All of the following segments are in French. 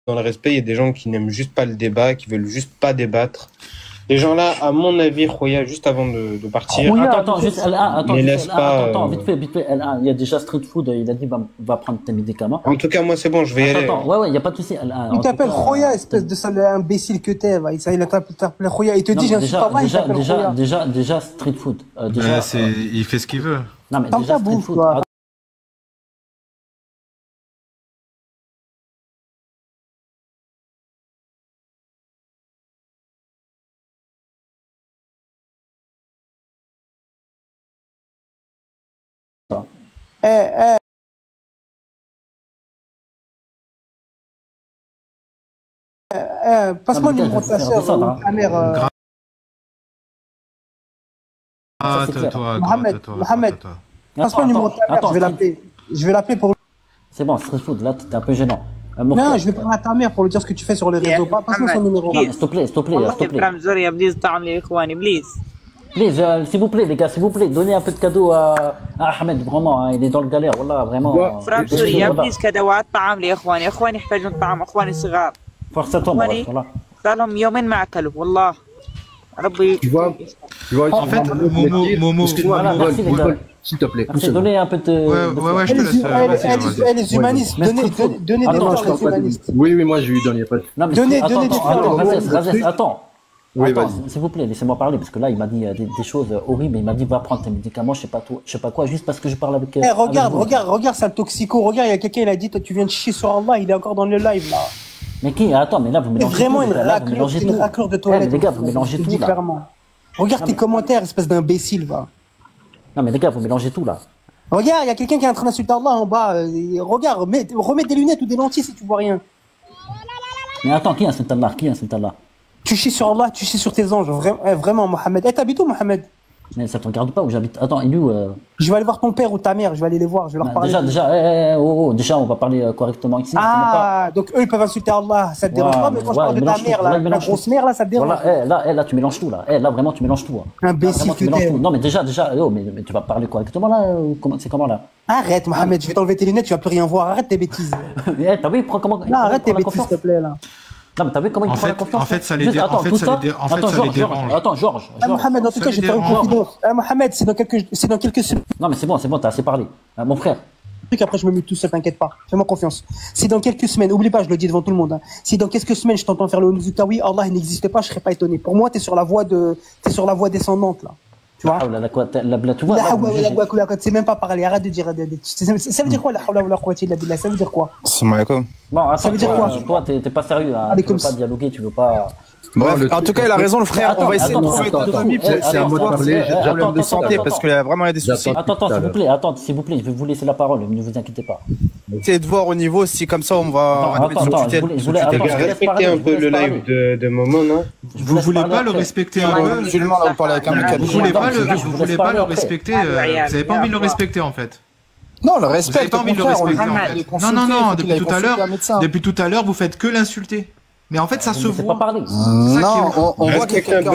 dans le respect, il y a des gens qui n'aiment juste pas le débat, qui veulent juste pas débattre. Les gens-là, à mon avis, Khoya, juste avant de partir, Attends, juste, ne laisse pas. Attends, vite fait, il y a déjà Street Food, il a dit va prendre tes médicaments. En tout cas, moi, c'est bon, je vais y aller. Attends, ouais, il y a pas de souci. Il t'appelle Khoya, espèce de sale imbécile que t'es, va. Il t'appelle Khoya, il te dit, j'ai pas mal, il t'appelle Khoya. Déjà Street Food. Il fait ce qu'il veut. Non, mais déjà Street Food. Passe-moi le numéro de ta sœur, ta mère. Mohamed, passe-moi le numéro de ta mère, je vais l'appeler. Je vais l'appeler pour. C'est bon, Street Food, là, t'es un peu gênant. Non, je vais parler à ta mère pour lui dire ce que tu fais sur les réseaux. Passe-moi son numéro. S'il te plaît. Please, s'il vous plaît, les gars, s'il vous plaît, donnez un peu de cadeau à Ahmed, vraiment, hein, il est dans le galère, والله, vraiment. فرنسوريا بليز كدوات طعام لإخواني، إخواني يحتاجون طعام، إخواني الصغار. Force-toi, voilà. صار لهم يومين ما أكلوا، والله. ربي. Tu vois, en fait, Momo, s'il te plaît. C'est donner un peu de. Ouais, je te laisse. Elle est humaniste. Donnez des fleurs aux humanistes. Oui, moi je lui donne, il n'y a pas de. Non, mais donnez des fleurs. Attends. Oui, attends, s'il vous plaît, laissez-moi parler, parce que là, il m'a dit des choses horribles, il m'a dit, va prendre tes médicaments, je sais pas quoi, juste parce que je parle avec... regarde, ça le toxico, regarde, il y a quelqu'un, il a dit, toi, tu viens de chier sur Allah, il est encore dans le live, là. Mais qui? Attends, mais là, vous mélangez vraiment tout. Une raclure de toilette. Les gars, vous mélangez tout, là. Regarde tes commentaires, espèce d'imbécile, va. Non, mais les gars, vous mélangez tout, là. Regarde, il y a quelqu'un qui est en train d'insulter Allah en bas, regarde, remets des lunettes ou des lentilles si tu vois rien. Mais attends, qui insulte Allah? Tu chies sur Allah, tu chies sur tes anges, vraiment, Mohamed. T'habites où, Mohamed? Mais ça te regarde pas où j'habite? Attends, il est où Je vais aller voir ton père ou ta mère, je vais aller les voir, je vais leur parler. Déjà, on va parler correctement ici. Donc eux, ils peuvent insulter Allah, ça te dérange pas, mais quand je parle de ta mère, là, la grosse mère, là, ça te dérange. Là, tu mélanges tout, là. Là, vraiment, tu mélanges tout. Imbécile que t'es. Non, mais déjà, mais tu vas parler correctement, là? C'est comment, là? Arrête, Mohamed, je vais t'enlever tes lunettes, tu vas plus rien voir, arrête tes bêtises. T'as vu, prends comment... Non, arrête tes bêtises, s'il te plaît, là. Non, mais t'as vu comment il prend la confiance? En fait, ça les dérange. Attends, Georges. Mohamed, en tout cas, je vais te faire une confidence. Mohamed, c'est dans quelques semaines. Non, mais c'est bon, t'as assez parlé. Mon frère. Après, je me mets tout seul, t'inquiète pas. Fais-moi confiance. Si dans quelques semaines, oublie pas, je le dis devant tout le monde, hein. Si dans quelques semaines, je t'entends faire le Nuzutawi, Allah, il n'existe pas, je serais pas étonné. Pour moi, t'es sur la voie descendante, là. Tu vois? Tu vois? C'est même pas parler, arrête de dire. Ça veut dire quoi, la hawla wa la quwwata illa billah? Ça veut dire quoi? Bon, ça veut dire quoi? Toi, t'es pas sérieux, hein. Tu veux pas dialoguer, tu veux pas. Bref, en tout cas, il a raison, le frère. On va essayer de trouver ton ami. C'est un mot de parler. J'ai des problèmes de santé parce qu'il y a vraiment des soucis. Attends, s'il vous plaît, je vais vous laisser la parole, ne vous inquiétez pas. Essayez de voir au niveau si comme ça on va mettre sous tutelle. Respectez un peu le live de Momo, non? Vous voulez pas le respecter un peu? Vous voulez pas le respecter? Vous avez pas envie de le respecter en fait? Non, le respect. Vous avez pas envie de le respecter en fait? Non, depuis tout à l'heure, vous faites que l'insulter. Mais en fait, ça se voit. Pas parler. Non, on voit quelqu'un qui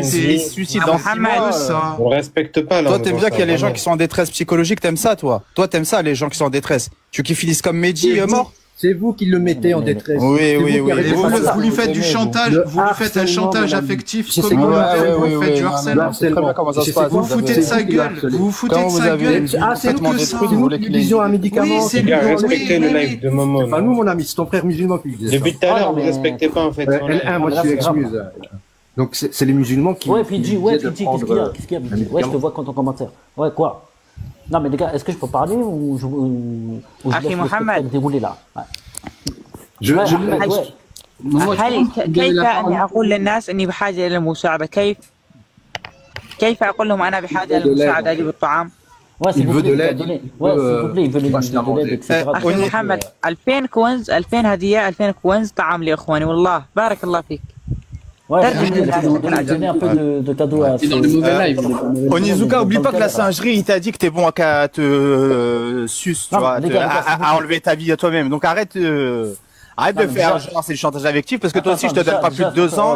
se suicide dans 6 mois. On respecte pas, là. Toi, t'aimes bien qu'il y a les gens qui sont en détresse psychologique, t'aimes ça, toi? Toi, t'aimes ça, les gens qui sont en détresse. Tu veux qu'ils finissent comme Mehdi, mort? C'est vous qui le mettez en détresse. Oui. Et vous lui faites du chantage, vous lui faites un chantage affectif, comme vous faites du harcèlement. Vous foutez de sa gueule, vous foutez de sa gueule. Ah, c'est nous qui disons un médicament. Oui, c'est respecter le live de Momo. Enfin, nous, mon ami, c'est ton frère musulman qui disait ça. Depuis tout à l'heure, vous respectez pas, en fait. Moi, je suis excuse. Donc, c'est les musulmans qui... Ouais, Fidji, qu'est-ce qu'il y a, Fidji? Ouais, je te vois quand on commentaire. Ouais, quoi? Non, mais les gars, est-ce que je peux parler ou je laisse dérouler là? هل كيف أني أقول للناس أني بحاجة إلى المساعدة؟ كيف أقول لهم أنا بحاجة إلى المساعدة أجيب الطعام؟ Il veut de l'aide. Ouais, s'il vous plaît, il veut de l'aide, etc. أخي محمد 2000 كوينز 2000 هدية 2000 كوينز طعام لإخواني والله بارك الله فيك. Ouais, donner un peu de cadeau à Onizuka, oublie pas que la singerie, il t'a dit que t'es bon à te suce, tu vois, à enlever ta vie à toi-même. Donc arrête de faire genre c'est du chantage affectif parce que toi aussi je te donne pas plus de 2 ans.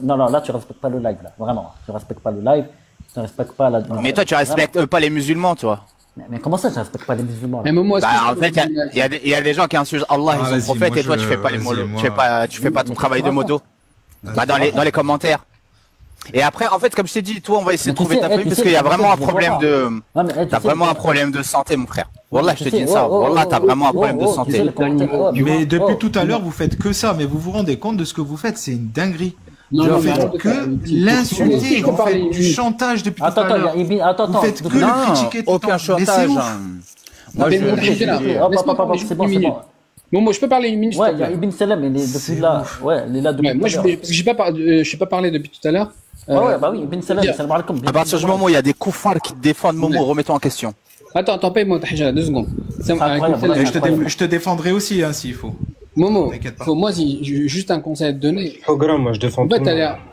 Non, là tu respectes pas le live là, vraiment. Tu respectes pas le live, tu respectes pas la. Mais toi tu respectes pas les musulmans, toi. Mais comment ça, je respecte pas les musulmans? Mais Momo, en fait, il y a des gens qui insultent Allah et son prophète, et toi, tu fais pas les molos. Tu fais pas ton travail de modo. Bah, dans les commentaires. Et après, en fait, comme je t'ai dit, toi, on va essayer de trouver ta famille parce qu'il y a vraiment un problème t'as vraiment un problème de santé, mon frère. Wallah, je te dis ça. Wallah, t'as vraiment un problème de santé. Mais depuis tout à l'heure, vous faites que ça, mais vous vous rendez compte de ce que vous faites, c'est une dinguerie. Vous faites que l'insulter, vous faites du chantage depuis tout à l'heure. Vous faites que le critiquer tout le temps. Aucun chantage. Moi, c'est bon. Bon, moi, je peux parler une minute. Ouais, il y a Ibn Salam, il est depuis là. Ouais, il est là depuis. Moi, je suis pas parlé depuis tout à l'heure. Ouais, bah oui, Ibn Salam, salam alaikum. À partir du moment où il y a des koufars qui te défendent, Momo, remets-toi en question. Attends, paye-moi, 2 secondes. Je te défendrai aussi, hein, s'il faut. Momo, moi, juste un conseil à te donner. Programme, moi, je défends tout.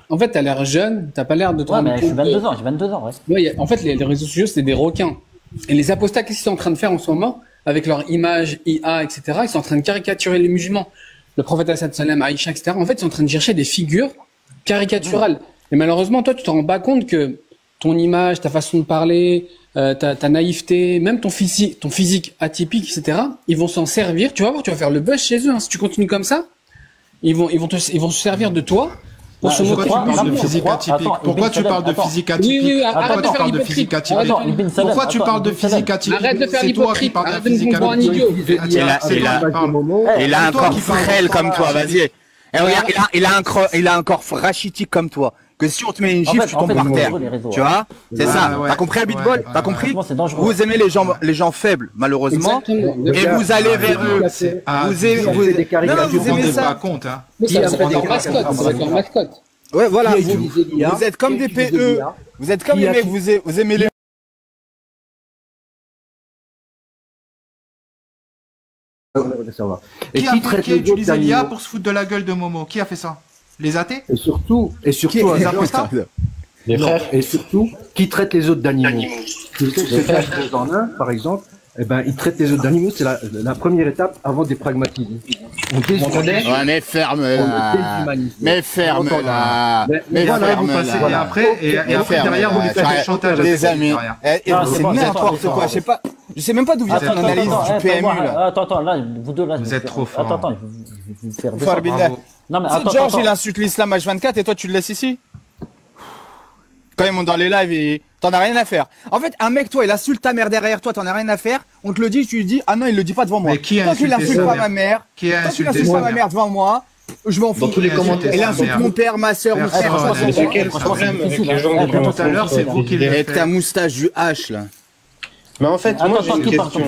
En fait, t'as l'air jeune, t'as pas l'air de te rendre compte. Ouais, mais j'ai 22 ans, ouais. En fait, les réseaux sociaux, c'est des requins. Et les apostats, qu'est-ce qu'ils sont en train de faire en ce moment? Avec leur image, IA, etc., ils sont en train de caricaturer les musulmans. Le prophète Assad Salam, Aïcha, etc., en fait, ils sont en train de chercher des figures caricaturales. Et malheureusement, toi, tu te rends pas compte que ton image, ta façon de parler, ta naïveté, même ton physique atypique, etc., ils vont s'en servir. Tu vas voir, tu vas faire le buzz chez eux, hein. Si tu continues comme ça, ils vont se servir de toi. Pourquoi tu parles de physique atypique? Pourquoi tu parles de physique atypique? Arrête de faire l'hypocrite. Pourquoi tu parles de physique atypique? Arrête de faire l'hypocrite. Arrête de me prendre un idiot. Il a un corps frêle comme toi, vas-y. Il a un corps rachitique comme toi. Que si on te met une gifle, tu tombes par terre. Tu vois? C'est ça. T'as compris, Abitbol? T'as compris? Vous aimez les gens faibles, malheureusement. Et vous allez vers eux. Vous aimez ça. C'est leur mascotte. Ouais, voilà. Vous êtes comme des PE. Vous êtes comme les mecs, vous aimez les... Qui a utilisé l'IA pour se foutre de la gueule de Momo? Qui a fait ça? Les athées? Et surtout, les apostats? Les frères. Et surtout, qui traite les autres d'animaux? Tu sais, c'est faire en un, par exemple, eh ben, ils traitent les autres d'animaux, c'est la première étape avant des pragmatismes. Ouais, mais ferme-la. Mais ferme-la. Mais voilà, vous passez après, et après, derrière, vous lui faites des chantages. Les amis, c'est n'importe quoi, je sais même pas d'où vient ton analyse du PMU, là. Attends, là, vous deux, là. Vous êtes trop forts. Attends, je vais vous faire descendre. Non, mais attends, Georges, il insulte l'islam H24 et toi, tu le laisses ici? Quand ils montent dans les lives, t'en as rien à faire. En fait, un mec, toi, il insulte ta mère derrière toi, t'en as rien à faire. On te le dit, tu lui dis, ah non, il le dit pas devant moi. Mais qui a insulté sa mère? Toi, tu l'insultes pas ma mère. Qui a insulté ma mère devant moi? Je m'en fous. Dans tous les commentaires. Il insulte mon père, ma soeur, mon frère. Quel problème avec les gens depuis tout à l'heure, c'est vous qui l'avez fait. Avec ta moustache du H, là. Mais en fait, moi, j'ai une question. Si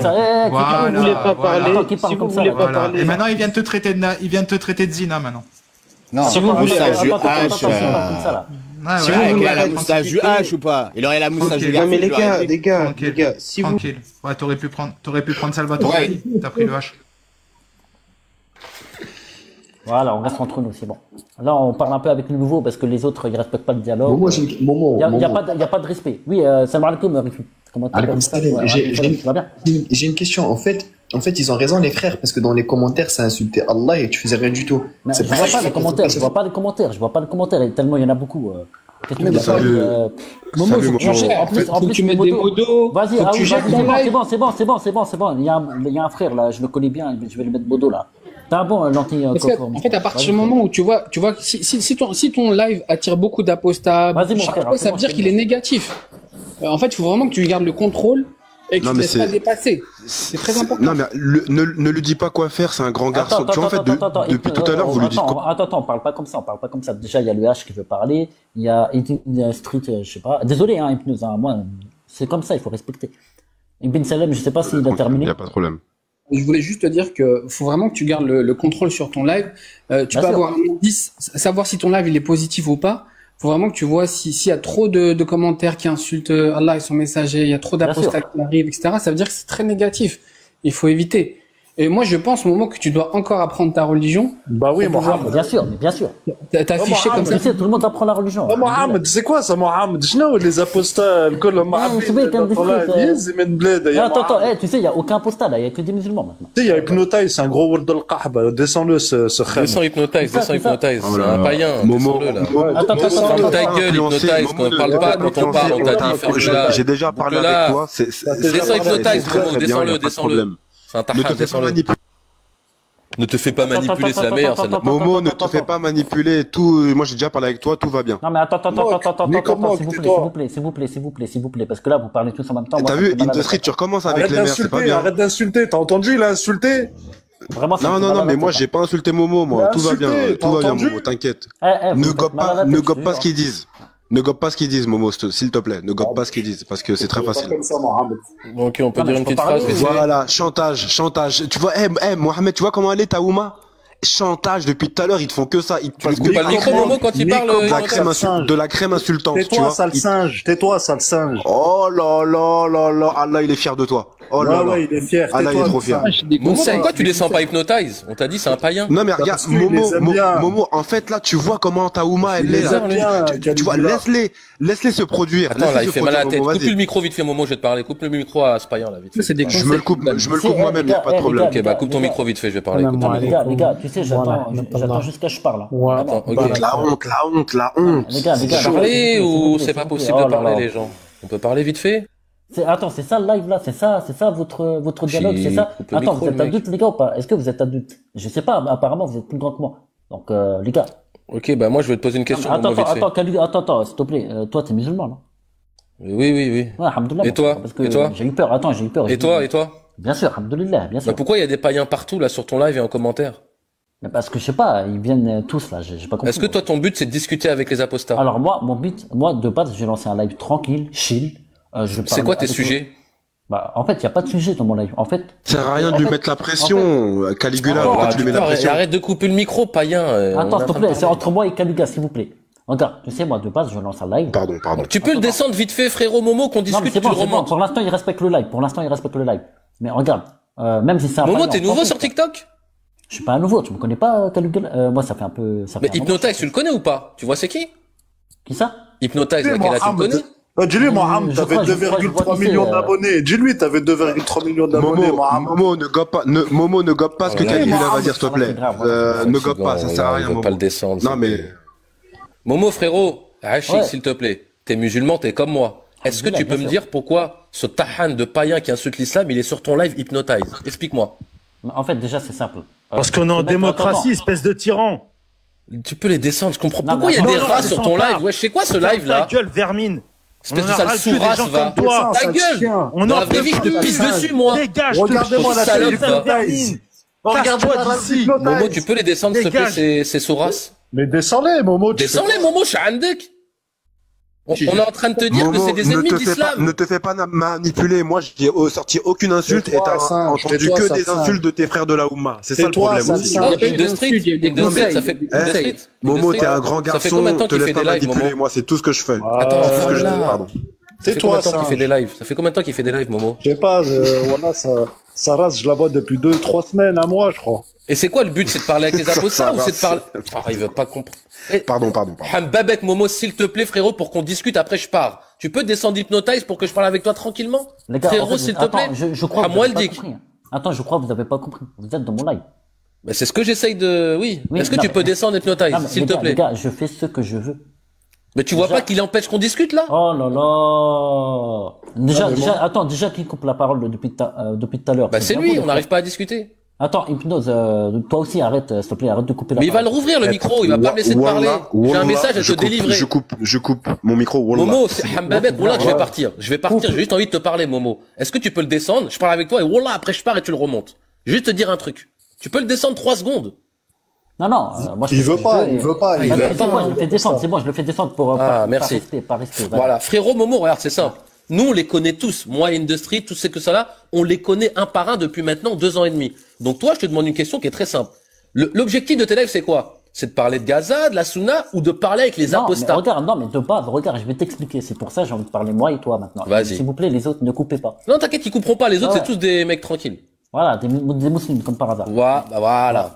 vous voulez pas parler, Et maintenant, il vient de te traiter de Zina, maintenant. Non, si vous voulez, si vous voulez la moustache du H ou pas? Il aurait la moustache du H. Non mais les gars, si vous... Tranquille. Ouais, t'aurais pu prendre Salvatore. T'as pris le H. Voilà, on reste entre nous, c'est bon. Là, on parle un peu avec le nouveau parce que les autres, ils respectent pas le dialogue. Il n'y a pas de respect. Oui, salam alaikum. J'ai une question. En fait, ils ont raison, les frères, parce que dans les commentaires, ça insultait Allah et tu faisais rien du tout. Je vois pas les commentaires. Je vois pas les commentaires. Et tellement il y en a beaucoup. En plus, tu mets des modos. Vas-y, c'est bon. Il y a un frère là, je le connais bien. Je vais lui mettre modo là. T'es un bon gentil. En fait, à partir du moment où tu vois, si ton live attire beaucoup d'apostats, ça veut dire qu'il est négatif. En fait, il faut vraiment que tu gardes le contrôle et que tu ne laisses pas dépasser. C'est très important. Non, mais ne lui dis pas quoi faire, c'est un grand garçon. Tu vois, en fait, depuis tout à l'heure, vous lui dites quoi? Attends, on parle pas comme ça. Déjà, il y a le H qui veut parler, il y a Street, je sais pas. Désolé, hein, Hypnose, moi, c'est comme ça, il faut respecter. Ibn Salem, je sais pas s'il a terminé. Il n'y a pas de problème. Je voulais juste te dire que faut vraiment que tu gardes le contrôle sur ton live. Tu peux avoir un indice, savoir si ton live il est positif ou pas. Faut vraiment que tu vois s'il y a trop de commentaires qui insultent Allah et son messager, il y a trop d'apostats qui arrivent, etc. Ça veut dire que c'est très négatif. Il faut éviter. Et moi, je pense au moment que tu dois encore apprendre ta religion. Bah oui, Mohamed. Bien sûr, mais bien sûr. T'as affiché comme ça. Tu sais, tout le monde apprend la religion. Mohamed, c'est quoi ça, Mohamed? Les apostats, Attends, tu sais, il n'y a aucun apostat là, il n'y a que des musulmans maintenant. Tu sais, il y a Hypnotize, c'est un gros word al-Qahba. Descends-le, ce kham. Descends Hypnotize, c'est un païen. Momo, là. Attends, ta gueule, Hypnotize, on parle pas quand on parle, on t'a dit, ferme-la. J'ai déjà parlé avec toi, descends Hypnotize, descends-le. C'est un tahan, descends-le. Ne te fais pas manipuler, c'est la meilleure. Momo, ne te fais pas manipuler. Moi, j'ai déjà parlé avec toi, tout va bien. Non, mais attends, s'il vous plaît, parce que là, vous parlez tous en même temps. T'as vu, Industry, tu recommences avec les mères, c'est pas bien. Arrête d'insulter, t'as entendu, il a insulté? Vraiment, non, mais moi, j'ai pas insulté Momo, moi. Tout va bien, Momo, t'inquiète. Ne gobe pas ce qu'ils disent. Ne gobe pas ce qu'ils disent, Momo, s'il te plaît. Ne gobe pas ce qu'ils disent, parce que c'est très facile. Ok, on peut dire une petite phrase. Voilà, chantage. Tu vois, Mohamed, tu vois comment elle est, ta Ouma? Chantage, depuis tout à l'heure, ils te font que ça. Tu coupes pas le micro, Momo, quand il parle. De la crème insultante, tu vois. Tais-toi, sale singe. Oh là là là là, Allah, il est fier de toi. Oh là là. Ouais, il est fier. Allah, il est trop fier. Pourquoi tu descends pas Hypnotize? On t'a dit, c'est un païen. Non, mais regarde, Momo, en fait, là, tu vois comment ta Ouma, elle est là. Tu vois, laisse-les se produire. Attends, là, il fait mal à la tête. Coupe le micro vite fait, Momo, je vais te parler. Coupe le micro à ce païen, là, vite fait. Je me le coupe moi-même, y a pas de problème. Ok, bah, coupe ton micro vite fait, je vais parler. Les gars, tu sais, j'attends jusqu'à ce que je parle. Attends, ok. La honte. Les gars. Parler ou c'est pas possible de parler, les gens? On peut parler vite fait? Attends, c'est ça le live là, c'est ça votre dialogue, c'est ça? Attends, vous êtes adultes les gars ou pas? Est-ce que vous êtes adultes? Je sais pas, apparemment vous êtes plus grand que moi. Donc les gars. Ok, bah moi je vais te poser une question. Attends, s'il te plaît, toi t'es musulman là? Oui. Ouais, alhamdoulilah. Et toi? J'ai eu peur, Et toi? Bien sûr, alhamdoulilah, bien sûr. Bah pourquoi il y a des païens partout là sur ton live et en commentaire? Parce que je sais pas, ils viennent tous là, j'ai pas compris. Est-ce que toi ton but c'est de discuter avec les apostats? Alors mon but, de base, j'ai lancé un live tranquille, chill. C'est quoi tes sujets? Bah, en fait, il y a pas de sujet dans mon live. En fait, ça sert à rien de lui mettre la pression. Caligula, pourquoi tu lui mets la pression? Arrête de couper le micro, païen. Attends, s'il te plaît, c'est entre moi et Caligula, s'il vous plaît. Regarde, tu sais, moi, de base, je lance un live. Pardon. Tu peux le descendre vite fait, frérot Momo, qu'on discute, tu le remontes. Pour l'instant, il respecte le live. Mais regarde, même si c'est un Momo, t'es nouveau sur TikTok? Je suis pas un nouveau, tu me connais pas, Caligula? Moi, ça fait un peu, Mais Hypnotize, tu le connais ou pas? Tu vois c'est qui? Qui ça? Hypnotize, laquelle là, tu le connais? Dis-lui, Mohamed, t'avais 2,3 millions d'abonnés. Dis-lui, t'avais 2,3 millions d'abonnés, Momo, ne gobe pas ce que Caligula va dire, s'il te plaît. Ne gobe pas, ça sert à rien, Momo. Pas le descendre. Non, mais. Momo, frérot, Rachid, s'il te plaît. T'es musulman, t'es comme moi. Est-ce que tu peux me dire pourquoi ce tahan de païen qui insulte l'islam, il est sur ton live Hypnotize? Explique-moi. En fait, déjà, c'est simple. Parce qu'on est en démocratie, espèce de tyran. Tu peux les descendre, je comprends. Pourquoi il y a des rats sur ton live? Ouais, c'est quoi ce live là? Ta gueule, vermine. Espèce de sale sous-race, va. Ta gueule! On en vraie vie, je te pisse dessus, moi. Dégage, regardez-moi la salope, regardez-moi d'ici. Momo, tu peux les descendre, s'il te plaît, ces sous-races? Mais descends-les, Momo. Descends-les, Momo, je suis Andek. On est en train de te dire que c'est des ennemis d'islam. Ne te fais pas manipuler. Moi, je n'ai sorti aucune insulte et t'as entendu que des insultes de tes frères de la Oumma. C'est ça le problème. Momo, t'es un grand garçon. Te laisse pas manipuler. Moi, c'est tout ce que je fais. Attends, c'est tout ce que je fais, pardon. C'est toi, ça. Fait des lives. Ça fait combien de temps qu'il fait des lives, Momo? Je sais pas, voilà, ça rase, je la vois depuis 2-3 semaines, un mois, je crois. Et c'est quoi le but? C'est de parler avec les apostats ou c'est de parler... il veut pas comprendre. Pardon. Hambabek, Momo, s'il te plaît, frérot, pour qu'on discute, après je pars. Tu peux descendre Hypnotize pour que je parle avec toi tranquillement? Frérot, s'il te plaît. Je crois que vous avez pas compris. Attends, je crois que vous avez pas compris. Vous êtes dans mon live. Mais c'est ce que j'essaye de... Oui. Est-ce que tu peux descendre Hypnotize, s'il te plaît? Les gars, je fais ce que je veux. Mais tu vois pas qu'il empêche qu'on discute, là? Oh là là. Déjà, qui coupe la parole depuis tout à l'heure? Bah, c'est lui, on n'arrive pas à discuter. Attends, Hypnose, toi aussi, arrête, s'il te plaît, arrête de couper la parole. Mais il va le rouvrir, le micro, il va pas me laisser te parler. J'ai un message à te délivrer. Je coupe mon micro, Momo, c'est Hambabek, Wallah, je vais partir, j'ai juste envie de te parler, Momo. Est-ce que tu peux le descendre? Je parle avec toi et Wallah, après je pars et tu le remontes. Juste te dire un truc. Tu peux le descendre 3 secondes. Non, moi, il veut pas. Moi, je le fais descendre, c'est bon, je le fais descendre pour, pas rester. Voilà. Frérot, Momo, regarde, c'est simple. Nous, on les connaît tous. Moi, Industry, tous ces que ça là, on les connaît un par un depuis maintenant 2 ans et demi. Donc toi, je te demande une question qui est très simple. L'objectif de tes lives, c'est quoi? C'est de parler de Gaza, de la Sunna, ou de parler avec les apostats? Mais de base, regarde, je vais t'expliquer. C'est pour ça, j'ai envie de parler moi et toi maintenant. Vas-y. S'il vous plaît, les autres, ne coupez pas. Non, t'inquiète, ils couperont pas. Les autres, c'est tous des mecs tranquilles. Voilà, des musulmans comme par hasard. Voilà.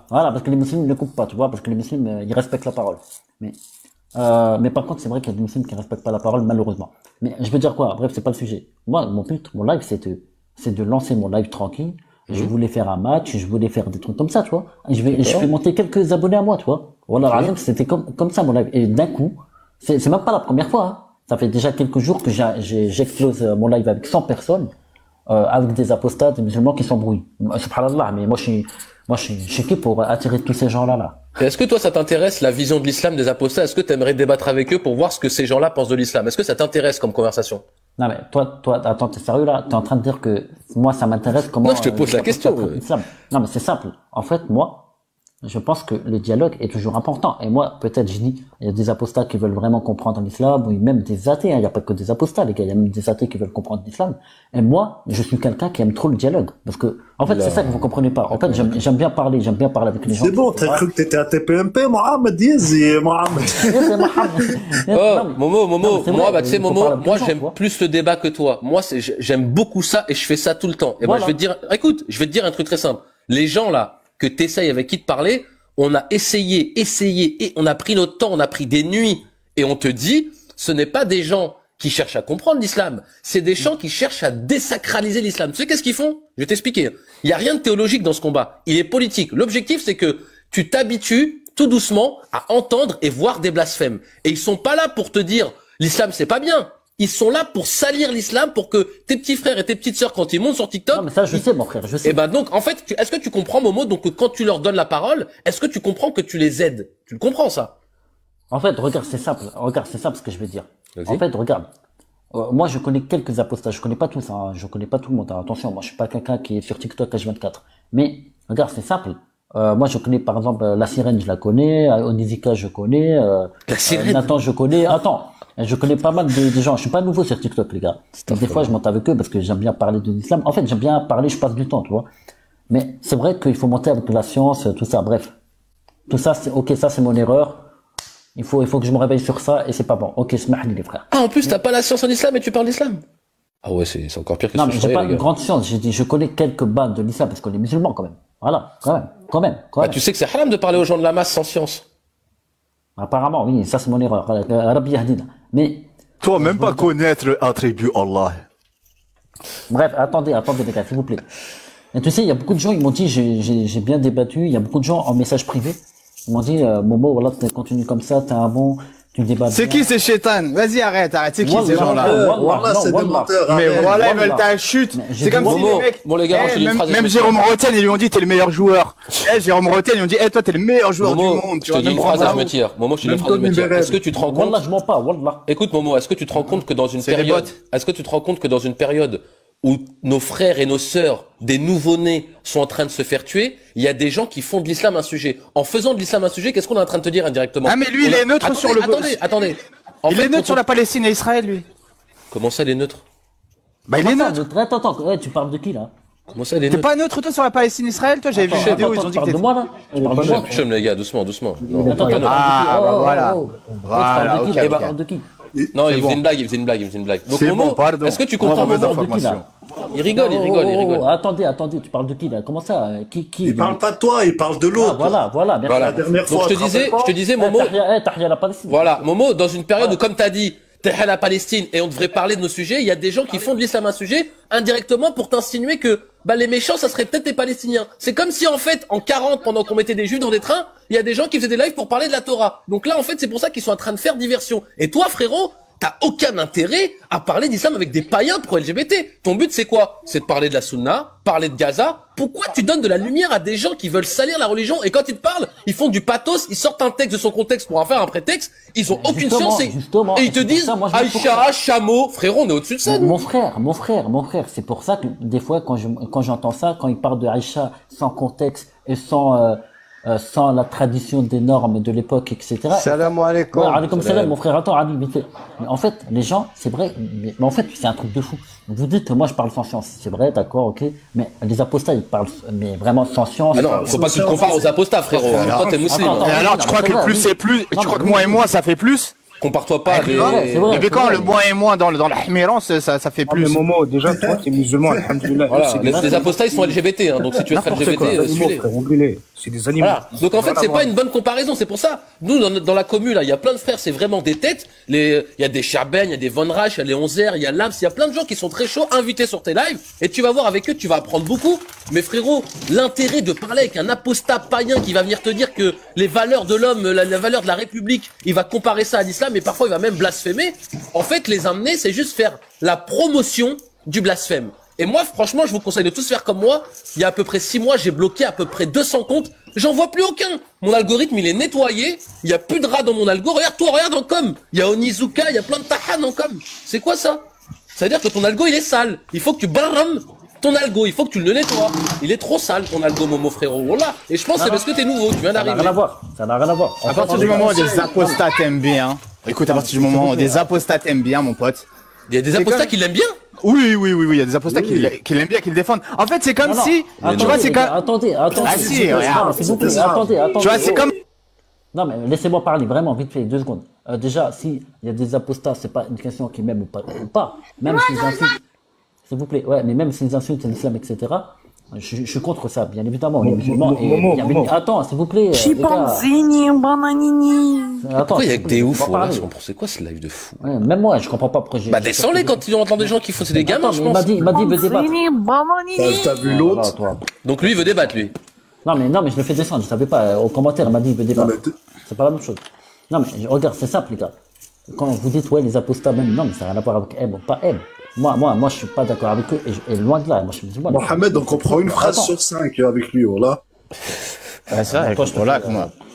Voilà, parce que les musulmans ne coupent pas, tu vois, parce que les musulmans, ils respectent la parole. Mais par contre, c'est vrai qu'il y a des musulmans qui respectent pas la parole, malheureusement. Mais je veux dire quoi? Bref, c'est pas le sujet. Moi, mon but, mon live, c'est de lancer mon live tranquille. Je voulais faire un match, je voulais faire des trucs comme ça, tu vois. Je vais monter quelques abonnés à moi, tu vois. Voilà, c'était comme ça mon live. Et d'un coup, c'est même pas la première fois, hein. Ça fait déjà quelques jours que j'explose mon live avec 100 personnes, avec des apostats, des musulmans qui s'embrouillent. Subhanallah, mais moi je suis qui pour attirer tous ces gens-là. Est-ce que toi, ça t'intéresse la vision de l'islam des apostats? Est-ce que tu aimerais débattre avec eux pour voir ce que ces gens-là pensent de l'islam? Est-ce que ça t'intéresse comme conversation? Non mais toi, attends, t'es sérieux là? T'es en train de dire que moi ça m'intéresse comment? Non, je te pose la question. Non mais c'est simple. En fait, moi, je pense que le dialogue est toujours important. Et moi, peut-être, je dis, il y a des apostats qui veulent vraiment comprendre l'islam, ou même des athées, hein. Il n'y a pas que des apostats, les gars. Il y a même des athées qui veulent comprendre l'islam. Et moi, je suis quelqu'un qui aime trop le dialogue. Parce que, en fait, c'est ça que vous comprenez pas. En fait, j'aime bien parler avec les gens. C'est bon, t'as cru que t'étais à TPMP, Mohamed, Yezi, Mohamed. Momo, moi, tu sais, Momo, moi, j'aime plus le débat que toi. Moi, j'aime beaucoup ça et je fais ça tout le temps. Et moi, je vais te dire, écoute, je vais te dire un truc très simple. Les gens, là, que t'essayes avec qui te parler, on a essayé, et on a pris notre temps, on a pris des nuits, et on te dit, ce n'est pas des gens qui cherchent à comprendre l'islam, c'est des gens qui cherchent à désacraliser l'islam. Tu sais qu'est-ce qu'ils font? Je vais t'expliquer. Il y a rien de théologique dans ce combat. Il est politique. L'objectif, c'est que tu t'habitues tout doucement à entendre et voir des blasphèmes. Et ils sont pas là pour te dire, l'islam c'est pas bien. Ils sont là pour salir l'islam, pour que tes petits frères et tes petites sœurs, quand ils montent sur TikTok... Non, mais ça, je sais, mon frère, je sais. Et ben donc, en fait, est-ce que tu comprends, Momo, donc, que quand tu leur donnes la parole, est-ce que tu comprends que tu les aides? Tu le comprends, ça? En fait, regarde, c'est simple. Regarde, c'est simple ce que je vais dire. En fait, regarde. Moi, je connais quelques apostats. Je connais pas tous, hein. Je connais pas tout le monde. Hein. Attention, moi, je suis pas quelqu'un qui est sur TikTok H24. Mais, regarde, c'est simple. Moi, je connais, par exemple, la sirène, je la connais. Onizika, je connais. La sirène? Nathan, je connais. Attends. Je connais pas mal de gens. Je suis pas nouveau sur TikTok, les gars. Des fois, je monte avec eux parce que j'aime bien parler de l'islam. En fait, j'aime bien parler, je passe du temps, tu vois. Mais c'est vrai qu'il faut monter avec la science, tout ça. Bref. Tout ça, c'est, ok, ça, c'est mon erreur. Il faut que je me réveille sur ça et c'est pas bon. Ok, smahli, les frères. Ah, en plus, t'as pas la science en islam et tu parles d'islam? Ah ouais, c'est encore pire que non, mais j'ai pas une grande science. J'ai dit, je connais quelques bases de l'islam parce qu'on est musulmans, quand même. Voilà. Quand même. Bah, tu sais que c'est haram de parler aux gens de la masse sans science. Apparemment, oui, ça, c'est mon erreur. Rabbi Yahdina. Mais, toi, même pas connaître l'attribut Allah. Bref, attendez, les gars, s'il vous plaît. Et tu sais, il y a beaucoup de gens, ils m'ont dit, j'ai bien débattu, il y a beaucoup de gens en message privé, ils m'ont dit, Momo, voilà, continue comme ça, t'es un bon, tu débats. C'est qui ces chétans? Vas-y, arrête, c'est qui ces gens-là? Wallah, c'est des menteurs. Mais voilà, ils veulent ta chute. C'est comme si les mecs. Bon, les gars, même Jérôme Rotten, ils lui ont dit, t'es le meilleur joueur. Jérôme Rotten, ils ont dit, toi, t'es le meilleur joueur du monde. Je te dis une phrase à je me tire. Momo, je te dis une phrase à me tire. Est-ce que tu te rends compte? Wallah, je mens pas, wallah. Écoute, Momo, est-ce que tu te rends compte que dans une période, où nos frères et nos sœurs, des nouveau-nés, sont en train de se faire tuer, il y a des gens qui font de l'islam un sujet. En faisant de l'islam un sujet, qu'est-ce qu'on est en train de te dire indirectement? Ah, mais lui, il est neutre sur le... Attendez. Il est neutre sur la Palestine et Israël, lui. Comment ça, il est neutre? Bah, il est neutre. Attends, ouais, tu parles de qui, là? Comment ça, il est neutre? T'es pas neutre, toi, sur la Palestine et Israël, toi? J'avais vu une vidéo, ils ont dit que t'étais... de moi, là? Chum, les gars, doucement. Ah, bah voilà. Voilà, ok. De qui? Non, il faisait une blague. Donc, Momo, est-ce que tu comprends Momo? Il rigole. Attendez, tu parles de qui, là? Comment ça? Qui? Il parle pas de toi, il parle de l'autre. Voilà, merci. La dernière fois. Donc, je te disais, Momo. Tahia la Palestine. Voilà, Momo, dans une période où, comme t'as dit, Tahia la Palestine et on devrait parler de nos sujets, il y a des gens qui font de l'islam un sujet, indirectement pour t'insinuer que, les méchants, ça serait peut-être les Palestiniens. C'est comme si, en fait, en 40, pendant qu'on mettait des juifs dans des trains, il y a des gens qui faisaient des lives pour parler de la Torah. Donc là, en fait, c'est pour ça qu'ils sont en train de faire diversion. Et toi, frérot, t'as aucun intérêt à parler d'islam avec des païens pro-LGBT. Ton but, c'est quoi? C'est de parler de la Sunna, parler de Gaza. Pourquoi tu donnes de la lumière à des gens qui veulent salir la religion? Et quand ils te parlent, ils font du pathos, ils sortent un texte de son contexte pour en faire un prétexte. Ils ont aucune science et ils te disent Aïcha, chameau. Frérot, on est au-dessus de ça. Mon frère. C'est pour ça que des fois, quand j'entends ça, quand ils parlent de Aïcha sans contexte et sans la tradition des normes de l'époque, etc. Salam alaikum. Alaikum salam, mon frère. Attends, Ali, mais en fait, les gens, c'est vrai, mais en fait, c'est un truc de fou. Vous dites que moi, je parle sans science. C'est vrai, d'accord, ok. Mais les apostats, ils parlent, mais vraiment sans science. Ah non, faut pas que tu te compares aux apostats, frérot. Toi, t'es musulman. Et alors, tu crois que plus c'est plus, tu crois que moins et moins, ça fait plus? Compare-toi pas à des... Et puis quand le moins est moins dans la hmirance, ça fait plus. Mais Momo, déjà, toi, t'es musulman, alhamdoulilah. Voilà, les apostats, ils sont LGBT, hein, donc si tu veux être LGBT, suis-les. C'est des animaux. Voilà. Donc en fait, c'est pas une bonne comparaison, c'est pour ça. Nous, dans la commune, là, il y a plein de frères, c'est vraiment des têtes. Il y a des Charben, il y a des Von Reich, il y a les Onzer, il y a Labs, il y a plein de gens qui sont très chauds, invités sur tes lives, et tu vas voir avec eux, tu vas apprendre beaucoup. Mais frérot, l'intérêt de parler avec un apostat païen qui va venir te dire que les valeurs de l'homme, la valeur de la République, il va comparer ça à l'islam, et parfois il va même blasphémer. En fait, les amener, c'est juste faire la promotion du blasphème. Et moi, franchement, je vous conseille de tous faire comme moi. Il y a à peu près 6 mois, j'ai bloqué à peu près 200 comptes. J'en vois plus aucun. Mon algorithme, il est nettoyé. Il y a plus de rats dans mon algo. Regarde toi, regarde en com. Il y a Onizuka, il y a plein de tahan en com. C'est quoi ça? Ça veut dire que ton algo, il est sale. Il faut que tu barrames ton algo. Il faut que tu le nettoies. Il est trop sale, ton algo, Momo frérot. Voilà. Et je pense que c'est parce que t'es nouveau. Tu viens d'arriver. Ça n'a rien à voir. Ça n'a rien à voir. À partir du moment où des apostats t'aiment bien. Écoute, à partir du moment où des apostats t'aiment bien, mon pote. Il y a des apostats qui l'aiment bien? Oui, il y a des apostats qui l'aiment bien, qui le défendent. En fait, c'est comme si, tu vois, c'est comme... Attendez. Ah si, regarde. Attendez. Tu vois, c'est comme... Non, mais laissez-moi parler, vraiment, vite fait, 2 secondes. Déjà, s'il y a des apostats, c'est pas une question qui m'aiment ou pas. Même s'ils insultent, s'il vous plaît, ouais, mais même s'ils insultent l'islam, etc., je suis contre ça, bien évidemment. Les musulmans, attends, s'il vous plaît. Chimpanzini, bananini. Pourquoi il y a que des oufs, là? C'est quoi ce live de fou? Ouais, même moi, je comprends pas pourquoi j'ai... Bah, descends-les quand ils entendent des gens qui font, c'est des gamins, je pense. Il m'a dit, il veut débattre. T'as vu l'autre? Donc lui, il veut débattre, lui. Non, mais je le fais descendre, je savais pas. Au commentaire, il m'a dit, il veut débattre. C'est pas la même chose. Non, mais regarde, c'est simple, les gars. Quand vous dites, ouais, les apostats, même, non, mais ça n'a rien à voir avec M ou pas M. Moi, je suis pas d'accord avec eux, et loin de là. Moi, je suis musulman. Mohamed, on comprend une phrase sur 5 avec lui, voilà. C'est vrai,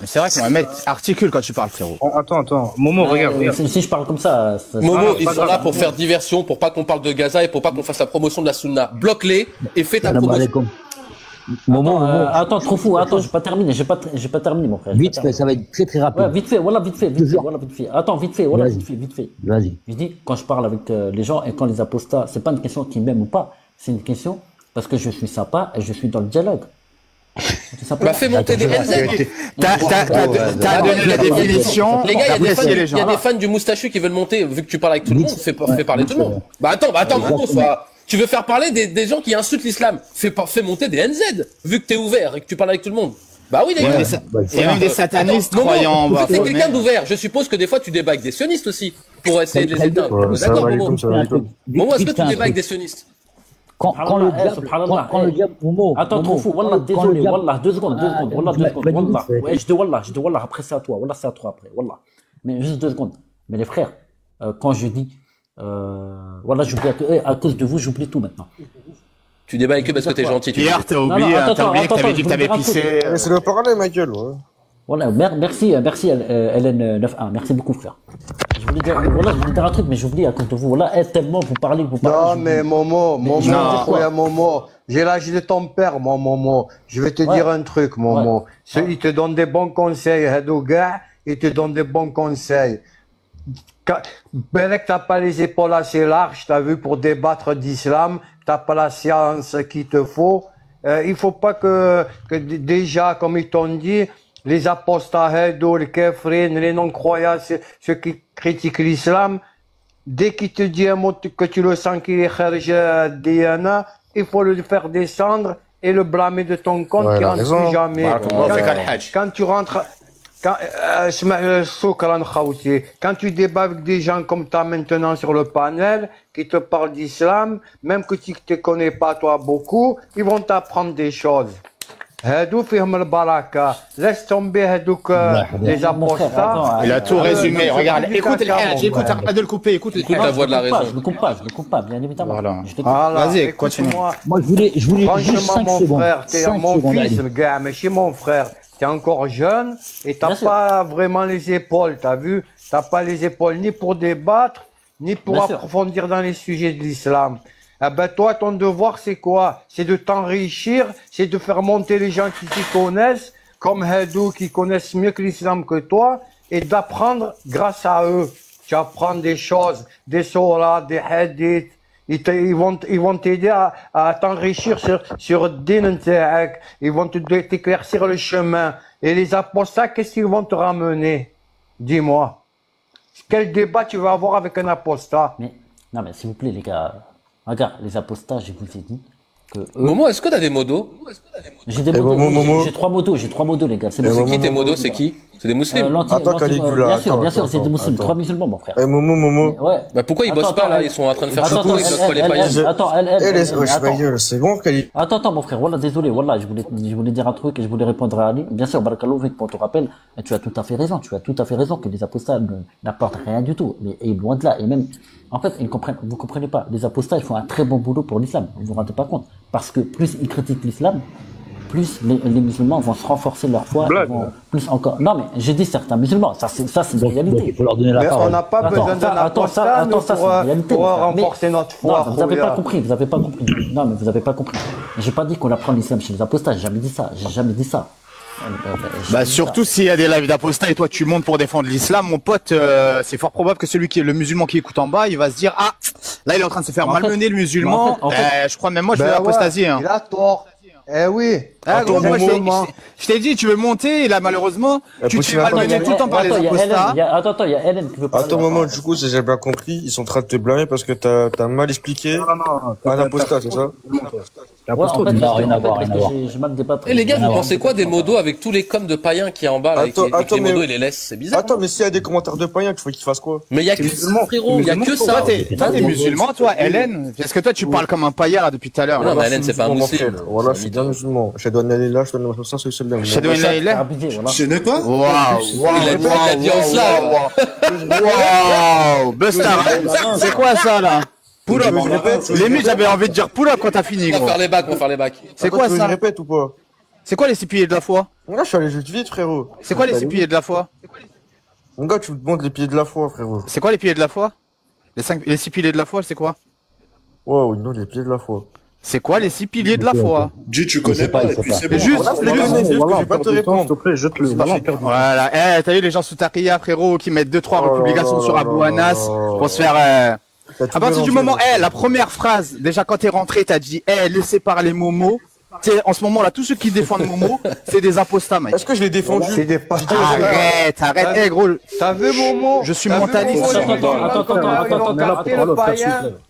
c'est vrai que Mohamed articule quand tu parles, frérot. Attends. Momo, regarde. Si je parle comme ça... Momo, ils sont là pour faire diversion, pour pas qu'on parle de Gaza et pour pas qu'on fasse la promotion de la Sunna. Bloque-les et fais ta promotion. Attends, trop fou, attends, j'ai pas terminé, mon frère. Vite fait, ça va être très très rapide. Ouais, vite fait. Attends, vite fait. Vas-y. Je dis, quand je parle avec les gens et quand les apostats, c'est pas une question qui m'aiment ou pas, c'est une question parce que je suis sympa et je suis dans le dialogue. Bah, fais monter des NZ. T'as donné la définition. Les gars, il y a des fans du moustachu qui veulent monter, vu que tu parles avec tout le monde, fais parler tout le monde. Bah, attends, Momo, tu veux faire parler des gens qui insultent l'islam. Fais monter des NZ, vu que t'es ouvert et que tu parles avec tout le monde. Bah oui, les gars. Il y a même des satanistes croyants. T'es quelqu'un d'ouvert. Je suppose que des fois tu débats avec des sionistes aussi, pour essayer de les éteindre. D'accord, Momo. Momo, est-ce que tu débats avec des sionistes? Quand le diable, Momo. Attends, trop fou. Wallah, désolé. Wallah, 2 secondes. Wallah. Ouais, je dis Wallah. Après, c'est à toi. Wallah, c'est à toi après. Wallah. Mais juste 2 secondes. Mais les frères, quand je dis, voilà, j'oublie à cause de vous, j'oublie tout maintenant. Tu débats avec eux parce que t'es gentil. Hier, t'as oublié que t'avais dit que t'avais pissé. C'est le parler, ma gueule, ouais. Voilà, merci LN91. Merci beaucoup, frère. Je voulais dire un truc, mais j'oublie à cause de vous. Voilà, tellement vous parlez. Non, mais Momo, j'ai l'âge de ton père, mon Momo. Je vais te dire un truc, Momo. Il te donne des bons conseils, Hadouga, il te donne des bons conseils. Belek, t'as pas les épaules assez larges, t'as vu, pour débattre d'islam, t'as pas la science qu'il te faut. Il faut pas que déjà, comme ils t'ont dit, les apostats, les kafrines, les non-croyants, ceux qui critiquent l'islam, dès qu'il te dit un mot que tu le sens qu'il est kharj Diana, il faut le faire descendre et le blâmer de ton compte qui rentre plus jamais. Quand tu rentres, quand tu débats avec des gens comme tu as maintenant sur le panel, qui te parlent d'islam, même que tu ne te connais pas toi beaucoup, ils vont t'apprendre des choses. Laisse tomber les apostats. Il a tout résumé. Regarde, écoute arrête de le couper. Écoute la voix de la raison. Je ne coupe pas, bien évidemment. Vas-y, continue. Moi, je voulais juste 5 secondes. Mon frère, t'es mon fils, le gars, mais chez mon frère. T'es encore jeune et t'as pas vraiment les épaules, t'as vu? T'as pas les épaules ni pour débattre, ni pour approfondir dans les sujets de l'islam. Eh ben toi, ton devoir, c'est quoi? C'est de t'enrichir, c'est de faire monter les gens qui s'y connaissent, comme Hadou, qui connaissent mieux que l'islam que toi, et d'apprendre grâce à eux. Tu apprends des choses, des sourates, des hadiths. Ils vont t'aider à t'enrichir sur le din. Ils vont t'éclaircir le chemin. Et les apostats, qu'est-ce qu'ils vont te ramener? Dis-moi. Quel débat tu vas avoir avec un apostat? Non, mais s'il vous plaît, les gars. Regarde, les apostats, je vous ai dit que. Momo, est-ce que t'as des modos? J'ai des modos. J'ai 3 modos, les gars. C'est qui tes modos? C'est qui? C'est des musulmans? Attends, Caligula. Bien sûr, c'est des musulmans. 3 musulmans, mon frère. Momo. Ouais. Bah pourquoi ils bossent pas là? Ils sont en train de faire ça. Pourquoi ils bossent pas les païens? Attends, c'est bon, Kali. Attends, mon frère. Voilà, désolé. Voilà, je voulais dire un truc et je voulais répondre à Ali. Bien sûr, Barakallahu, pour te rappeler, tu as tout à fait raison. Tu as tout à fait raison que les apostats n'apportent rien du tout. Mais loin de là. Et même, en fait, vous comprenez pas. Les apostats, ils font un très bon boulot pour l'islam. Vous vous rendez pas compte. Parce que plus ils critiquent l'islam, plus les musulmans vont se renforcer leur foi, plus encore. Non, mais j'ai dit certains musulmans, ça c'est une réalité. Il faut leur donner la parole. On n'a pas besoin d'un apostat pour renforcer notre foi. Non, vous n'avez pas compris, Non, mais vous n'avez pas compris. J'ai pas dit qu'on apprend l'islam chez les apostats, j'ai jamais dit ça. Bah surtout s'il y a des lives d'apostats et toi tu montes pour défendre l'islam, mon pote, c'est fort probable que le musulman qui écoute en bas, il va se dire ah là il est en train de se faire malmener le musulman. Je crois même moi je vais apostasier. Il a tort. Eh oui. Gros, moi, je t'ai dit, tu veux monter, et là, malheureusement, tu te fais malmener tout le temps par les apostats. Attends, il y a Hélène qui veut parler. Attends, moment, du coup, si j'ai bien compris, ils sont en train de te blâmer parce que t'as mal expliqué un apostat, c'est ça? Rien à voir. Et les gars, vous pensez quoi des modos avec tous les coms de païens qui est en bas, là, et les modos, ils les laissent? C'est bizarre. Attends, mais s'il y a des commentaires de païens, tu veux qu'ils fassent quoi? Mais il y a que ça, frérot, il y a que ça. Toi, t'es musulman, toi, Hélène? Est-ce que toi, tu parles comme un païen, là, depuis tout à l'heure? Non, mais Hélène, c'est pas un musulman. Voilà, je suis bien musulman. Je dois donner là, je dois donner ça, c'est celui-là. Je dois donner là. Je n'ai quoi? Il a dit en slave. Waouh, Bustar. C'est quoi ça, là? Poula, limite, j'avais envie de dire Poula quand t'as fini, gros. On va faire les bacs. C'est quoi ça? Je répète ou pas? C'est quoi les 6 piliers de la foi? Là, je suis allé juste vite, frérot. C'est quoi les 6 piliers de la foi? Mon gars, tu me demandes les piliers de la foi, frérot. C'est quoi les piliers de la foi? Les 6 piliers de la foi, c'est quoi? Wow, non, les piliers de la foi. C'est quoi les 6 piliers de la foi? Dis, tu connais pas, et puis c'est bon. Juste, je vais pas te répondre. S'il te plaît, je te le Voilà, t'as vu les gens sous Taqiyya, frérot, qui mettent 2-3 publications sur Abou Anas pour se faire... À partir du moment, la première phrase, déjà quand t'es rentré, t'as dit, laissez parler Momo. En ce moment là, tous ceux qui défendent Momo, c'est des apostats, mec. Est-ce que je l'ai défendu? C'est des Arrête, gros. T'as vu Momo? Je suis mentaliste. Attends.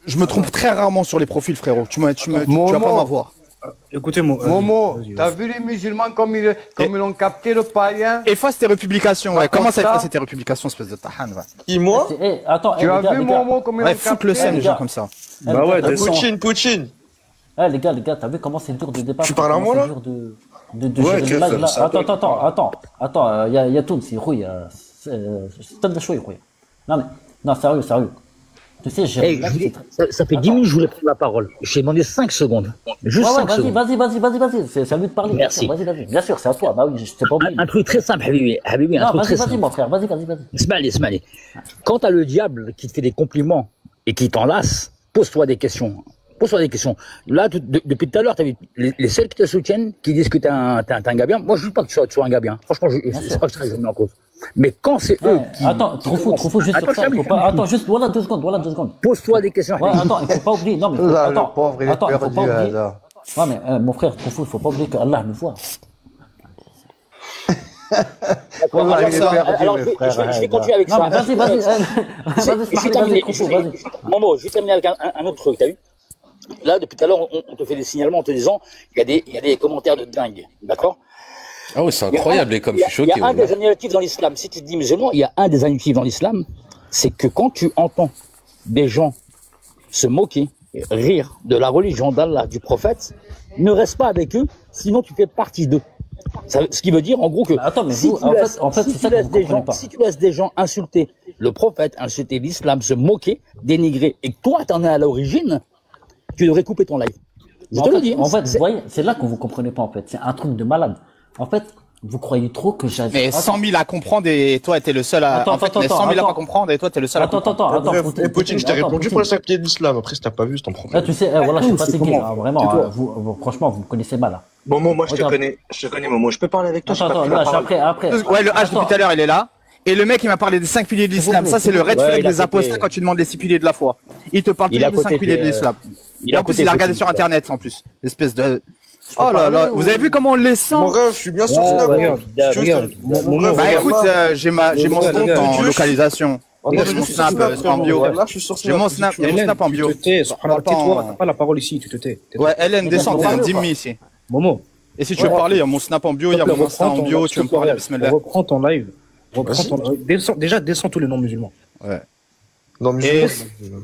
Je me trompe très rarement sur les profils, frérot. Tu vas pas m'avoir. Écoutez-moi. Momo, t'as vu les musulmans comme ils l'ont capté, le païen? Efface tes républications, ouais. Comment ça efface tes républications, espèce de tahan, va? Qui, moi? Tu as vu Momo comme ils l'ont capté? Foutre le seum, les gens comme ça. Bah ouais, Poutine. Les gars, t'as vu comment c'est dur de débattre? Tu parles à moi, là? Ouais, Attends, il y a tout, c'est rouille. C'est de chouille, rouille. Non, sérieux. Tu sais, ça fait 10 minutes que je voulais prendre la parole. J'ai demandé 5 secondes. Juste 5 secondes. Vas-y. C'est à lui de parler. Merci. Vas-y. Bien sûr, c'est à toi. Bah oui, je t'ai pas oublié. Un truc très simple, Habibi. Un truc très simple. Vas-y, mon frère. Vas-y. Ismaël. Quand t'as le diable qui te fait des compliments et qui t'enlace, pose-toi des questions. Là, depuis tout à l'heure, tu as vu les seuls qui te soutiennent, qui disent que tu es un gars bien. Moi, je ne dis pas que tu sois un gars bien. Franchement, c'est pas que je mets en cause. Mais quand c'est eux qui... Attends, trop fou, juste sur ça. Attends, juste, voilà 2 secondes. Pose-toi des questions. Ouais, attends, il faut pas oublier. Non, mais attends, il faut pas oublier. Ouais, mais mon frère, trop fou, il faut pas oublier qu'Allah le voit. Alors, je vais continuer avec ça. Vas-y. Momo, je vais terminer avec un autre truc, t'as vu? Là, depuis tout à l'heure, on te fait des signalements en te disant qu'il y a des commentaires de dingue, d'accord? Ah oui, c'est incroyable, les comme je suis choqué. Il y a un des adjectifs dans l'islam, si tu te dis musulman, il y a un des adjectifs dans l'islam, c'est que quand tu entends des gens se moquer, rire de la religion d'Allah, du prophète, ne reste pas avec eux, sinon tu fais partie d'eux. Ce qui veut dire en gros que si tu laisses des gens insulter le prophète, insulter l'islam, se moquer, dénigrer, et que toi t'en es à l'origine, tu devrais couper ton live. Je te le dis. En fait, vous voyez, c'est là que vous comprenez pas en fait. C'est un truc de malade. En fait, vous croyez trop que j'avais... Mais 100 000 à comprendre et toi t'es le seul à... Attends, 100 000 à pas comprendre et toi t'es le seul à comprendre. Attends. Poutine, je t'ai répondu pour le 5 pieds de l'islam. Après, si t'as pas vu, c'est ton problème. Tu sais, voilà, je suis fatigué. Vraiment, franchement, vous me connaissez mal. Momo, moi je te connais, Momo. Je peux parler avec toi? Après. Ouais, le H depuis tout à l'heure, il est là. Et le mec, il m'a parlé des 5 piliers de l'islam. Ça, c'est le red flag des apostats quand tu demandes les 6 piliers de la foi. Il te parle toujours des 5 piliers de l'islam. En plus, il a regardé sur internet, en plus. Espèce de... Oh là là, vous avez vu comment on les sent? Mon rêve, je suis bien sûr. Bah écoute, j'ai mon compte en localisation. mon snap en bio. Là, je suis sur J'ai mon snap en bio. Tais-toi, t'as pas la parole ici, tu te tais. Ouais, Hélène, descends, t'es un Dimmi ici. Momo. Et si tu veux parler, il y a mon snap en bio, il y a mon Insta en bio, tu veux me parler, bismillah. Reprends ton live. Déjà, descends tous les noms musulmans. Ouais.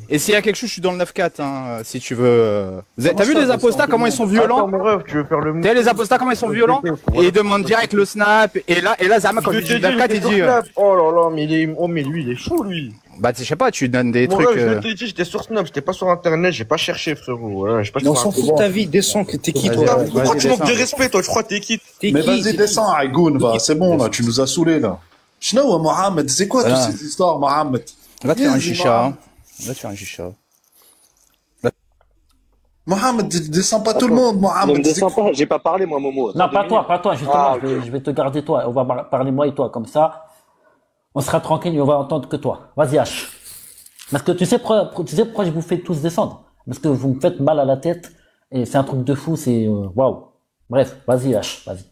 Et s'il y a quelque chose, je suis dans le 9-4, hein, si tu veux. T'as vu les apostats, comment ils sont violents? T'as vu les apostats, comment ils sont violents? Et ils demandent direct le snap. Et là, Zama, quand il dit 9-4, il dit. Oh là là, mais lui, il est chaud, lui. Bah, je sais pas, tu donnes des trucs. Je t'ai dit, j'étais sur Snap, j'étais pas sur Internet, j'ai pas cherché, frérot. On s'en fout de ta vie, descends, t'es qui, toi? Pourquoi tu manques de respect, toi? Je crois que t'es qui? Mais vas-y, descends, Aïgoun, bah, c'est bon, là, tu nous as saoulés, là. Chnaou, Mohamed, c'est quoi toutes ces histoires, Mohamed? Va te faire un chicha. Va te faire un chicha. Mohamed, descends pas tout le monde, Mohamed. Ne descends pas, j'ai pas parlé, moi, Momo. Non, pas toi, justement, je vais te garder toi. On va parler moi et toi, comme ça. On sera tranquille et on va entendre que toi. Vas-y, H. Parce que tu sais pourquoi je vous fais tous descendre? Parce que vous me faites mal à la tête et c'est un truc de fou, c'est waouh. Bref, vas-y H, vas-y.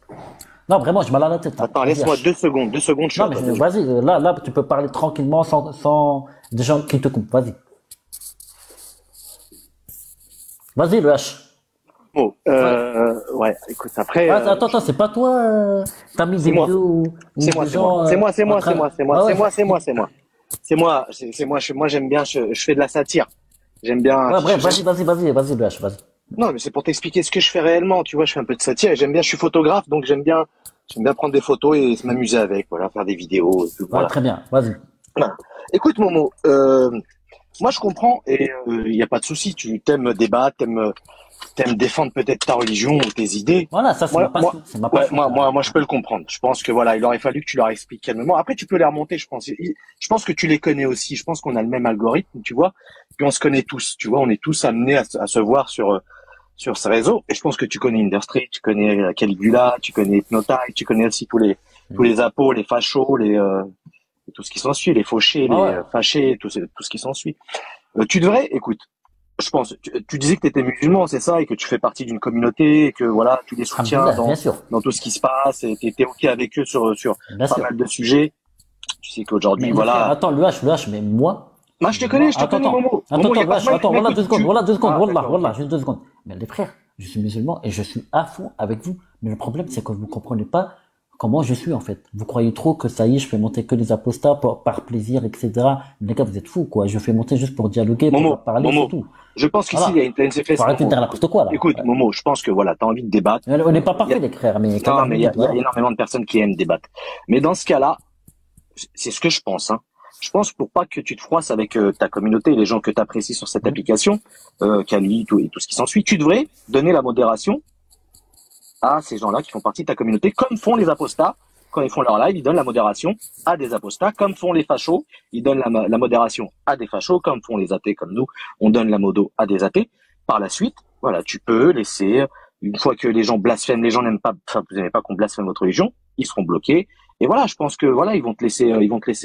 Non, vraiment, j'ai mal à la tête. Attends, laisse-moi 2 secondes, je suis non, mais vas-y, là, tu peux parler tranquillement sans des gens qui te coupent. Vas-y. Vas-y, le H. Oh, ouais, écoute, après. Attends, c'est pas toi, t'as mis des vidéos C'est moi, j'aime bien, je fais de la satire. J'aime bien. Ouais, bref, vas-y, le H, vas-y. Non, mais c'est pour t'expliquer ce que je fais réellement, tu vois, je fais un peu de satire et j'aime bien, je suis photographe, donc j'aime bien prendre des photos et m'amuser avec, voilà, faire des vidéos. Voilà. Ouais, très bien, vas-y. Voilà. Écoute, Momo, moi je comprends et il y a pas de souci, tu t'aimes débattre, t'aimes défendre peut-être ta religion ou tes idées. Voilà, ça c'est ma passion. Moi, je peux le comprendre. Je pense que voilà, il aurait fallu que tu leur expliques calmement. Après, tu peux les remonter, je pense. Je pense que tu les connais aussi. Je pense qu'on a le même algorithme, tu vois. Puis on se connaît tous, tu vois. On est tous amenés à se voir sur ce réseau. Et je pense que tu connais Industry, tu connais Caligula, tu connais Hypnotize, tu connais aussi tous les apos, les fachos, tout ce qui s'ensuit, les fauchés, les fâchés, tout ce qui s'ensuit. Tu devrais, écoute. Je pense, tu disais que tu étais musulman, c'est ça, et que tu fais partie d'une communauté, et que voilà, tu les soutiens dans tout ce qui se passe, et tu étais OK avec eux sur pas mal de sujets. Tu sais qu'aujourd'hui, voilà. Attends, le H, mais moi. Moi, je te connais, Momo. Attends, voilà 2 secondes, voilà, juste 2 secondes. Mais les frères, je suis musulman et je suis à fond avec vous. Mais le problème, c'est que vous comprenez pas comment je suis, en fait. Vous croyez trop que ça y est, je fais monter que les apostats par plaisir, etc. Mais les gars, vous êtes fous, quoi. Je fais monter juste pour dialoguer, pour parler, c'est tout. Je pense qu'ici, il y a une faiblesse. Faut arrêter de dire n'importe quoi, là. Écoute, Momo, je pense que voilà, t'as envie de débattre. On n'est pas parfait, les frères, mais il y a énormément de personnes qui aiment débattre. Mais dans ce cas-là, c'est ce que je pense, hein. Je pense pour pas que tu te froisses avec ta communauté et les gens que tu apprécies sur cette application, Kali, et tout ce qui s'ensuit, tu devrais donner la modération à ces gens-là qui font partie de ta communauté, comme font les apostats. Quand ils font leur live, ils donnent la modération à des apostats, comme font les fachos, ils donnent la modération à des fachos, comme font les athées comme nous, on donne la modo à des athées. Par la suite, voilà, tu peux laisser, une fois que les gens blasphèment, les gens n'aiment pas, enfin, vous n'aimez pas qu'on blasphème votre religion, ils seront bloqués. Et voilà, je pense que voilà, ils vont te laisser,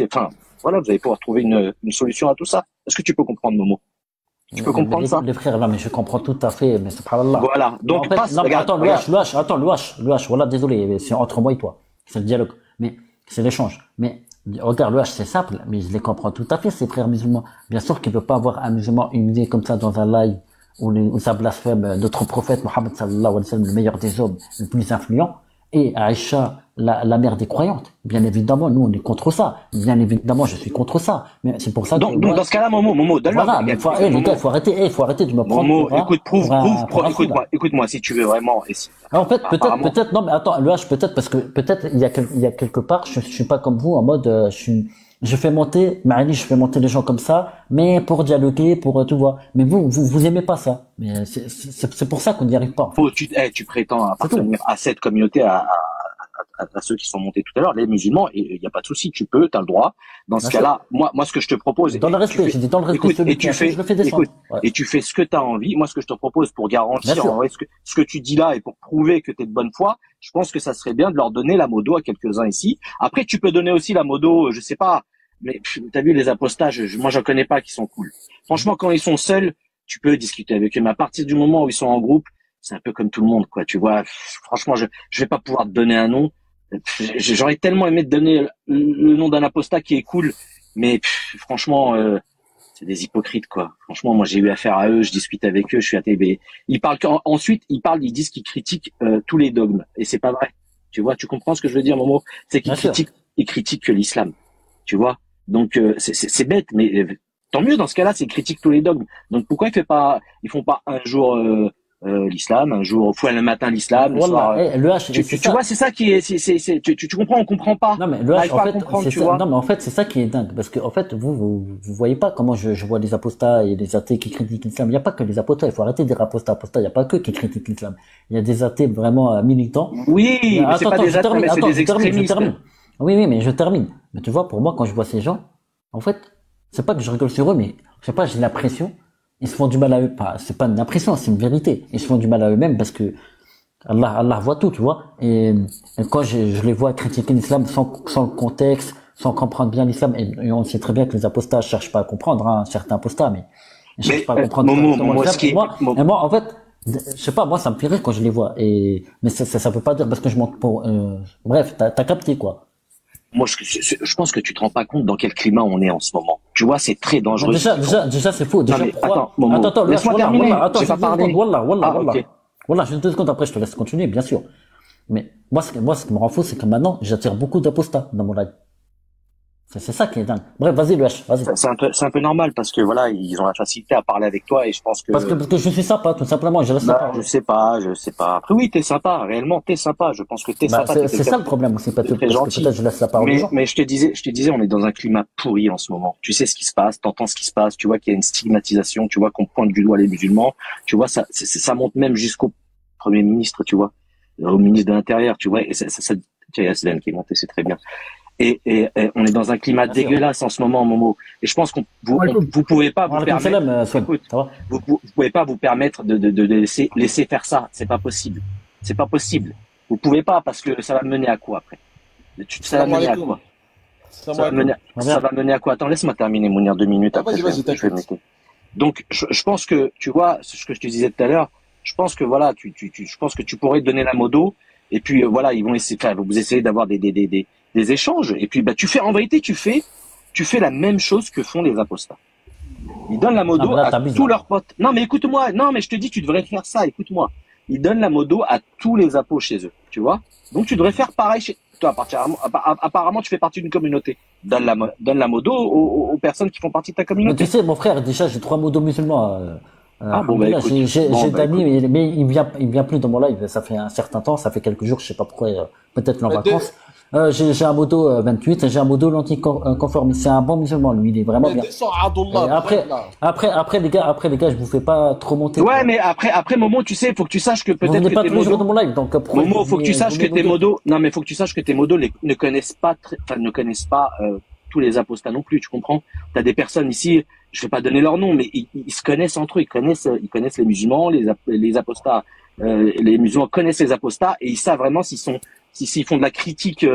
enfin, voilà, vous allez pouvoir trouver une solution à tout ça. Est-ce que tu peux comprendre, Momo? Tu peux comprendre ça? Les frères, là, mais je comprends tout à fait, mais subhanallah. Voilà. Donc, en fait, regarde, attends, le H, voilà, désolé, c'est entre moi et toi. C'est le dialogue. Mais, c'est l'échange. Mais, regarde, le H, c'est simple, mais je les comprends tout à fait, ces frères musulmans. Bien sûr qu'il ne peut pas avoir un musulman humilié comme ça dans un live où ça blasphème notre prophète Mohammed sallallahu alayhi wa sallam, le meilleur des hommes, le plus influent, et Aïcha, la mère des croyantes. Bien évidemment, nous, on est contre ça. Bien évidemment, je suis contre ça. Mais c'est pour ça que... Donc, dans ce cas-là, Momo, donne-moi. Voilà, mais les gars, faut arrêter de me prendre. Momo, écoute-moi, si tu veux vraiment. En fait, peut-être, non, mais attends, le H, peut-être, il y a quelque part, je suis pas comme vous, en mode, je fais monter les gens comme ça, mais pour dialoguer, pour tout voir. Mais vous aimez pas ça. Mais c'est pour ça qu'on n'y arrive pas. En fait. Tu prétends appartenir à cette communauté, à ceux qui sont montés tout à l'heure, les musulmans, et il n'y a pas de souci, t'as le droit. Dans ce cas-là, moi, ce que je te propose. Dans le respect, j'ai dit dans le respect, je le fais descendre. Et tu fais ce que tu as envie. Moi, ce que je te propose pour garantir, en vrai, ce que tu dis là et pour prouver que tu es de bonne foi, je pense que ça serait bien de leur donner la modo à quelques-uns ici. Après, tu peux donner aussi la modo, je sais pas, mais t'as vu les apostats, moi, j'en connais pas qui sont cool. Franchement, quand ils sont seuls, tu peux discuter avec eux, mais à partir du moment où ils sont en groupe, c'est un peu comme tout le monde, quoi. Tu vois, franchement, je vais pas pouvoir te donner un nom. J'aurais tellement aimé te donner le nom d'un apostat qui est cool, Mais franchement, c'est des hypocrites, quoi. Franchement, moi, j'ai eu affaire à eux, je discute avec eux, je suis athée. Ensuite, ils disent qu'ils critiquent tous les dogmes. Et c'est pas vrai. Tu vois, tu comprends ce que je veux dire, Momo? C'est qu'ils critiquent que l'islam. Tu vois? Donc, c'est bête, mais tant mieux dans ce cas-là, c'est qu'ils critiquent tous les dogmes. Donc, pourquoi ils font pas un jour l'islam, un jour le matin l'islam, le soir. Tu vois, c'est ça qui est, tu comprends, on comprend pas. Non mais le H, en fait, c'est ça. Non mais en fait, c'est ça qui est dingue, parce que en fait, vous voyez pas comment je vois les apostats et les athées qui critiquent l'islam. Il y a pas que les apostats. Il faut arrêter de dire apostats. Il y a pas que qui critiquent l'islam. Il y a des athées vraiment militants. Oui, mais c'est pas des athées, mais c'est des extrémistes. Oui, mais je termine. Mais tu vois, pour moi, quand je vois ces gens, en fait, c'est pas que je rigole sur eux, mais je sais pas, j'ai l'impression. Ils se font du mal à eux. C'est pas une impression, c'est une vérité. Ils se font du mal à eux-mêmes parce que Allah voit tout, tu vois. Et quand je les vois critiquer l'islam sans le contexte, sans comprendre bien l'islam, et on sait très bien que les apostats cherchent pas à comprendre, hein, certains apostats, mais ils cherchent pas à comprendre. Moi, en fait, je sais pas, moi, ça me fait rire quand je les vois. Mais ça peut pas dire parce que je monte pour, bref, t'as capté, quoi. Moi, je pense que tu te rends pas compte dans quel climat on est en ce moment. Tu vois, c'est très dangereux. Déjà, c'est faux. Déjà, attends, laisse-moi terminer. Attends, j'ai pas parlé. Wallah, je vais 2 secondes après, je te laisse continuer, bien sûr. Mais moi, ce qui me rend fou, c'est que maintenant, j'attire beaucoup d'apostats dans mon live. C'est ça qui est dingue. Bref, vas-y, Luach, vas-y. C'est un peu normal parce que voilà, ils ont la facilité à parler avec toi et je pense que. Parce que je suis sympa, tout simplement, je laisse sympa. Je sais pas. Après, oui, t'es sympa, réellement, t'es sympa. Je pense que t'es sympa. C'est ça le problème, c'est pas tout. Très gentil. Peut-être je laisse la parole aux gens. Mais je te disais, on est dans un climat pourri en ce moment. Tu sais ce qui se passe, t'entends ce qui se passe, tu vois qu'il y a une stigmatisation, tu vois qu'on pointe du doigt les musulmans, tu vois, ça monte même jusqu'au Premier ministre, tu vois, au ministre de l'Intérieur, tu vois, et ça, tu as Aslan qui est monté, c'est très bien. Et on est dans un climat dégueulasse en ce moment, Momo. Et je pense qu'on vous pouvez pas vous permettre. Vous pouvez pas vous permettre de laisser faire ça. C'est pas possible. C'est pas possible. Vous pouvez pas parce que ça va mener à quoi après? Ça va mener à quoi? Ça va mener à quoi? Attends, laisse-moi terminer, Mounir, 2 minutes après. Je vais mettre. Donc, je pense que tu vois ce que je te disais tout à l'heure. Je pense que voilà, je pense que tu pourrais donner la modo. Et puis voilà, ils vont essayer, vous essayez d'avoir des échanges. Et puis en vérité, tu fais la même chose que font les apostats. Ils donnent la modo à tous leurs potes. Non, mais écoute-moi. Non, mais je te dis, tu devrais faire ça. Écoute-moi. Ils donnent la modo à tous les apos chez eux. Tu vois? Donc tu devrais faire pareil chez toi. Apparemment, tu fais partie d'une communauté. Donne la modo aux personnes qui font partie de ta communauté. Mais tu sais, mon frère, déjà, j'ai 3 modos musulmans. J'ai d'amis, mais il vient plus dans mon live. Ça fait un certain temps, ça fait quelques jours, je sais pas pourquoi, peut-être en vacances. J'ai un modo 28 et j'ai un modo l'anticonformiste. C'est un bon musulman, lui, il est vraiment bien. Après les gars, je vous fais pas trop monter. Ouais, mais après Momo, tu sais, faut que tu saches que peut-être que pas tous les jours dans mon live, donc Momo, faut que tu saches que tes modos, ne connaissent pas tous les apostats non plus, tu comprends? T'as des personnes ici, je vais pas donner leur nom, mais ils se connaissent entre eux, ils connaissent les musulmans, les apostats, les musulmans connaissent les apostats et ils savent vraiment s'ils font de la critique,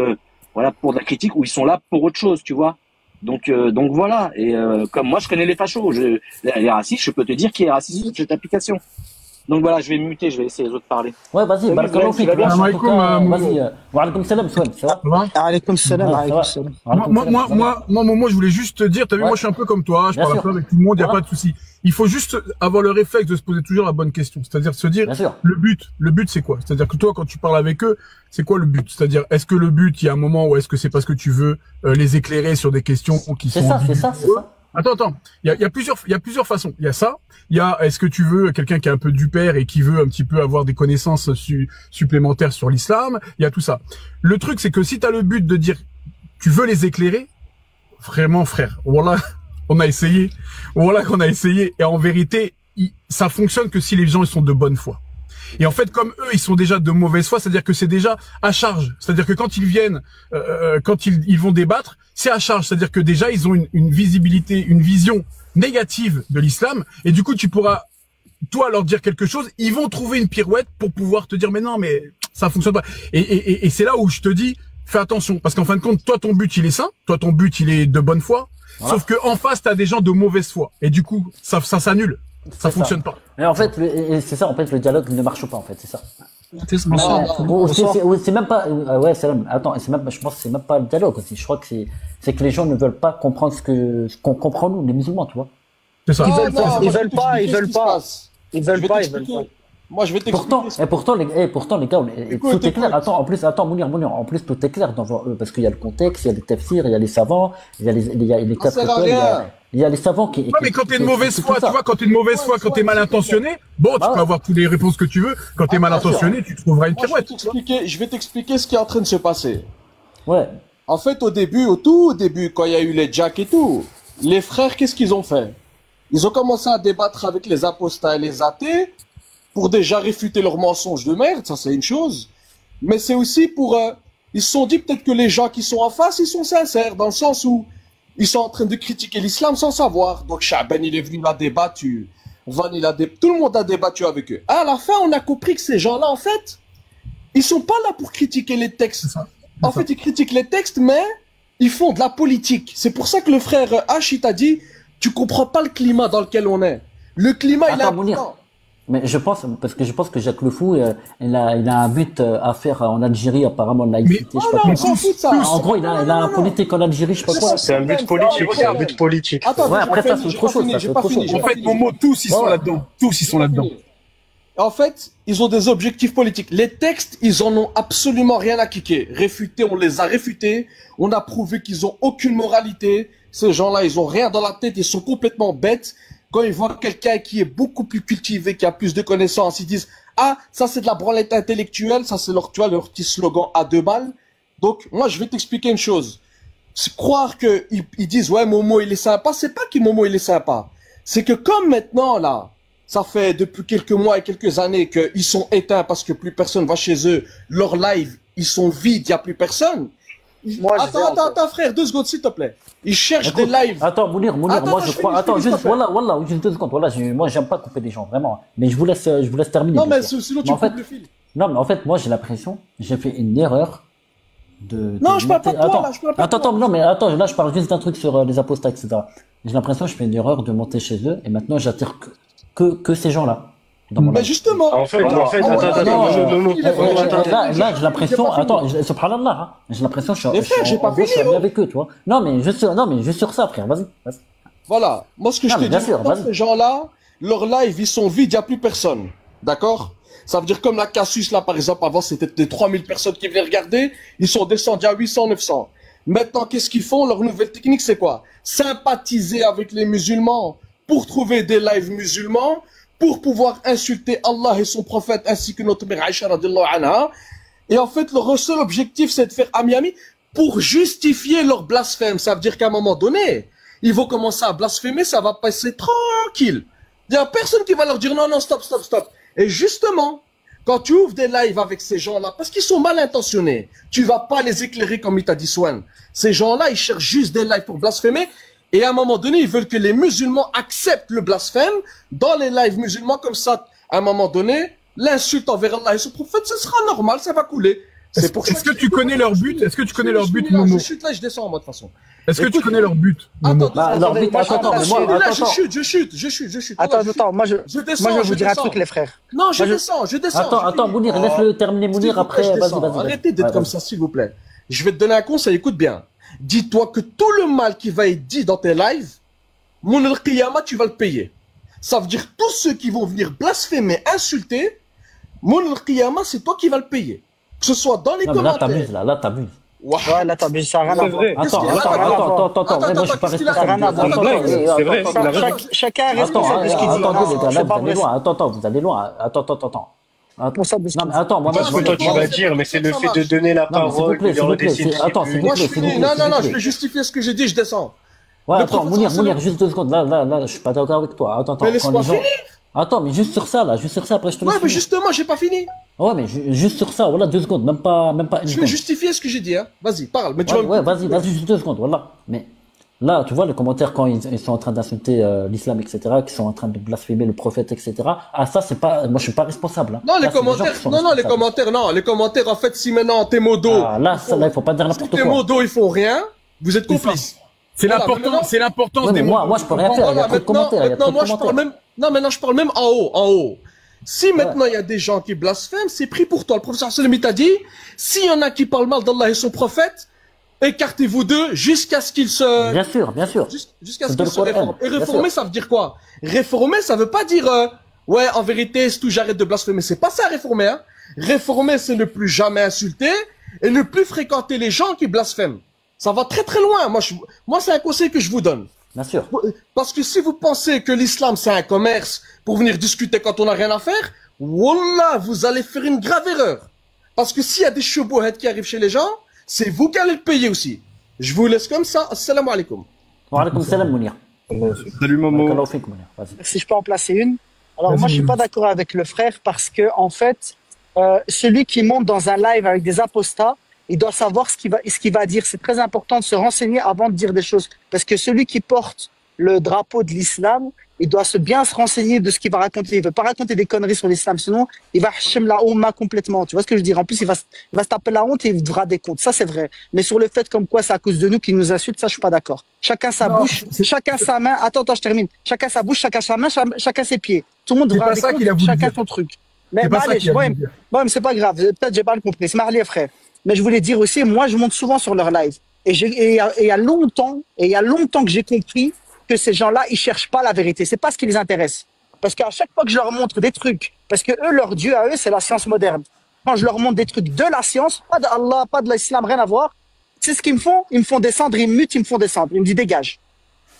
pour de la critique ou ils sont là pour autre chose, tu vois. Donc voilà. Et comme moi je connais les fachos, les racistes, je peux te dire qui est raciste sur cette application. Donc voilà, je vais me muter, je vais laisser les autres parler. Ouais, vas-y, barakallahu fik. Vas-y. Wa alaykoum salam, Souad, ça va? Alaykoum salam, Moi, je voulais juste te dire, t'as vu, moi, je suis un peu comme toi, je parle un peu avec tout le monde, y a pas de souci. Il faut juste avoir le réflexe de se poser toujours la bonne question. C'est-à-dire se dire, le but, c'est quoi? C'est-à-dire que toi, quand tu parles avec eux, c'est quoi le but? C'est-à-dire, est-ce que le but, il y a un moment où est-ce que c'est parce que tu veux les éclairer sur des questions qui sont... C'est ça. Attends. Il y a plusieurs façons. Il y a ça. Il y a, est-ce que tu veux quelqu'un qui est un peu du père et qui veut un petit peu avoir des connaissances supplémentaires sur l'islam? Il y a tout ça. Le truc, c'est que si t'as le but de dire, tu veux les éclairer, vraiment, frère, voilà, on a essayé. Voilà qu'on a essayé. Et en vérité, ça fonctionne que si les gens, ils sont de bonne foi. Et en fait, comme eux, ils sont déjà de mauvaise foi, c'est-à-dire que c'est déjà à charge. C'est-à-dire que quand ils viennent, quand ils vont débattre, c'est à charge. C'est-à-dire que déjà, ils ont une visibilité, une vision négative de l'islam. Et du coup, tu pourras, toi, leur dire quelque chose. Ils vont trouver une pirouette pour pouvoir te dire, mais non, mais ça fonctionne pas. Et c'est là où je te dis, fais attention. Parce qu'en fin de compte, toi, ton but, il est sain. Toi, ton but, il est de bonne foi. Voilà. Sauf que en face, t'as des gens de mauvaise foi. Et du coup, ça s'annule. Ça fonctionne pas. Et en fait, c'est ça, en fait, le dialogue ne marche pas, en fait, c'est ça. C'est même pas, ouais, attends, je pense que c'est même pas le dialogue aussi. Je crois que c'est que les gens ne veulent pas comprendre ce qu'on comprend nous, les musulmans, tu vois. C'est ça. Ils veulent pas. Moi, je vais t'expliquer. Pourtant, les gars, tout est clair. Attends, Mounir, en plus, tout est clair devant eux, parce qu'il y a le contexte, il y a les tafsirs, il y a les savants, il y a les quatre écoles, il y a les savants qui. Ouais, mais quand t'es de mauvaise foi, tu vois, quand t'es de mauvaise foi, quand t'es mal intentionné, bon, tu peux avoir toutes les réponses que tu veux. Quand t'es mal intentionné, tu trouveras une pirouette. Je vais t'expliquer ce qui est en train de se passer. Ouais. En fait, au tout début, quand il y a eu les jacks et tout, les frères, qu'est-ce qu'ils ont fait? Ils ont commencé à débattre avec les apostats et les athées pour déjà réfuter leurs mensonges de merde, ça c'est une chose. Mais c'est aussi pour... ils se sont dit peut-être que les gens qui sont en face, ils sont sincères, dans le sens où ils sont en train de critiquer l'islam sans savoir. Donc Chaban, il est venu, il a débattu. Van, tout le monde a débattu avec eux. À la fin, on a compris que ces gens-là, en fait, ils sont pas là pour critiquer les textes. En fait, ils critiquent les textes, mais ils font de la politique. C'est pour ça que le frère H, il t'a dit, tu comprends pas le climat dans lequel on est. Le climat, il est important. Mais je pense que Jacques Le Fou, il a un but à faire en Algérie, apparemment, de laïcité. On s'en fout de ça. En gros, il a un politique en Algérie, je sais pas quoi. C'est un but politique, Attends, ouais, après ça, c'est autre chose. En fait, Momo, tous, ils sont là-dedans. Tous, ils sont là-dedans. En fait, ils ont des objectifs politiques. Les textes, ils en ont absolument rien à kicker. Réfutés, on les a réfutés. On a prouvé qu'ils ont aucune moralité. Ces gens-là, ils ont rien dans la tête. Ils sont complètement bêtes. Quand ils voient quelqu'un qui est beaucoup plus cultivé, qui a plus de connaissances, ils disent « Ah, ça c'est de la branlette intellectuelle. » Ça c'est leur petit slogan à 2 balles. Donc, moi, je vais t'expliquer une chose. C'est croire qu'ils disent « Ouais, Momo, il est sympa. » C'est pas que Momo, il est sympa. C'est que comme maintenant, là, ça fait depuis quelques mois et quelques années qu'ils sont éteints parce que plus personne va chez eux, leurs lives, ils sont vides, il n'y a plus personne. Attends, frère, 2 secondes, s'il te plaît. Ils cherchent des lives. Attends, Mounir, moi je crois. Attends, juste, voilà, juste 2 secondes. Voilà, moi j'aime pas couper des gens, vraiment. Mais je vous laisse terminer. Non, mais sinon tu coupes le fil. Non, mais en fait, moi j'ai l'impression, j'ai fait une erreur Non, je parle pas de toi, là, je parle pas de toi. Attends, non, mais attends, là je parle juste d'un truc sur les apostats, etc. J'ai l'impression que je fais une erreur de monter chez eux, et maintenant j'attire que ces gens-là. Mais justement. En fait, là, j'ai l'impression, subhanallah, j'ai l'impression que je suis avec eux, tu vois. Non, mais juste sur ça, frère, vas-y. Voilà. Moi, ce que je te dis, ces gens-là, leurs lives, ils sont vides, il n'y a plus personne. D'accord? Ça veut dire comme la Casus, là, par exemple, avant, c'était des 3000 personnes qui venaient regarder, ils sont descendus à 800, 900. Maintenant, qu'est-ce qu'ils font? Leur nouvelle technique, c'est quoi? Sympathiser avec les musulmans pour trouver des lives musulmans, pour pouvoir insulter Allah et son prophète ainsi que notre mère Aïcha radiallahu anha. Et en fait, leur seul objectif, c'est de faire ami pour justifier leur blasphème. Ça veut dire qu'à un moment donné, ils vont commencer à blasphémer, ça va passer tranquille. Il n'y a personne qui va leur dire non, stop. Et justement, quand tu ouvres des lives avec ces gens-là, parce qu'ils sont mal intentionnés, tu vas pas les éclairer comme il t'a dit Swan. Ces gens-là, ils cherchent juste des lives pour blasphémer. Et à un moment donné, ils veulent que les musulmans acceptent le blasphème dans les lives musulmans. Comme ça, à un moment donné, l'insulte envers Allah et son prophète, ce sera normal, ça va couler. Est-ce que tu connais leur but? Est-ce que tu connais leur but, Momo? Je chute là, je descends en mode façon. Est-ce que tu connais leur but, Momo? Leur but, attends, je chute. Attends, moi je vais vous dire un truc, les frères. Non, je descends. Attends, Mounir, laisse-le terminer, Mounir, après, vas-y. Arrêtez d'être comme ça, s'il vous plaît. Je vais te donner un conseil, écoute bien. Dis-toi que tout le mal qui va être dit dans tes lives, mon al-qiyamah, tu vas le payer. Ça veut dire tous ceux qui vont venir blasphémer, insulter, mon al-qiyamah, c'est toi qui vas le payer. Que ce soit dans les commentaires. Là, t'abuses. Ouais, là, t'abuses, ça n'a rien à voir. Attends, moi, je suis pas responsable. C'est vrai, chacun est responsable de ce qu'il dit. Attends, vous allez loin. Attends. Non, mais attends, moi, toi tu vas dire, mais c'est le fait de donner la parole. Attends, s'il vous plaît. Non, je vais justifier ce que j'ai dit, je descends. Ouais, attends, Mounir, juste 2 secondes. Là, je suis pas d'accord avec toi. Attends. Mais laisse-moi finir. Attends, mais juste sur ça, après je te laisse. Ouais, mais justement, j'ai pas fini. Ouais, mais juste sur ça, voilà, 2 secondes, même pas une Je vais justifier ce que j'ai dit, hein. Vas-y, parle. Mais tu vas-y, juste 2 secondes, voilà. Mais là, tu vois, les commentaires quand ils sont en train d'insulter l'islam, etc., qui sont en train de blasphémer le prophète, etc. Ah, ça, c'est pas, moi, je suis pas responsable. Non, les commentaires, en fait, si maintenant tes modos. Ah, là, il faut pas dire n'importe quoi. Tes modos, ils font rien, vous êtes complices. C'est l'importance des mots. Moi, je peux rien faire, il y a trop de commentaires. Non, maintenant, je parle même en haut. Si maintenant il y a des gens qui blasphèment, c'est pris pour toi. Le professeur Salem t'a dit, s'il y en a qui parlent mal d'Allah et son prophète, écartez-vous d'eux jusqu'à ce qu'ils se... Bien sûr, bien sûr. Jusqu'à ce qu'ils se réforment. Et réformer, ça veut dire quoi? Réformer, ça veut pas dire, ouais, en vérité, c'est tout, j'arrête de blasphémer. C'est pas ça, réformer, hein. Réformer, c'est ne plus jamais insulter et ne plus fréquenter les gens qui blasphèment. Ça va très très loin. Moi, c'est un conseil que je vous donne. Bien sûr. Parce que si vous pensez que l'islam c'est un commerce pour venir discuter quand on n'a rien à faire, wallah, vous allez faire une grave erreur. Parce que s'il y a des choubouhettes qui arrivent chez les gens, c'est vous qui allez le payer aussi. Je vous laisse comme ça. Assalamu alaikum. Wa alaikum salam, Mounir. Salut, Momo. Si je peux en placer une. Alors, moi, je suis pas d'accord avec le frère parce que, en fait, celui qui monte dans un live avec des apostats, il doit savoir ce qu'il va dire. C'est très important de se renseigner avant de dire des choses. Parce que celui qui porte le drapeau de l'islam, il doit bien se renseigner de ce qu'il va raconter. Il veut pas raconter des conneries sur l'islam, sinon il va hachem la oumma complètement. Tu vois ce que je veux dire? En plus, il va se taper la honte et il devra des comptes. Ça, c'est vrai. Mais sur le fait comme quoi c'est à cause de nous qu'il nous insulte, ça, je suis pas d'accord. Chacun sa bouche, chacun sa main. Attends, je termine. Chacun sa bouche, chacun sa main, chacun ses pieds. Tout le monde devra des comptes, chacun son truc. Mais mais c'est pas grave. Peut-être j'ai pas compris. C'est marié, frère. Mais je voulais dire aussi, moi, je monte souvent sur leur live. Et il y a longtemps que j'ai compris que ces gens-là, ils cherchent pas la vérité. C'est pas ce qui les intéresse. Parce qu'à chaque fois que je leur montre des trucs, parce que eux, leur Dieu à eux, c'est la science moderne. Quand je leur montre des trucs de la science, pas d'Allah, pas de l'islam, rien à voir, c'est ce qu'ils me font. Ils me font descendre, ils me mutent, ils me font descendre. Ils me disent dégage.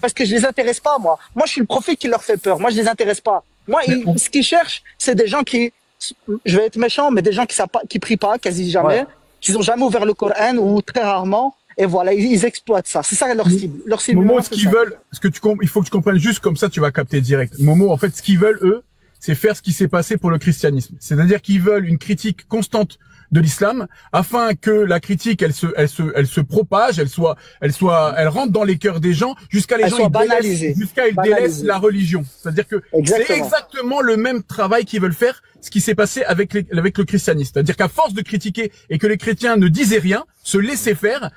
Parce que je les intéresse pas, moi. Moi, je suis le prophète qui leur fait peur. Moi, je les intéresse pas. Moi, ce qu'ils cherchent, c'est des gens qui, je vais être méchant, mais des gens qui prient pas, quasi jamais. Ouais. Qui n'ont jamais ouvert le Coran ou très rarement, et voilà, ils exploitent ça. C'est ça leur cible. Leur cible. Momo, ce qu'ils veulent, il faut que tu comprennes juste comme ça, tu vas capter direct. Momo, en fait, ce qu'ils veulent, eux, c'est faire ce qui s'est passé pour le christianisme. C'est-à-dire qu'ils veulent une critique constante de l'islam afin que la critique elle se propage, elle rentre dans les cœurs des gens jusqu'à les gens délaissent la religion. C'est-à-dire que c'est exactement le même travail qu'ils veulent faire, ce qui s'est passé avec le christianisme. C'est-à-dire qu'à force de critiquer et que les chrétiens ne disaient rien, se laissaient faire,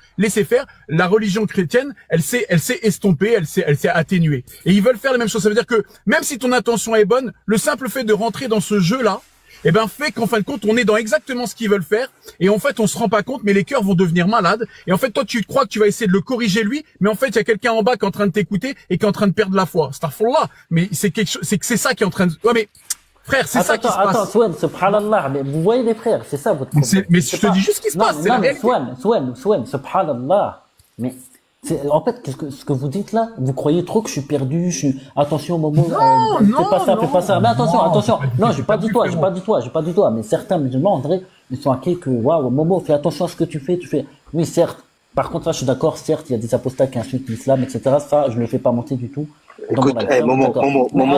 la religion chrétienne, elle s'est estompée, elle s'est atténuée. Et ils veulent faire la même chose. Ça veut dire que même si ton intention est bonne, le simple fait de rentrer dans ce jeu-là, eh ben, fait qu'en fin de compte, on est dans exactement ce qu'ils veulent faire. Et en fait, on se rend pas compte, mais les cœurs vont devenir malades. Et en fait, toi, tu crois que tu vas essayer de le corriger lui, mais en fait, il y a quelqu'un en bas qui est en train de t'écouter et qui est en train de perdre la foi. Astaghfirullah. Mais c'est quelque chose, c'est que c'est ça qui est en train de, ouais, mais, frère, c'est ça qui se passe. Attends, Swan, subhanallah, mais vous voyez les frères, c'est ça votre problème. Mais je te dis juste ce qui se passe. Non, mais Swan, subhanallah. Mais, en fait, ce que vous dites là, vous croyez trop que je suis perdu, attention, Momo, fais pas ça. Mais attention. Non, j'ai pas dit toi. Mais certains musulmans, André, ils sont inquiets que, waouh, Momo, fais attention à ce que tu fais. Oui, certes. Par contre, là, je suis d'accord, certes, il y a des apostats qui insultent l'islam, etc. Ça, je ne le fais pas monter du tout. Écoute, Momo,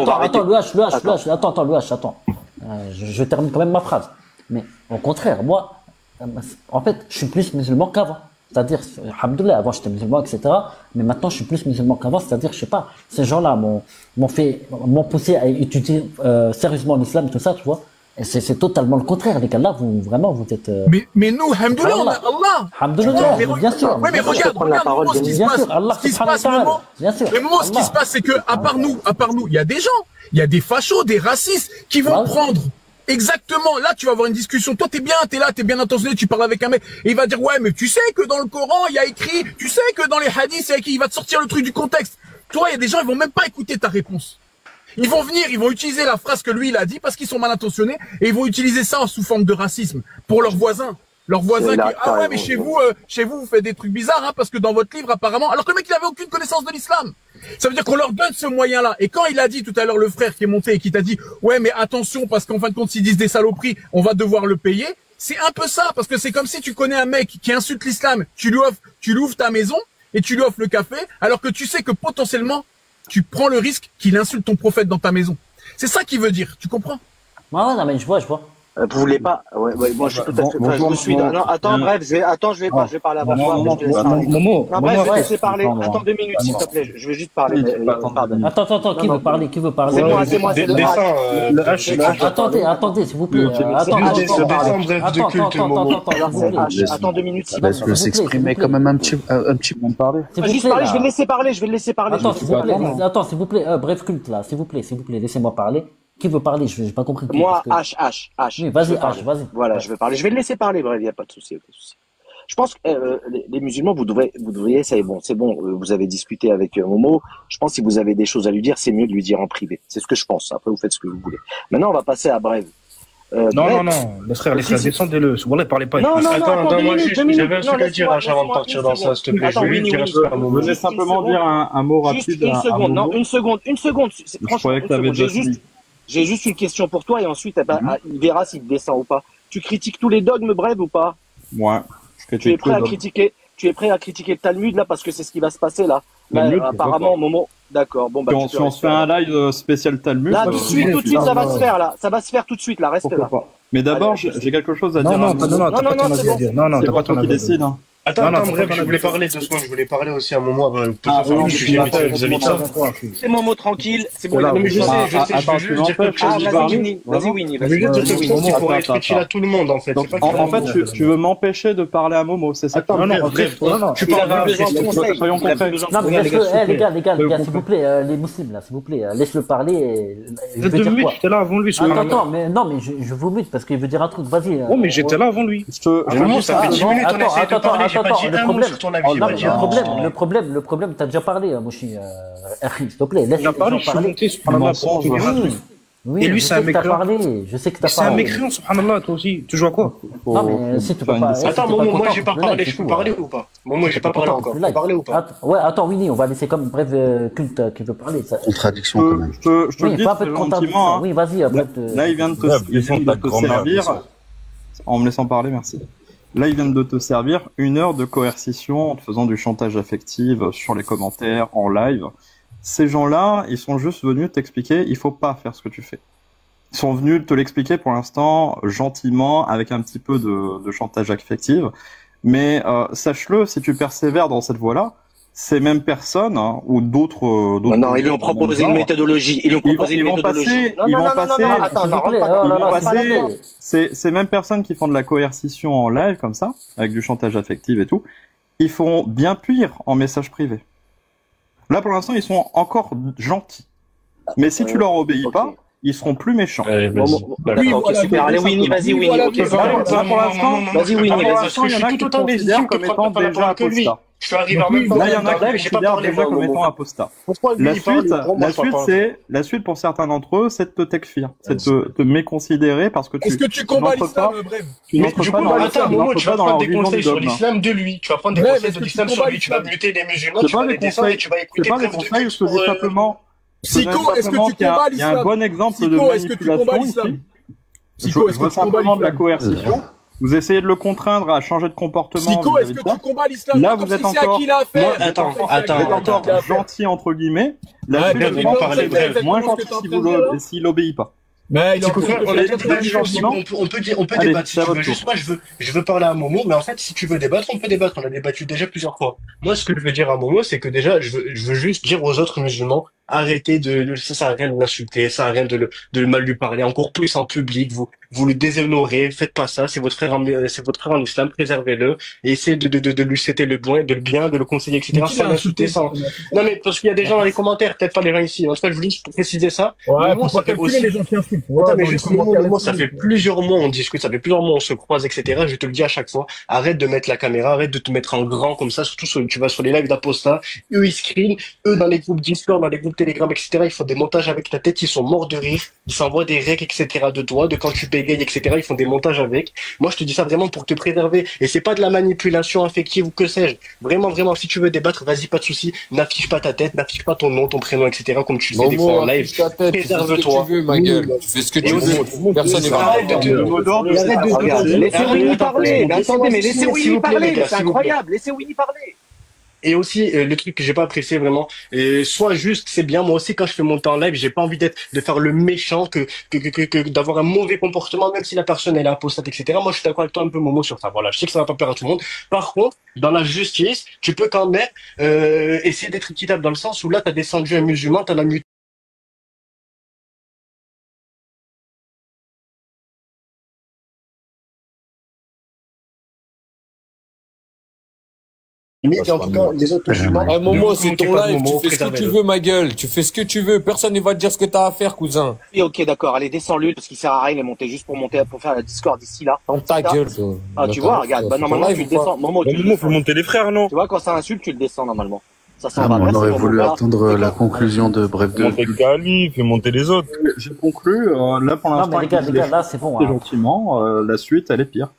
attends, Louache, attends. Je termine quand même ma phrase. Mais, au contraire, moi, en fait, je suis plus musulman qu'avant. C'est-à-dire, alhamdoulilah, avant j'étais musulman, etc. Mais maintenant je suis plus musulman qu'avant, c'est-à-dire, je sais pas, ces gens-là m'ont poussé à étudier sérieusement l'islam, tout ça, tu vois. Et c'est totalement le contraire, les gars. Là, vous êtes. Mais nous, alhamdoulilah, on a Allah. Alhamdoulilah, bien sûr. Oui, mais regarde, ce qui se passe, ce qui se passe, c'est que, à part nous, il y a des gens, il y a des fachos, des racistes qui vont prendre. Exactement, là tu vas avoir une discussion, toi t'es bien intentionné, tu parles avec un mec, et il va dire ouais mais tu sais que dans le Coran il y a écrit, tu sais que dans les hadiths il y a écrit, il va te sortir le truc du contexte. Toi il y a des gens, ils vont même pas écouter ta réponse. Ils vont venir, ils vont utiliser la phrase que lui il a dit parce qu'ils sont mal intentionnés, et ils vont utiliser ça sous forme de racisme pour leurs voisins. Leurs voisins qui, ah ouais mais chez vous vous faites des trucs bizarres, hein, parce que dans votre livre apparemment, alors que le mec il avait aucune connaissance de l'islam. Ça veut dire qu'on leur donne ce moyen-là. Et quand il a dit tout à l'heure, le frère qui est monté et qui t'a dit, ouais, mais attention, parce qu'en fin de compte, s'ils disent des saloperies, on va devoir le payer. C'est un peu ça, parce que c'est comme si tu connais un mec qui insulte l'islam, tu lui ouvres ta maison et tu lui offres le café, alors que tu sais que potentiellement, tu prends le risque qu'il insulte ton prophète dans ta maison. C'est ça qu'il veut dire. Tu comprends? Ouais, non, mais je vois. Vous voulez pas? Ouais, moi, je suis tout à fait, je suis, non, attends, bref, je vais parler avant toi. Momo. Non, bref, je vais laisser parler. Attends 2 minutes, s'il te plaît. Je vais juste parler. Attends, qui veut parler? C'est moi, c'est le H. Attendez, s'il vous plaît. Attends 2 minutes, s'il vous plaît. Laisse-le s'exprimer quand même un petit peu parler. Je vais le laisser parler, Attends, s'il vous plaît, bref culte, là, s'il vous plaît, laissez-moi parler. Qui veut parler? Je n'ai pas compris. Moi, H. Oui, vas-y, H, vas-y. Voilà, je veux parler. Je vais le laisser parler, bref, il n'y a pas de souci. Je pense que les musulmans, vous devriez, c'est bon, vous avez discuté avec Momo. Je pense que si vous avez des choses à lui dire, c'est mieux de lui dire en privé. C'est ce que je pense. Après, vous faites ce que vous voulez. Maintenant, on va passer à Brève. Non, les frères, descendez-le. Voilà, parlez pas. Non, attends, moi juste, j'avais un truc à dire avant de partir dans ça, s'il te plaît. Je vais dire un mot. Venez simplement dire un mot rapide. Juste une seconde, non, une seconde. Franchement, j'ai juste une question pour toi et ensuite, il verra s'il descend ou pas. Tu critiques tous les dogmes brèves ou pas? Ouais. Tu es prêt à critiquer le Talmud là parce que c'est ce qui va se passer là. Apparemment, au moment. D'accord. Bon, si on se fait un live spécial Talmud. Là, tout de suite, ça va se faire là. Ça va se faire tout de suite là. Reste là. Mais d'abord, j'ai quelque chose à dire. Non, t'as pas ton avis. Décide. Attends, bref, je voulais parler 2 secondes. Je voulais parler aussi à un moment. C'est Momo tranquille. C'est bon. Mais je sais. Je veux juste dire quelque chose. Vas-y, Winnie. Je veux juste dire quelque chose qui pourrait être utile à tout le monde, en fait. En fait, tu veux m'empêcher de parler à Momo, c'est ça? Non, bref. Tu parles besoin de conseils. Soyons concrets. Non, mais les gars, s'il vous plaît, les musulmans, là, s'il vous plaît, laisse-le parler. Vous êtes 2 minutes, j'étais là avant lui. Attends, mais non, mais je vous mute parce qu'il veut dire un truc. Vas-y. Oh, mais j'étais là avant lui. Ça fait 10 minutes, on essaie de parler. J'ai pas dit un mot sur ton avis. Le problème, t'as déjà parlé, Mouchi. S'il te plaît, laisse-le parler. Oui, et lui, c'est un mécréant. Je sais que t'as parlé. C'est un mécréant, subhanallah, toi aussi. Tu joues à quoi? Non, mais si tu peux pas. Attends, moi, j'ai pas parlé. Je peux parler ou pas? Moi, j'ai pas parlé encore. Tu peux parler ou pas? Ouais, attends, Winnie, on va laisser comme bref culte qui veut parler. Contradiction, quand même. Je te le dis très gentiment. Oui, vas-y. Là, il vient de te servir. En me laissant parler, merci. Là, ils viennent de te servir 1 heure de coercition en te faisant du chantage affectif sur les commentaires, en live. Ces gens-là, ils sont juste venus t'expliquer, il faut pas faire ce que tu fais. Ils sont venus te l'expliquer pour l'instant gentiment, avec un petit peu de chantage affectif. Mais sache-le, si tu persévères dans cette voie-là, ces mêmes personnes ou d'autres non, ils lui ont proposé une méthodologie. Ces mêmes personnes qui font de la coercition en live comme ça, avec du chantage affectif et tout, ils font bien pire en message privé. Là, pour l'instant, ils sont encore gentils. Mais si tu leur obéis pas, ils seront plus méchants. Super. Allez, Winnie, vas-y, Winnie. Pour l'instant, vas-y, Winnie. Il y en a qui considèrent comme étant déjà apostat. Je suis arrivé en même temps. Là, il y en a qui considèrent déjà comme étant apostat. La suite pour certains d'entre eux, c'est de te tekfir, c'est de te méconsidérer parce que tu. Est-ce que tu combats l'islam, bref? Tu n'entres pas tu vas prendre des conseils sur l'islam de lui. Tu vas prendre des conseils sur l'islam sur lui. Tu vas muter les musulmans, tu vas les descendre et tu vas écouter des conseils, je te dis simplement. Psycho, est-ce que tu combats l'islam? Il y a un bon exemple de manipulation ici. Psycho, est-ce que tu combats de la coercition. Vous essayez de le contraindre à changer de comportement. Psycho, est-ce que tu combats l'islam? Là, vous êtes encore, gentil entre guillemets. Là, moins gentil s'il obéit pas. Mais on peut débattre si tu veux. Juste moi, je veux parler à Momo, mais en fait, si tu veux débattre, on peut débattre. On a débattu déjà plusieurs fois. Moi, ce que je veux dire à Momo, c'est que déjà, je veux juste dire aux autres musulmans, arrêtez ça sert à rien de l'insulter, ça sert à rien de mal lui parler, encore plus en public, vous le déshonorez, faites pas ça, c'est votre frère en islam, préservez-le, et essayez de lui citer le bien, de le conseiller, etc., sans l'insulter, non, mais parce qu'il y a des gens dans les commentaires, peut-être pas les gens ici, en tout cas, je voulais juste préciser ça. Ouais, moi, ça fait aussi les gens qui insultent. Mais juste, moi, ça fait plusieurs mois, on discute, ça fait plusieurs mois, on se croise, etc., je te le dis à chaque fois, arrête de mettre la caméra, arrête de te mettre en grand comme ça, surtout tu vas sur les lives d'Aposta, eux, ils screenent, eux, dans les groupes Discord, dans les groupes Telegram, etc., ils font des montages avec ta tête, ils sont morts de rire, ils s'envoient des recs, etc., de toi, de quand tu bégayes, etc., ils font des montages avec. Moi, je te dis ça vraiment pour te préserver. Et c'est pas de la manipulation affective ou que sais-je. Vraiment, si tu veux débattre, vas-y, pas de souci. N'affiche pas ta tête, n'affiche pas ton nom, ton prénom, etc., comme tu le fais des fois en live. Préserve-toi. Tu veux, ma gueule. Tu fais ce que tu veux. Personne ne va. Laissez Winnie parler. Mais attendez, mais laissez Winnie parler. C'est incroyable. Laissez Winnie parler. Et aussi, le truc que j'ai pas apprécié vraiment, soit juste, c'est bien, moi aussi, quand je fais mon temps en live, j'ai pas envie de faire le méchant, que d'avoir un mauvais comportement, même si la personne, elle est apostate, etc. Moi, je suis d'accord avec toi un peu, Momo, sur ça. Voilà, je sais que ça va pas plaire à tout le monde. Par contre, dans la justice, tu peux quand même, essayer d'être équitable dans le sens où là, t'as descendu un musulman, t'as la muté Mais en tout cas, les autres musulmans. À un moment, c'est ton live, tu fais ce que tu veux, ma gueule. Tu fais ce que tu veux. Personne ne va te dire ce que t'as à faire, cousin. Et ok, d'accord. Allez, descends-le, parce qu'il sert à rien, il est monté juste pour faire la Discord ici, là. Dans ta gueule, toi. Ah, tu vois, regarde. Bah, normalement, tu le descends. Momo, faut monter les frères, non? Tu vois, quand ça insulte, tu le descends, normalement. Ça s'en Ah, va. on aurait voulu attendre la conclusion de Bref de. Monter Kali, fais monter les autres. Je conclus, là, pour Non, l'instant. mais les gars, là, c'est bon. Hein. Gentiment, la suite, elle est pire.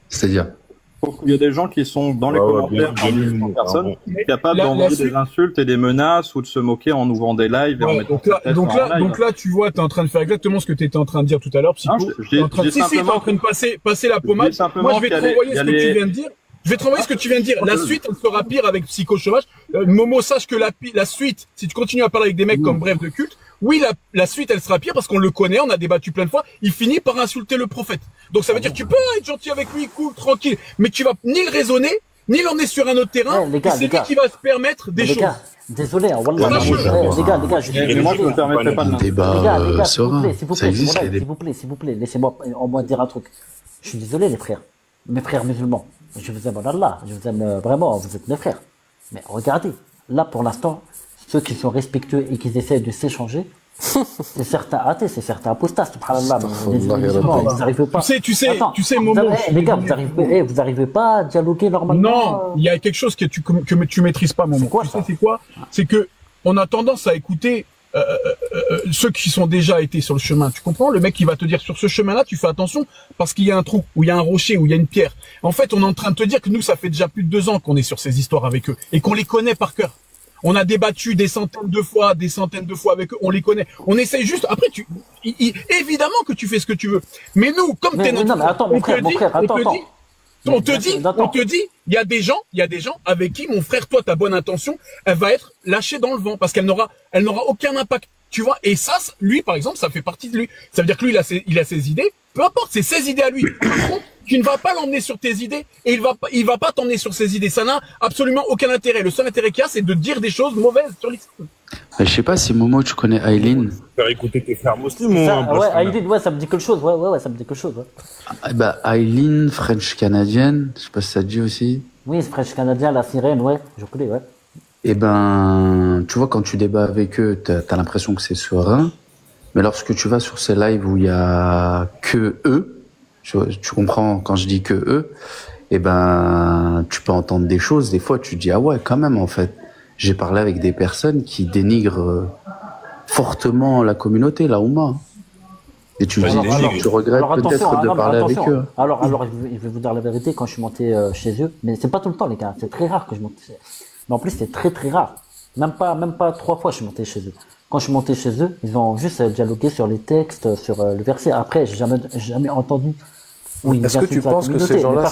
C'est-à-dire? Il y a des gens qui sont dans les commentaires, personnes capables d'envoyer des insultes et des menaces ou de se moquer en ouvrant des lives. Et en mettant donc là, tu vois, t'es en train de faire exactement ce que t'étais en train de dire tout à l'heure, Psycho. T'es en train de passer la pommade. Moi, je vais te renvoyer ce que tu viens de dire. Je vais te renvoyer ce que tu viens de dire. La suite, elle sera pire avec Psycho Chômage. Momo, sache que la suite, si tu continues à parler avec des mecs comme Bref de Culte, oui, la suite, elle sera pire parce qu'on le connaît, on a débattu plein de fois. Il finit par insulter le prophète. Donc ça veut dire que tu peux être gentil avec lui, cool, tranquille, mais tu vas ni le raisonner, ni l'emmener sur un autre terrain. C'est lui qui va se permettre des choses. Désolé, hein, wallah, les gars, moi je me permettrai pas de débat serein. Ça existe, s'il vous plaît, laissez-moi au moins dire un truc. Je suis désolé, les frères, mes frères musulmans. Je vous aime en Allah, je vous aime vraiment, vous êtes mes frères. Mais regardez, là pour l'instant, ceux qui sont respectueux et qui essaient de s'échanger, c'est certains athées, c'est certains apostats, subhanallah. Vous n'arrivez pas. Tu sais, Momo. Les gars, vous arrivez pas à dialoguer normalement. Non, il y a quelque chose que tu maîtrises pas, Momo. Tu sais, c'est quoi? C'est que on a tendance à écouter ceux qui sont déjà été sur le chemin. Tu comprends? Le mec qui va te dire sur ce chemin-là, tu fais attention parce qu'il y a un trou, ou il y a un rocher, ou il y a une pierre. En fait, on est en train de te dire que nous, ça fait déjà plus de 2 ans qu'on est sur ces histoires avec eux et qu'on les connaît par cœur. On a débattu des centaines de fois avec eux, on les connaît. On essaye juste, après évidemment que tu fais ce que tu veux. Mais nous, comme t'es notre... Non, mais attends, mon frère, on te dit, il y a des gens avec qui, mon frère, toi, ta bonne intention, elle va être lâchée dans le vent parce qu'elle n'aura aucun impact. Tu vois? Et ça, lui, par exemple, ça fait partie de lui. Ça veut dire que lui, il a ses idées. Peu importe, c'est ses idées à lui. Par contre, tu ne vas pas l'emmener sur tes idées et il va pas t'emmener sur ses idées. Ça n'a absolument aucun intérêt. Le seul intérêt qu'il y a, c'est de dire des choses mauvaises sur l'islam. Je sais pas si Momo, tu connais Aileen. Faire écouter tes frères musulmans. Ouais, Aileen, ouais, ça me dit quelque chose. Ouais, ça me dit quelque chose. Ouais. Bah, Aileen, French canadienne, je sais pas si ça te dit aussi. Oui, French canadien, la sirène, ouais, je connais, ouais. Eh ben, tu vois, quand tu débats avec eux, t'as l'impression que c'est serein. Mais lorsque tu vas sur ces lives où il y a que eux, tu comprends quand je dis que eux, eh ben, tu peux entendre des choses. Des fois, tu dis, ah ouais, quand même, en fait. J'ai parlé avec des personnes qui dénigrent fortement la communauté, la Oumma. Et tu regrettes peut-être de parler avec eux. Alors, je vais vous dire la vérité, quand je suis monté chez eux, mais c'est pas tout le temps, les gars, c'est très rare que je monte chez eux. Mais en plus, c'est très très rare. Même pas 3 fois je suis monté chez eux. Quand je suis monté chez eux, ils ont juste dialogué sur les textes, sur le verset. Après, j'ai jamais entendu. Oui, est-ce que tu penses que ces gens-là,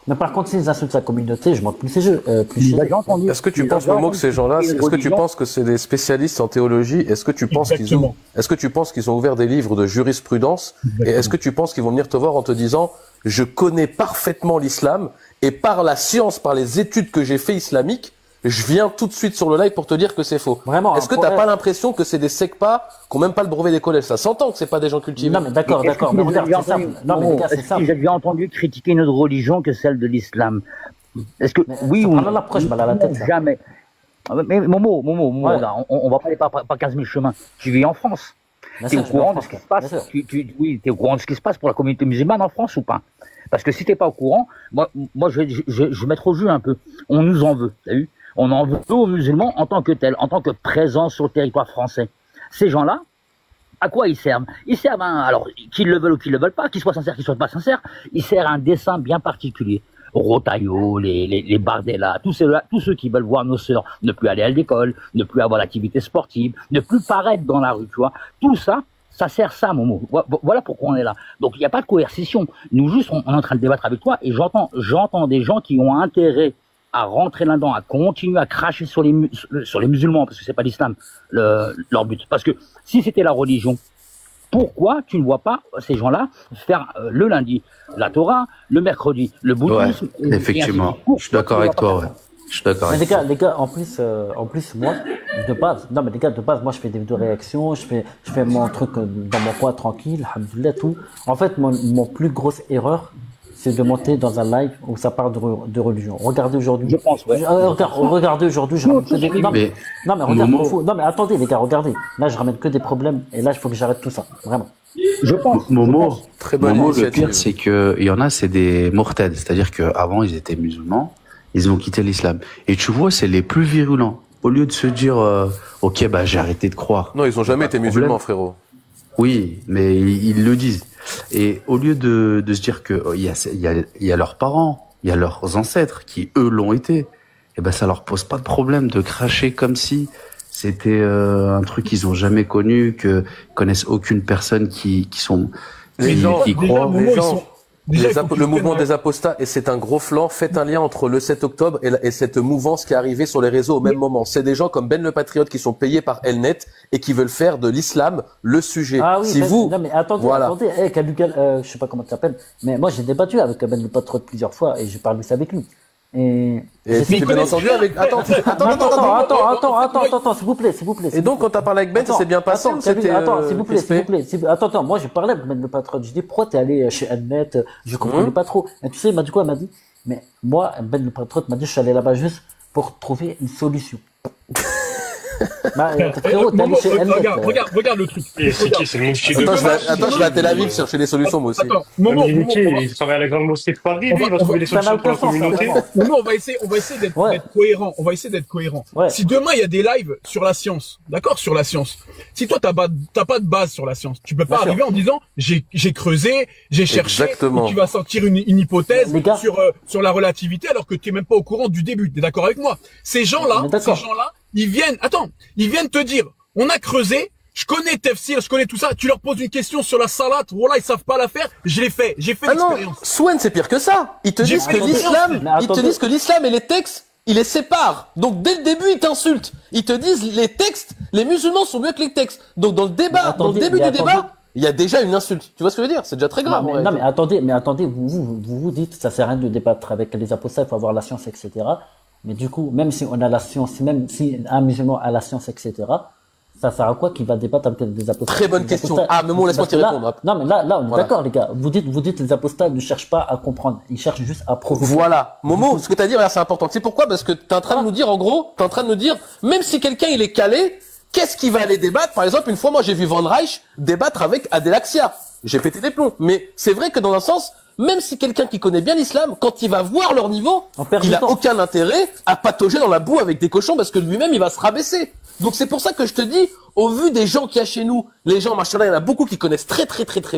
mais par contre, s'ils insultent sa communauté, je monte plus chez eux. Est-ce que tu penses, Momo, que ces gens-là, est-ce que tu penses que c'est des spécialistes en théologie? Est-ce que tu penses qu'ils ont ouvert des livres de jurisprudence? Et est-ce que tu penses qu'ils vont venir te voir en te disant, je connais parfaitement l'islam et par la science, par les études que j'ai fait islamiques, je viens tout de suite sur le live pour te dire que c'est faux. Vraiment. Est-ce que t'as pas l'impression que c'est des secpas qui ont même pas le brevet des collèges? Ça s'entend que c'est pas des gens cultivés. Non, mais d'accord. Mais regarde, c'est simple. Non, mais les gars, c'est simple. J'ai déjà entendu critiquer une autre religion que celle de l'islam. Est-ce que, oui ou non? Mal à la tête, jamais. Mais Momo, là, on va pas aller par 15 000 chemins. Tu vis en France. T'es au courant de ce qui se passe. Oui, t'es au courant de ce qui se passe pour la communauté musulmane en France ou pas? Parce que si t'es pas au courant, moi, je vais mettre au jeu un peu. On nous en veut, t'as vu? On en veut aux musulmans en tant que tels, en tant que présents sur le territoire français. Ces gens-là, à quoi ils servent? Ils servent alors, qu'ils le veulent ou qu'ils le veulent pas, qu'ils soient sincères, qu'ils soient pas sincères, ils servent à un dessein bien particulier. Rotaillot, les Bardella, tous ceux qui veulent voir nos sœurs ne plus aller à l'école, ne plus avoir d'activité sportive, ne plus paraître dans la rue, tu vois. Tout ça, ça sert ça, Momo. Voilà pourquoi on est là. Donc, il n'y a pas de coercition. Nous, juste, on est en train de débattre avec toi et j'entends des gens qui ont intérêt à rentrer là-dedans, à continuer à cracher sur les musulmans, parce que c'est pas l'islam, leur but. Parce que si c'était la religion, pourquoi tu ne vois pas ces gens-là faire le lundi la Torah, le mercredi le bouddhisme? Ouais, effectivement. Je suis d'accord avec toi, ouais. Je suis d'accord avec toi. Les gars, en plus, moi, de base, moi, je fais des vidéos réactions, je fais mon truc dans mon coin tranquille, alhamdoulilah, tout. En fait, mon plus grosse erreur, c'est de monter dans un live où ça parle de religion. Regardez aujourd'hui. Je pense, ouais. Regardez aujourd'hui, je ramène que des... Non, mais regarde, non, mais attendez, les gars, regardez. Là, je ramène que des problèmes, et là, il faut que j'arrête tout ça. Vraiment. Je pense. Momo, Très bonne le pire, c'est que il y en a, c'est des mortels. C'est-à-dire qu'avant, ils étaient musulmans, ils ont quitté l'islam. Et tu vois, c'est les plus virulents. Au lieu de se dire, ok, bah, j'ai arrêté de croire. Non, ils ont jamais été musulmans, frérot. Oui, mais ils le disent. Et au lieu de se dire que il y a leurs parents, il y a leurs ancêtres qui eux l'ont été, et ben ça leur pose pas de problème de cracher comme si c'était un truc qu'ils ont jamais connu, que connaissent aucune personne qui croient. Le mouvement des apostats, et c'est un gros flanc, faites un lien entre le 7 octobre et cette mouvance qui est arrivée sur les réseaux au même moment. C'est des gens comme Ben le Patriote qui sont payés par Elnet et qui veulent faire de l'islam le sujet. Ah oui, si vous... Non mais attendez, je sais pas comment tu t'appelles, mais moi j'ai débattu avec Ben le Patriote plusieurs fois et je parle aussi avec lui. Et tu bien entendu avec... Attends, s'il vous plaît. Et donc, quand t'as parlé avec Ben, ça s'est bien passé ou c'était... Attends, s'il vous plaît. Attends, moi, j'ai parlé avec Ben le Patriote. Je dis, pourquoi t'es allé chez Adnet? Je comprenais pas trop. Et tu sais, il m'a dit quoi? Il m'a dit, mais moi, Ben le Patriote m'a dit, je suis allé là-bas juste pour trouver une solution. Regarde le truc. C'est le Moufti de... Attends, je vais à Tel Aviv chercher des solutions, moi aussi. Il travaille à la grande mosquée de Paris, il va trouver des solutions pour la communauté. On va essayer d'être cohérent. On va essayer d'être cohérent. Si demain il y a des lives sur la science, d'accord, sur la science. Si toi t'as pas de base sur la science, tu peux pas arriver en disant j'ai creusé, j'ai cherché, et tu vas sortir une hypothèse sur la relativité alors que tu es même pas au courant du début. T'es d'accord avec moi? Ces gens-là, ils viennent te dire, on a creusé, je connais Tefsir, je connais tout ça, tu leur poses une question sur la salat, voilà, ils savent pas la faire, j'ai fait l'expérience. Swen, c'est pire que ça. Ils te disent que l'islam et les textes, ils les séparent. Donc, dès le début, ils t'insultent. Ils te disent, les textes, les musulmans sont mieux que les textes. Donc, dans le débat, dans le début du débat, il y a déjà une insulte. Tu vois ce que je veux dire? C'est déjà très grave. Non, mais attendez, vous dites, ça sert à rien de débattre avec les apostats, il faut avoir la science, etc. Mais du coup, même si on a la science, même si un musulman a la science, etc., ça sert à quoi qu'il va débattre avec des apostats? Très bonne question. Ah, mais bon, laisse-moi t'y répondre. Non, mais là, on est d'accord, les gars. Vous dites les apostats ne cherchent pas à comprendre. Ils cherchent juste à provoquer. Voilà. Momo, ce que t'as dit, c'est important. C'est pourquoi? Parce que t'es en train de nous dire, en gros, même si quelqu'un il est calé, qu'est-ce qu'il va aller débattre? Par exemple, une fois, moi, j'ai vu Van Reich débattre avec Adel Axia. J'ai pété des plombs. Mais c'est vrai que dans un sens, même si quelqu'un qui connaît bien l'islam, quand il va voir leur niveau, il a aucun intérêt à patauger dans la boue avec des cochons parce que lui-même, il va se rabaisser. Donc c'est pour ça que je te dis, au vu des gens qu'il y a chez nous, les gens, machallah, il y en a beaucoup qui connaissent très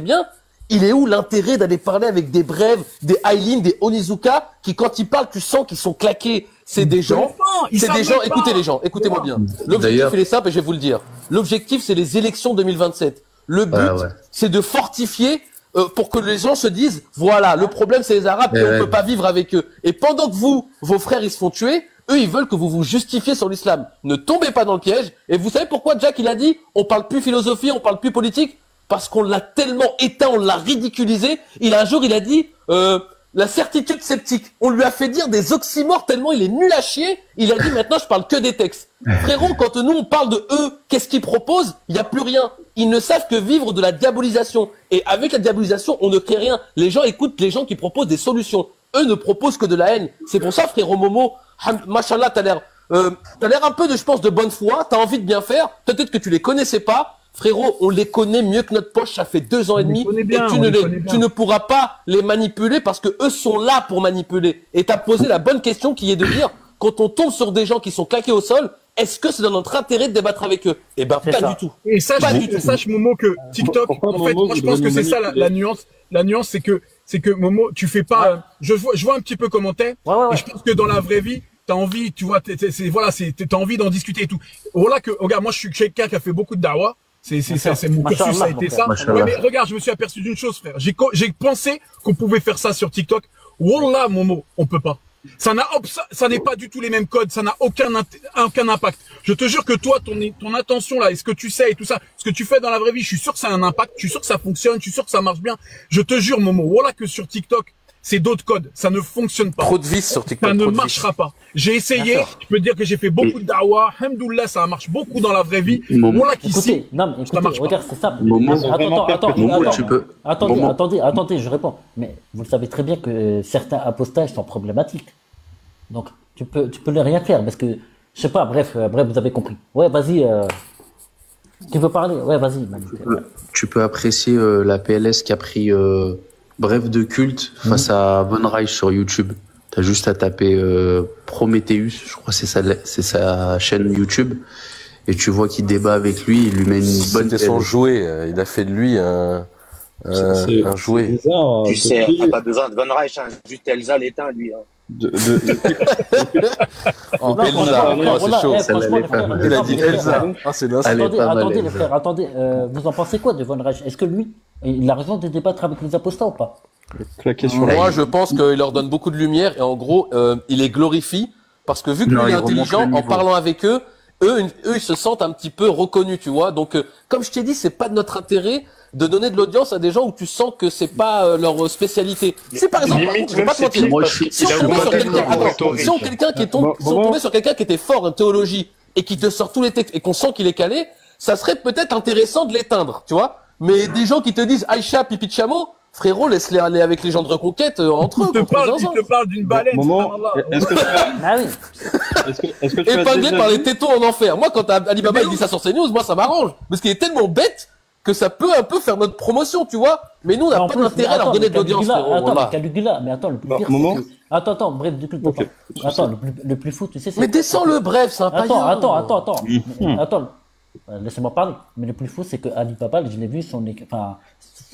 bien, il est où l'intérêt d'aller parler avec des Brèves, des Aylin, des Onizuka, qui quand ils parlent, tu sens qu'ils sont claqués. C'est des gens, écoutez les gens, écoutez-moi bien. L'objectif, il est simple et je vais vous le dire. L'objectif, c'est les élections 2027. Le but, c'est de fortifier pour que les gens se disent, voilà, le problème c'est les Arabes et on peut pas vivre avec eux. Et pendant que vos frères, ils se font tuer, eux, ils veulent que vous vous justifiez sur l'islam. Ne tombez pas dans le piège. Et vous savez pourquoi Jack, il a dit, on parle plus philosophie, on parle plus politique? Parce qu'on l'a tellement éteint, on l'a ridiculisé. Un jour, il a dit, la certitude sceptique. On lui a fait dire des oxymores tellement il est nul à chier. Il a dit, maintenant, je parle que des textes. Frérot, quand nous, on parle de eux, qu'est-ce qu'ils proposent? Il n'y a plus rien. Ils ne savent que vivre de la diabolisation. Et avec la diabolisation, on ne crée rien. Les gens écoutent les gens qui proposent des solutions. Eux ne proposent que de la haine. C'est pour ça, frérot Momo, machallah, t'as l'air un peu je pense, de bonne foi. T'as envie de bien faire. Peut-être que tu les connaissais pas. Frérot, on les connaît mieux que notre poche, ça fait 2 ans et demi, et tu ne pourras pas les manipuler parce que eux sont là pour manipuler. Et t'as posé la bonne question qui est de dire, quand on tombe sur des gens qui sont claqués au sol, est-ce que c'est dans notre intérêt de débattre avec eux? Eh ben, pas du tout. Et sache, Momo, que TikTok, en fait, moi je pense que c'est ça la nuance. La nuance, c'est que Momo, tu fais pas, je vois un petit peu comment t'es, et je pense que dans la vraie vie, t'as envie, tu vois, t'as envie d'en discuter et tout. Voilà que, regarde, moi je suis quelqu'un qui a fait beaucoup de dawa. C'est mon cursus, ça a été ça. Ouais, mais regarde, je me suis aperçu d'une chose, frère. J'ai pensé qu'on pouvait faire ça sur TikTok. Wallah, Momo, on peut pas. Ça n'est pas du tout les mêmes codes, ça n'a aucun impact. Je te jure que toi, ton intention là, et ce que tu sais et tout ça, ce que tu fais dans la vraie vie, je suis sûr que ça a un impact, je suis sûr que ça fonctionne, je suis sûr que ça marche bien. Je te jure, Momo, voilà que sur TikTok, c'est d'autres codes. Ça ne fonctionne pas. Trop de vis sur TikTok. Ça ne marchera pas. J'ai essayé. Je peux dire que j'ai fait beaucoup de da'wah. Alhamdoulilah, ça marche beaucoup dans la vraie vie. On l'a qu'ici. Non, mais écoutez, regarde, c'est ça. Attendez, je réponds. Mais vous le savez très bien que certains apostats sont problématiques. Donc, tu peux leur rien faire parce que, je sais pas, bref, vous avez compris. Ouais, vas-y, tu veux parler? Ouais, vas-y, Manu. Tu peux apprécier la PLS qui a pris Bref de culte face à Von Reich sur YouTube. T'as juste à taper Prometheus, je crois que c'est sa chaîne YouTube, et tu vois qu'il débat avec lui, il lui met une bonne. C'était son jouet, il a fait de lui un jouet. Bizarre, tu sais, t'as pas besoin de Von Reich, hein. Juste Elsa l'éteint lui. Hein. C'est chaud. Il a dit Elsa. Attendez, les frères, vous en pensez quoi de Von Reich? Est-ce que lui, il a raison de débattre avec les apostats ou pas? Moi, je pense qu'il leur donne beaucoup de lumière et en gros, il les glorifie parce que vu que lui est intelligent, en parlant avec eux, ils se sentent un petit peu reconnus, tu vois. Donc, comme je t'ai dit, c'est pas de notre intérêt de donner de l'audience à des gens où tu sens que c'est pas leur spécialité. Si par exemple, je vais pas te mentir, si on tombait sur quelqu'un qui était fort en théologie et qui te sort tous les textes et qu'on sent qu'il est calé, ça serait peut-être intéressant de l'éteindre, tu vois. Mais des gens qui te disent Aïcha, pipi de chameau, frérot, laisse-les aller avec les gens de Reconquête entre eux. Il te parle d'une baleine. Est-ce que tu épinglé par les tétons en enfer. Moi, quand Alibaba il dit ça sur CNews, moi ça m'arrange. Parce qu'il est tellement bête que ça peut un peu faire notre promotion, tu vois. Mais nous, on n'a pas d'intérêt à leur donner de l'audience. Mais attends, le plus pire, attends, bref, du coup, attends, le plus fou, tu sais, c'est... Mais descends-le, bref, c'est un païen. Attends, laissez-moi parler. Mais le plus fou, c'est que Alibaba, je l'ai vu, son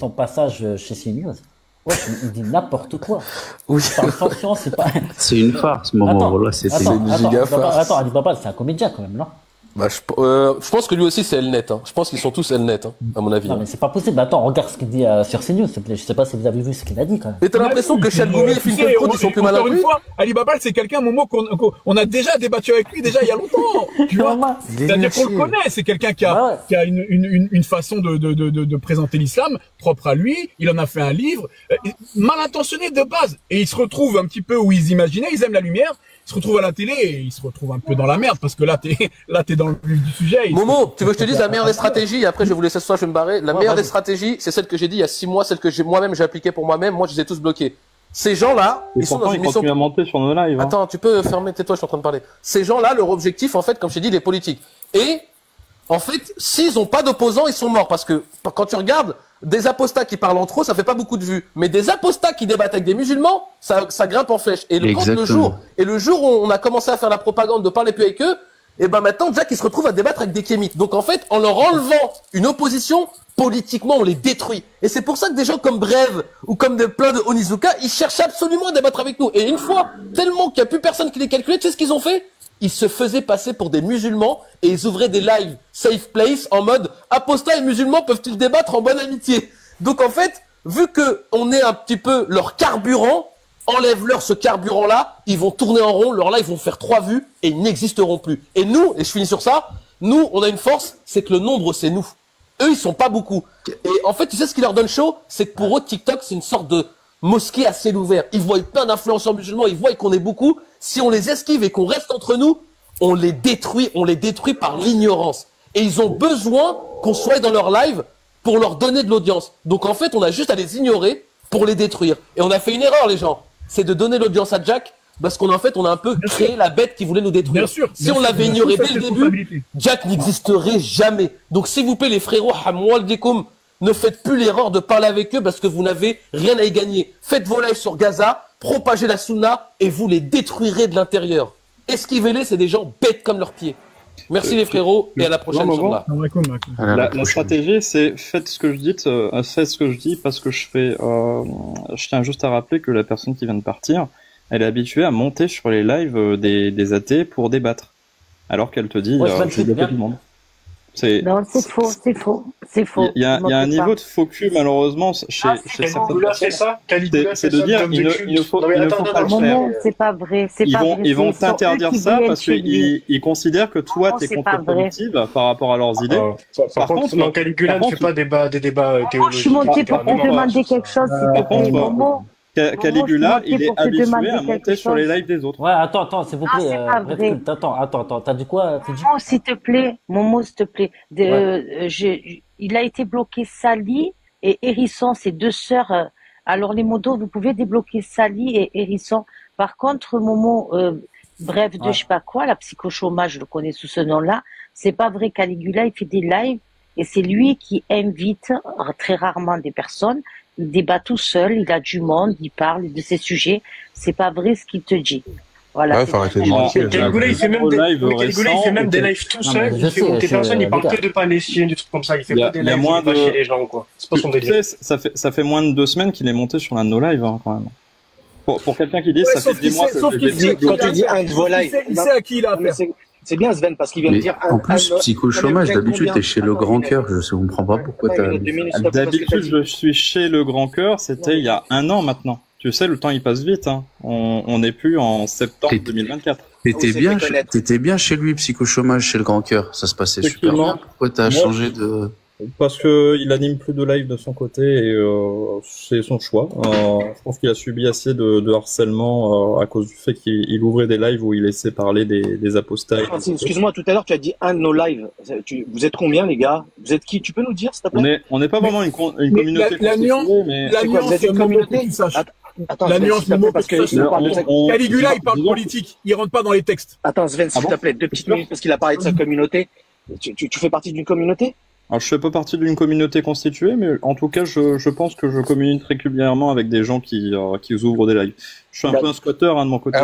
passage chez CNews. Ouais, il dit n'importe quoi. Oui. C'est pas... C'est une farce, moment. Là, c'est une giga farce. Attends, Alibaba, c'est un comédien quand même, non? Bah, je pense que lui aussi c'est Elnet. Hein. Je pense qu'ils sont tous Elnet, hein, à mon avis. Non, mais c'est pas possible. Attends, regarde ce qu'il dit sur CNews, s'il te plaît. Je sais pas si vous avez vu ce qu'il a dit quand même. Et t'as l'impression que Chalgoumi et Finkielkraut ils sont plus malins que lui. Alibaba, c'est quelqu'un, Momo, qu'on a déjà débattu avec lui déjà il y a longtemps. Tu vois? C'est-à-dire qu'on le connaît. C'est quelqu'un qui a une façon de présenter l'islam propre à lui. Il en a fait un livre, mal intentionné de base. Et il se retrouve un petit peu où ils imaginaient. Ils aiment la lumière. Il se retrouve à la télé et il se retrouve un peu dans la merde parce que là t'es dans le vif du sujet. Momo, tu veux que je te dise la meilleure des stratégies et après je vais vous laisser ce soir, je vais me barrer. La meilleure des stratégies, c'est celle que j'ai dit il y a 6 mois, celle que j'ai appliquée pour moi-même. Moi, je les ai tous bloqués. Ces gens-là, ils sont dans une mission. Ils continuent à monter sur nos lives. Attends, tu peux fermer, tais-toi, je suis en train de parler. Ces gens-là, leur objectif, en fait, comme je t'ai dit, il est politique. Et en fait, s'ils ont pas d'opposants, ils sont morts parce que quand tu regardes des apostats qui parlent entre eux, ça fait pas beaucoup de vues. Mais des apostats qui débattent avec des musulmans, ça grimpe en flèche. Et le jour où on a commencé à faire la propagande de parler plus avec eux, et ben maintenant, Jack, il se retrouve à débattre avec des kémites. Donc en fait, en leur enlevant une opposition, politiquement, on les détruit. Et c'est pour ça que des gens comme Brève ou comme plein de Onizuka, ils cherchent absolument à débattre avec nous. Et une fois, tellement qu'il n'y a plus personne qui les calculait, tu sais ce qu'ils ont fait? Ils se faisaient passer pour des musulmans et ils ouvraient des lives safe place en mode apostats et musulmans peuvent-ils débattre en bonne amitié. Donc en fait, vu que on est un petit peu leur carburant, enlève-leur ce carburant-là, ils vont tourner en rond, leurs lives vont faire 3 vues et ils n'existeront plus. Et nous, et je finis sur ça, nous, on a une force, c'est que le nombre, c'est nous. Eux, ils sont pas beaucoup. Et en fait, tu sais ce qui leur donne chaud? C'est que pour eux, TikTok, c'est une sorte de mosquée à ciel ouvert. Ils voient plein d'influenceurs musulmans, ils voient qu'on est beaucoup. Si on les esquive et qu'on reste entre nous, on les détruit par l'ignorance. Et ils ont besoin qu'on soit dans leur live pour leur donner de l'audience. Donc en fait, on a juste à les ignorer pour les détruire. Et on a fait une erreur, les gens. C'est de donner l'audience à Jack parce qu'on a un peu créé la bête qui voulait nous détruire. Si on l'avait ignoré dès le début, Jack n'existerait jamais. Donc s'il vous plaît, les frérots, hamwaldikum, ne faites plus l'erreur de parler avec eux parce que vous n'avez rien à y gagner. Faites vos lives sur Gaza, propagez la sunna et vous les détruirez de l'intérieur. Esquivez-les, c'est des gens bêtes comme leurs pieds. Merci les frérots et à la prochaine. La stratégie, c'est faites ce que je dis parce que je fais. Je tiens juste à rappeler que la personne qui vient de partir, elle est habituée à monter sur les lives des athées pour débattre, alors qu'elle te dit je vais tout le monde. Non, c'est faux. Il y a un niveau de faux cul, malheureusement, chez certaines personnes. C'est de dire, il ne faut pas le faire. C'est pas vrai. Ils vont t'interdire ça parce qu'ils considèrent que toi, t'es contre-productive par rapport à leurs idées. Par contre, dans Caligula ne fait pas des débats théologiques. Je suis monté pour te demander quelque chose, s'il te plaît, Momo. Caligula, il est habitué à monter sur les lives des autres. Ouais, attends, s'il vous plaît. Attends, t'as dit quoi? Momo, s'il te plaît. Il a été bloqué Sally et Hérisson, ces deux sœurs. Alors, les modos, vous pouvez débloquer Sally et Hérisson. Par contre, Momo, bref de je sais pas quoi, la psychochômage, je le connais sous ce nom-là. C'est pas vrai, Caligula, il fait des lives et c'est lui qui invite très rarement des personnes. Il débat tout seul, il a du monde, il parle de ses sujets. C'est pas vrai ce qu'il te dit. Voilà. Ouais, faut arrêter de mentir. Caligula, il fait même des lives tout seul. Il fait monter personne, il parle que de Palestine, des trucs comme ça. Il fait pas des lives, il va chez les gens, quoi. C'est pas son délire. Ça fait moins de 2 semaines qu'il est monté sur l'un de nos lives, hein, quand même. Pour quelqu'un qui dit, ça fait 10 mois que quand tu dis un de vos lives. Il sait à qui il a affaire. C'est bien Sven parce qu'il vient de dire en plus psychochômage d'habitude t'es chez le Grand Cœur, je ne comprends pas pourquoi d'habitude je suis chez le Grand Cœur, c'était il y a 1 an maintenant. Tu sais, le temps il passe vite, hein. On n'est plus en septembre 2024. T'étais bien chez lui, psychochômage, chez le Grand Cœur, ça se passait super bien. Pourquoi t'as changé de... Parce que il anime plus de live de son côté et c'est son choix. Je pense qu'il a subi assez de harcèlement à cause du fait qu'il ouvrait des lives où il laissait parler des apostats. Excuse-moi, tout à l'heure tu as dit un de nos lives. Vous êtes combien les gars? Vous êtes qui? Tu peux nous dire s'il te plaît? On n'est pas vraiment une communauté. La nuance, vous êtes une communauté? Attends, la nuance, Momo, parce que Caligula, il parle politique, il rentre pas dans les textes. Attends, Sven, s'il te plaît, 2 petites minutes parce qu'il a parlé de sa communauté. Tu fais partie d'une communauté? Alors, je fais pas partie d'une communauté constituée, mais en tout cas, je pense que je communique régulièrement avec des gens qui ouvrent des lives. Je suis un peu un squatter, hein, de mon côté.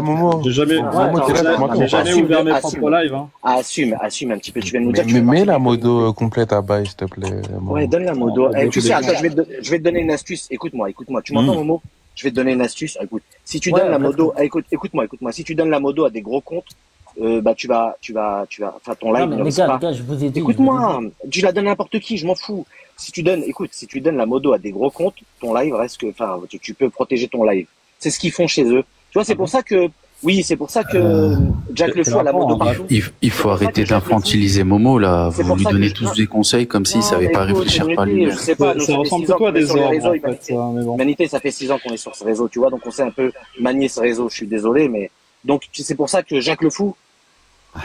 J'ai jamais ouvert mes propres lives, hein. Assume un petit peu, tu viens de nous dire. Mais mets la modo complète à bail, s'il te plaît. Ouais, donne la modo. Tu sais, attends, je vais te donner une astuce. Écoute-moi. Tu m'entends, Momo? Je vais te donner une astuce. Écoute, si tu donnes la modo, écoute-moi. Si tu donnes la modo à des gros comptes, tu vas, enfin, ton live ne reste pas. Je vous ai dit. Écoute-moi, tu la donnes à n'importe qui, je m'en fous. Si tu donnes la modo à des gros comptes, ton live reste que, enfin, tu peux protéger ton live. C'est ce qu'ils font chez eux. Tu vois, c'est pour ça que Jack Le Fou a la modo partout. Il faut arrêter d'infantiliser Momo, là. Vous lui donnez tous des conseils comme s'il savait pas réfléchir par lui. Je sais pas, ça ressemble plutôt à des ordres, en fait. Humanité, ça fait 6 ans qu'on est sur ce réseau, tu vois, donc on sait un peu manier ce réseau. Je suis désolé, mais donc c'est pour ça que Jack Le Fou.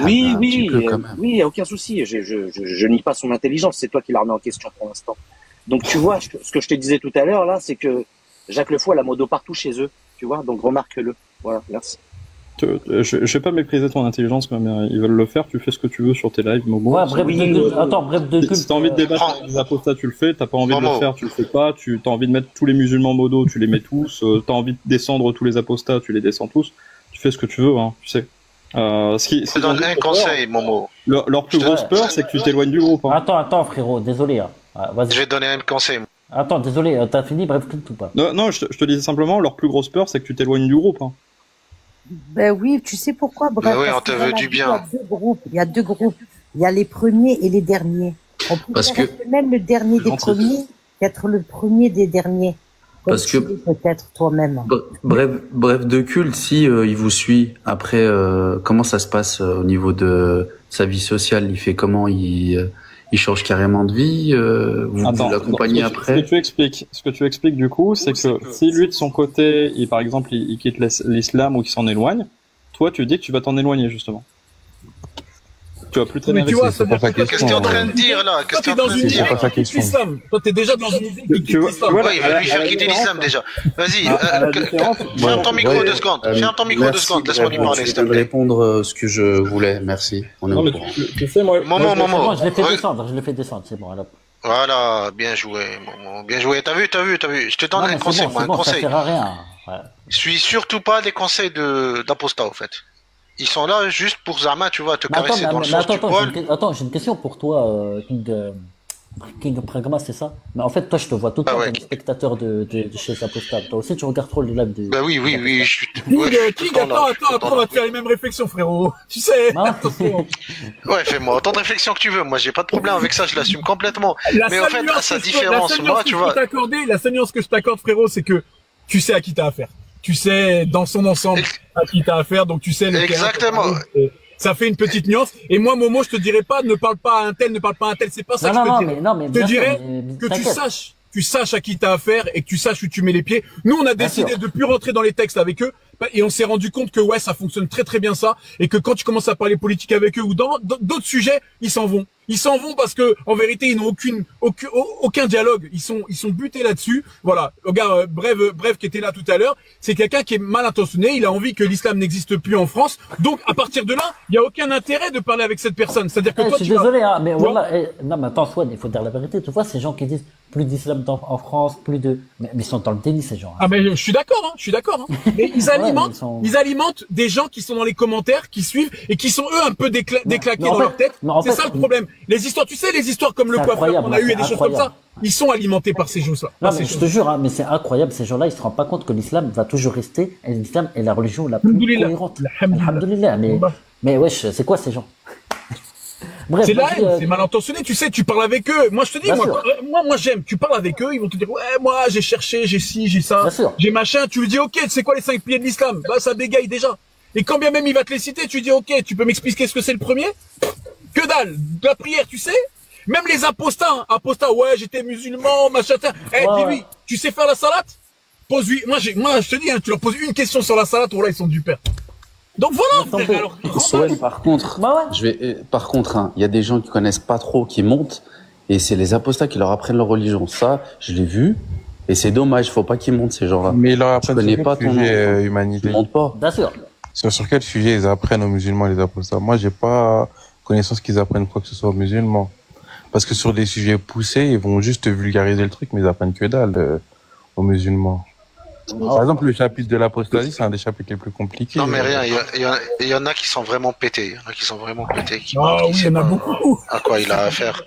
Oui, il y a aucun souci. Je nie pas son intelligence. C'est toi qui la remets en question pour l'instant. Donc tu vois, ce que je te disais tout à l'heure là, c'est que Jacques Le Fou a la modo partout chez eux. Tu vois, donc remarque-le. Voilà, merci. Je vais pas mépriser ton intelligence, mais ils veulent le faire. Tu fais ce que tu veux sur tes lives, Momo. Ouais, bref de culte. Si t'as envie de débattre avec des apostats, tu le fais. T'as pas envie de le faire, tu le fais pas. T'as envie de mettre tous les musulmans modo, tu les mets tous. T'as envie de descendre tous les apostats, tu les descends tous. Tu fais ce que tu veux, hein. Tu sais. Je te donne un conseil, Momo. Leur plus grosse peur, c'est que tu t'éloignes du groupe. Hein. Attends, frérot, désolé. Hein. Je vais te donner un conseil. Attends, désolé, t'as fini, bref, tout pas. Non, je te disais simplement, leur plus grosse peur, c'est que tu t'éloignes du groupe. Hein. Ben oui, tu sais pourquoi, bref. Ben oui, on te veut du bien. Il y a 2 groupes. Il y a les premiers et les derniers. Parce que même le dernier des premiers qu'être le premier des derniers. Parce que peut-être toi-même. Bref de culte, si il vous suit après, comment ça se passe au niveau de sa vie sociale? Il fait comment? Il change carrément de vie? Vous l'accompagnez après? Ce que tu expliques du coup, c'est que si lui de son côté, par exemple, il quitte l'islam ou qu'il s'en éloigne, toi tu dis que tu vas t'en éloigner justement. Tu vas plus traîner avec ça. Qu'est-ce que tu es en train de dire là? Qu'est-ce que tu es en train de dire? C'est pas sa question. Toi, t'es déjà dans une idée qui quitte l'islam. Ouais, il va lui faire quitter l'islam déjà. Vas-y, ferme ton micro 2 secondes. Ferme ton micro 2 secondes. Laisse-moi lui parler, s'il te plaît. Répondre ce que je voulais. Merci. On est au courant. Tu sais, moi. Momo. Je l'ai fait descendre. C'est bon, alors. Voilà, bien joué, Momo. Bien joué. T'as vu. Je te donne un conseil, moi, un conseil. Ça sert à rien. Suis surtout pas les conseils d'Apostat, au fait. Ils sont là juste pour Zama, tu vois, te caresser dans le sens du poil. Attends, j'ai une question pour toi, King Pragma, c'est ça? Mais en fait, toi, je te vois tout le temps comme spectateur de chez Apostat. Toi aussi, tu regardes trop le live de... Bah oui, je suis... King, attends, on va te faire les mêmes réflexions, frérot. Tu sais. Ouais, fais-moi autant de réflexions que tu veux. Moi, j'ai pas de problème avec ça, je l'assume complètement. Mais en fait, à sa différence, moi, tu vois... La seule nuance que je t'accorde, frérot, c'est que tu sais à qui t'as affaire. Tu sais, dans son ensemble, à qui t'as affaire, donc tu sais... Exactement. Ça fait une petite nuance. Et moi, Momo, je te dirais pas, ne parle pas à un tel, c'est pas ça que je te dirais. Je te dirais que tu saches tu saches à qui t'as affaire et que tu saches où tu mets les pieds. Nous, on a décidé de plus rentrer dans les textes avec eux et on s'est rendu compte que ouais, ça fonctionne très très bien ça et que quand tu commences à parler politique avec eux ou dans d'autres sujets, ils s'en vont. Ils s'en vont parce que en vérité, ils n'ont aucun dialogue. Ils sont butés là-dessus. Voilà. Regarde, Bref qui était là tout à l'heure, c'est quelqu'un qui est mal intentionné. Il a envie que l'islam n'existe plus en France. Donc à partir de là, il y a aucun intérêt de parler avec cette personne. C'est-à-dire que toi, je suis désolé, hein, mais voilà. Non, mais attends, Swan, il faut dire la vérité. Tu vois, ces gens qui disent plus d'islam en France, plus de, mais ils sont dans le déni, ces gens. Ah mais je suis d'accord. Mais ils alimentent des gens qui sont dans les commentaires, qui suivent et qui sont eux un peu déclaqués dans leur tête. C'est ça le problème. Les histoires, tu sais, les histoires comme le coiffeur qu'on a eu et des choses comme ça, ils sont alimentés par ces choses-là. Non, mais je te jure, hein, mais c'est incroyable, ces gens-là, ils se rendent pas compte que l'islam va toujours rester, et l'islam est la religion la plus cohérente. Alhamdoulilah. Mais wesh, c'est quoi ces gens? Bref, c'est la haine, c'est mal intentionné, tu sais, tu parles avec eux. Moi, je te dis, moi, j'aime. Tu parles avec eux, ils vont te dire, ouais, moi, j'ai cherché, j'ai ci, j'ai ça, j'ai machin. Tu lui dis, ok, c'est quoi les 5 piliers de l'islam? Bah, ça bégaye déjà. Et quand bien même il va te les citer, tu dis, ok, tu peux m'expliquer ce que c'est le premier? Que dalle, de la prière, tu sais? Même les apostats, ouais, j'étais musulman, machin. Dis-lui, tu sais faire la salate? Pose-lui. Moi, je te dis, hein, tu leur poses une question sur la salate, voilà, ils sont du père. Donc voilà. Alors, par contre, par contre, hein, il y a des gens qui connaissent pas trop, qui montent, et c'est les apostats qui leur apprennent leur religion. Ça, je l'ai vu, et c'est dommage. Faut pas qu'ils montent ces gens-là. Mais ils leur apprennent pas ton humanité. Ils montent pas. Bien sûr. Sur quel sujet ils apprennent aux musulmans les apostats? Moi, j'ai pas connaissance qu'ils apprennent quoi que ce soit aux musulmans. Parce que sur des sujets poussés, ils vont juste vulgariser le truc, mais ils apprennent que dalle aux musulmans. Par exemple, le chapitre de l'apostasie, c'est un des chapitres les plus compliqués. Non, mais rien, il y en a qui sont vraiment pétés. Il y en a qui sont vraiment pétés. Oui, il y en a beaucoup. À quoi il a affaire.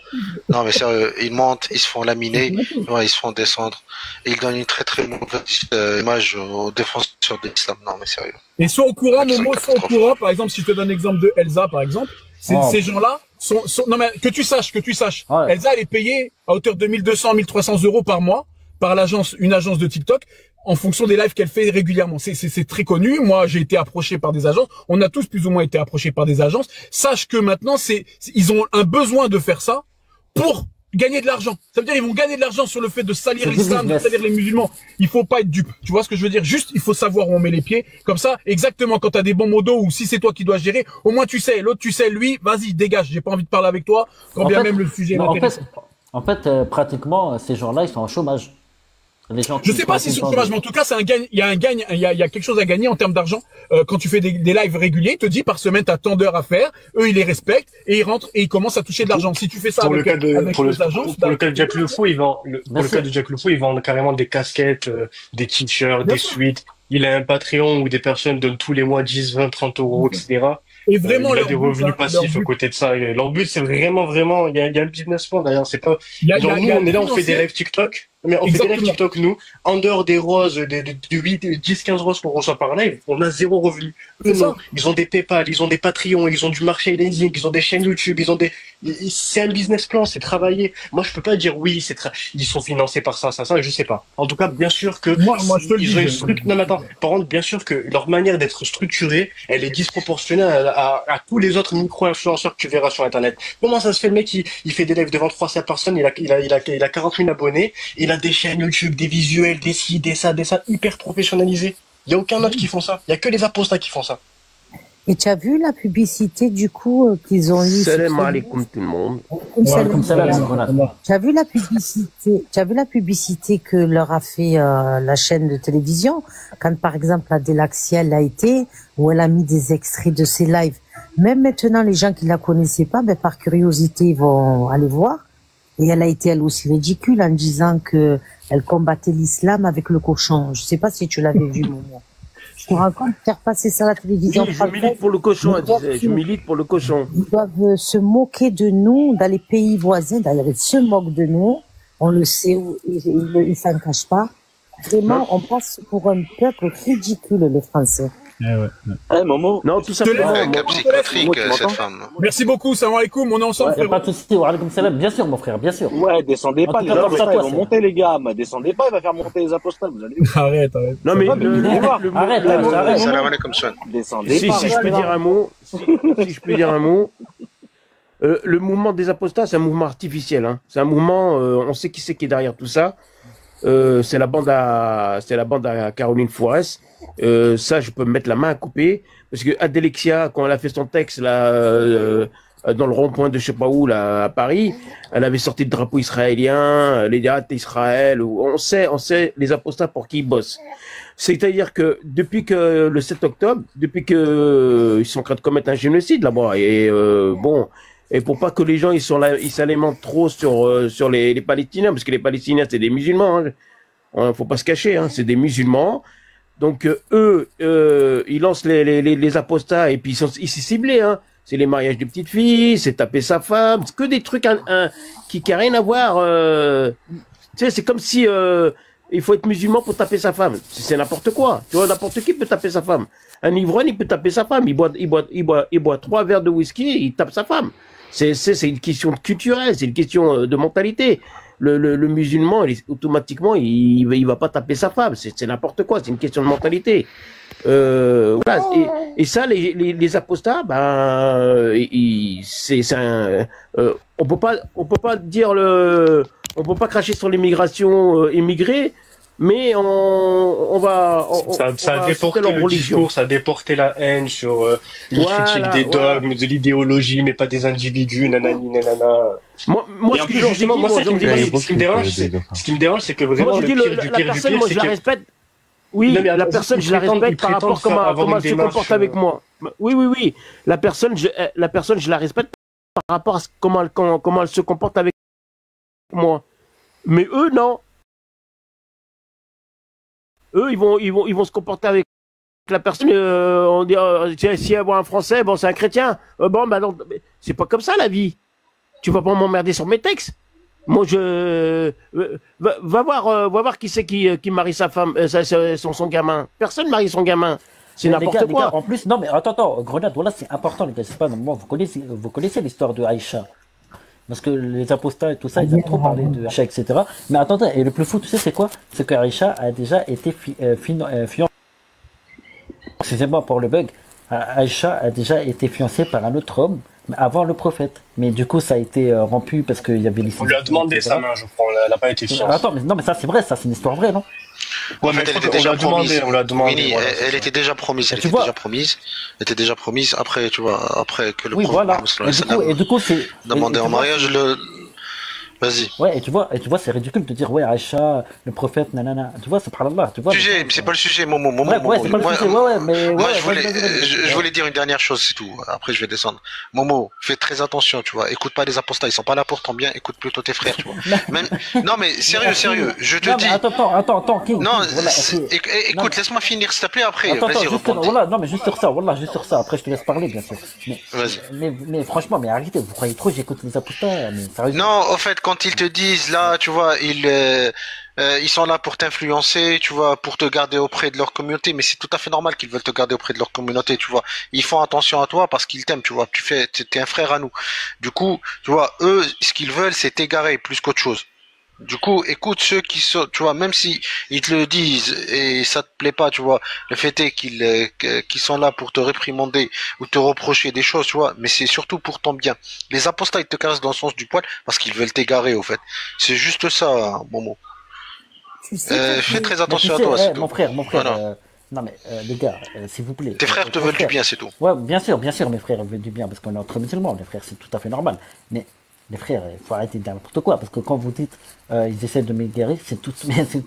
Non, mais sérieux, ils montent, ils se font laminer, ils se font descendre. Et ils donnent une très très mauvaise image aux défenseurs de l'islam. Non, mais sérieux. Et sois au courant, Momo, sois au courant. Par exemple, si je te donne l'exemple de Elsa, par exemple, ces gens-là sont, non, mais que tu saches. Ouais. Elsa, elle est payée à hauteur de 1200, 1300 € par mois par une agence de TikTok, en fonction des lives qu'elle fait régulièrement. C'est très connu. Moi, j'ai été approché par des agences. On a tous plus ou moins été approchés par des agences. Sache que maintenant, ils ont un besoin de faire ça pour gagner de l'argent. Ça veut dire ils vont gagner de l'argent sur le fait de salir l'islam, de salir les musulmans. Il faut pas être dupe. Tu vois ce que je veux dire? Juste, il faut savoir où on met les pieds. Comme ça, exactement, quand t'as des bons mots d'eau ou si c'est toi qui dois gérer, au moins tu sais. L'autre, tu sais, lui, vas-y, dégage. J'ai pas envie de parler avec toi. Quand bien même le sujet est intéressant. En fait, pratiquement, ces gens-là, ils sont en chômage. Je sais pas si c'est le chômage, mais en tout cas, c'est un gagne. Il y a quelque chose à gagner en termes d'argent. Quand tu fais des lives réguliers, il te dit par semaine t'as tant d'heures à faire. Eux, ils les respectent et ils rentrent et ils commencent à toucher de l'argent. Si tu fais ça pour le cas de Jack Le Fou, ils vendent carrément des casquettes, des t-shirts, des suites. Il a un Patreon où des personnes donnent tous les mois 10, 20, 30 €, etc. Et vraiment, il y a des revenus passifs à côté de ça. Et leur but, c'est vraiment, il y a un business plan derrière. C'est pas, genre, nous, on est là, on fait des lives TikTok. Mais on fait des lives TikTok, nous, en dehors des roses, du 8, 10, 15 roses qu'on reçoit par live, on a 0 revenu. Eux, non. Ils ont des PayPal, ils ont des Patreon, ils ont du merchandising, ils ont des chaînes YouTube, c'est un business plan, c'est travaillé. Moi, je peux pas dire oui, ils sont financés par ça, je sais pas. En tout cas, bien sûr que, moi, je te le dis. Non, mais attends. Par contre, bien sûr que leur manière d'être structurée, elle est disproportionnée à tous les autres micro-influenceurs que tu verras sur Internet. Comment ça se fait, le mec, il fait des lives devant 300 personnes, il a 40 000 abonnés, il a des chaînes YouTube, des visuels, des ci, des ça, hyper professionnalisés. Il y a aucun autre qui font ça. Il y a que les apostats qui font ça. Et tu as vu la publicité du coup qu'ils ont eu? Salam alaikum tout le monde. Tu as vu la publicité que leur a fait la chaîne de télévision quand par exemple la Delaxiel a été, où elle a mis des extraits de ses lives. Même maintenant les gens qui la connaissaient pas, ben par curiosité ils vont aller voir. Et elle a été elle aussi ridicule en disant que elle combattait l'islam avec le cochon. Je sais pas si tu l'avais vu, Momo. Je te raconte, faire passer ça à la télévision. Oui, je milite pour le cochon, elle disait. Je milite pour le cochon. Ils doivent se moquer de nous dans les pays voisins. D'ailleurs, ils se moquent de nous. On le sait, ils s'en cachent pas. Vraiment, on passe pour un peuple ridicule, les Français. Momo. Non, tout simplement. Psychiatrique, cette femme. Merci beaucoup, salam alaikum, on est ensemble, frérot. Pas de soucis, wa alaikum salam. Bien sûr, mon frère, bien sûr. Ouais, descendez pas, les apostats, ils vont monter, les gars. Descendez pas, il va faire monter les apostats, vous allez. Arrête. Non, mais arrête. Salam alaikum, Swan. Descendez pas. Si je peux dire un mot, Le mouvement des apostats, c'est un mouvement artificiel. Hein. C'est un mouvement, on sait qui c'est qui est derrière tout ça. C'est la bande à Caroline Forest. Ça, je peux me mettre la main à couper parce que Adelexia, quand elle a fait son texte là dans le rond-point de je sais pas où là à Paris, elle avait sorti le drapeau israélien, les dates d'Israël. On sait les apostats pour qui ils bossent. C'est-à-dire que depuis que le 7 octobre, depuis que ils sont en train de commettre un génocide là-bas et bon. Et pour pas que les gens ils s'alimentent trop sur les Palestiniens, parce que les Palestiniens c'est des musulmans, hein. Faut pas se cacher, hein, c'est des musulmans. Donc eux, ils lancent les apostats et puis ils sont ciblés, hein. C'est les mariages de petites filles, c'est taper sa femme, c'est que des trucs qui a rien à voir. Tu sais, c'est comme si il faut être musulman pour taper sa femme. C'est n'importe quoi. Tu vois, n'importe qui peut taper sa femme. Un ivrogne il peut taper sa femme. Il boit 3 verres de whisky, il tape sa femme. C'est une question culturelle, c'est une question de mentalité. Le musulman, automatiquement, il va pas taper sa femme. C'est n'importe quoi, c'est une question de mentalité. Voilà. Et ça, les apostats, on peut pas dire on peut pas cracher sur l'immigration immigrée. Mais ça a déporté le discours, ça a déporté la haine sur les critiques des dogmes, de l'idéologie, mais pas des individus, nanani, nanana. Moi, ce qui me dérange, c'est que vraiment le pire du pire du pire, c'est que... respecte. Oui, la personne, je la respecte par rapport à comment elle se comporte avec moi. Oui. La personne, je la respecte par rapport à comment elle se comporte avec moi. Mais eux, non. Eux, ils vont se comporter avec la personne. On dit, si elle voit un Français, bon, c'est un chrétien. Bon, bah non, c'est pas comme ça la vie. Tu vas pas m'emmerder sur mes textes. Moi, va voir qui c'est qui marie sa femme, son gamin. Personne marie son gamin. C'est n'importe quoi. Les gars, en plus, non, mais attends, Grenade, voilà, c'est important, les gars. C'est pas normalement. Vous connaissez l'histoire de Aïcha. Parce que les apostats et tout ça, ils ont trop parlé de Aïcha, etc. Mais attendez, et le plus fou, tu sais, c'est quoi? C'est que Aïcha a déjà été fiancée. Excusez-moi pour le bug. Aïcha a déjà été fiancée par un autre homme, avant le prophète. Mais du coup, ça a été rompu parce qu'il y avait On lui a demandé sa main, je crois. Elle n'a pas été fiancée. Attends, mais ça, c'est vrai, ça, c'est une histoire vraie, non? Ouais, mais elle était déjà promise. Oui, elle était déjà promise. Elle était déjà promise. Après, tu vois, après que le prophète et du coup, c'est demandé en mariage Vas-y. Ouais, et tu vois, c'est ridicule de dire, ouais, Aïcha, le prophète, nanana. Tu vois, subhanallah, tu vois. Sujet, c'est pas le sujet, Momo. Ouais, c'est pas le sujet, mais. Moi, je voulais dire une dernière chose, c'est tout. Après, je vais descendre. Momo, fais très attention, tu vois. Écoute pas les apostats, ils sont pas là pour ton bien, écoute plutôt tes frères, tu vois. Non, mais sérieux, je te dis. Attends, King. Non, écoute, laisse-moi finir, s'il te plaît, après. Vas-y, reprends. Voilà, non, mais juste sur ça. Après, je te laisse parler, bien sûr. Mais franchement, mais arrêtez, vous croyez trop, j'écoute les apostats, mais sérieusement. Non, au fait, quand ils te disent là, tu vois, ils sont là pour t'influencer, tu vois, pour te garder auprès de leur communauté, mais c'est tout à fait normal qu'ils veulent te garder auprès de leur communauté, tu vois. Ils font attention à toi parce qu'ils t'aiment, tu vois. T'es un frère à nous. Du coup, tu vois, eux, ce qu'ils veulent, c'est t'égarer plus qu'autre chose. Du coup, écoute ceux qui sont, tu vois, même si ils te le disent et ça te plaît pas, tu vois, le fait est qu'ils sont là pour te réprimander ou te reprocher des choses, tu vois, mais c'est surtout pour ton bien. Les apostats, ils te caressent dans le sens du poil parce qu'ils veulent t'égarer, au fait. C'est juste ça, Momo. Fais très attention à toi, c'est tout. Mon frère. Voilà. Non mais les gars, s'il vous plaît. Tes frères te veulent du bien, c'est tout. Ouais, bien sûr, mes frères veulent du bien parce qu'on est entre musulmans, les frères, c'est tout à fait normal. Mais les frères, il faut arrêter de dire n'importe quoi, parce que quand vous dites ils essaient de m'égarer, c'est tout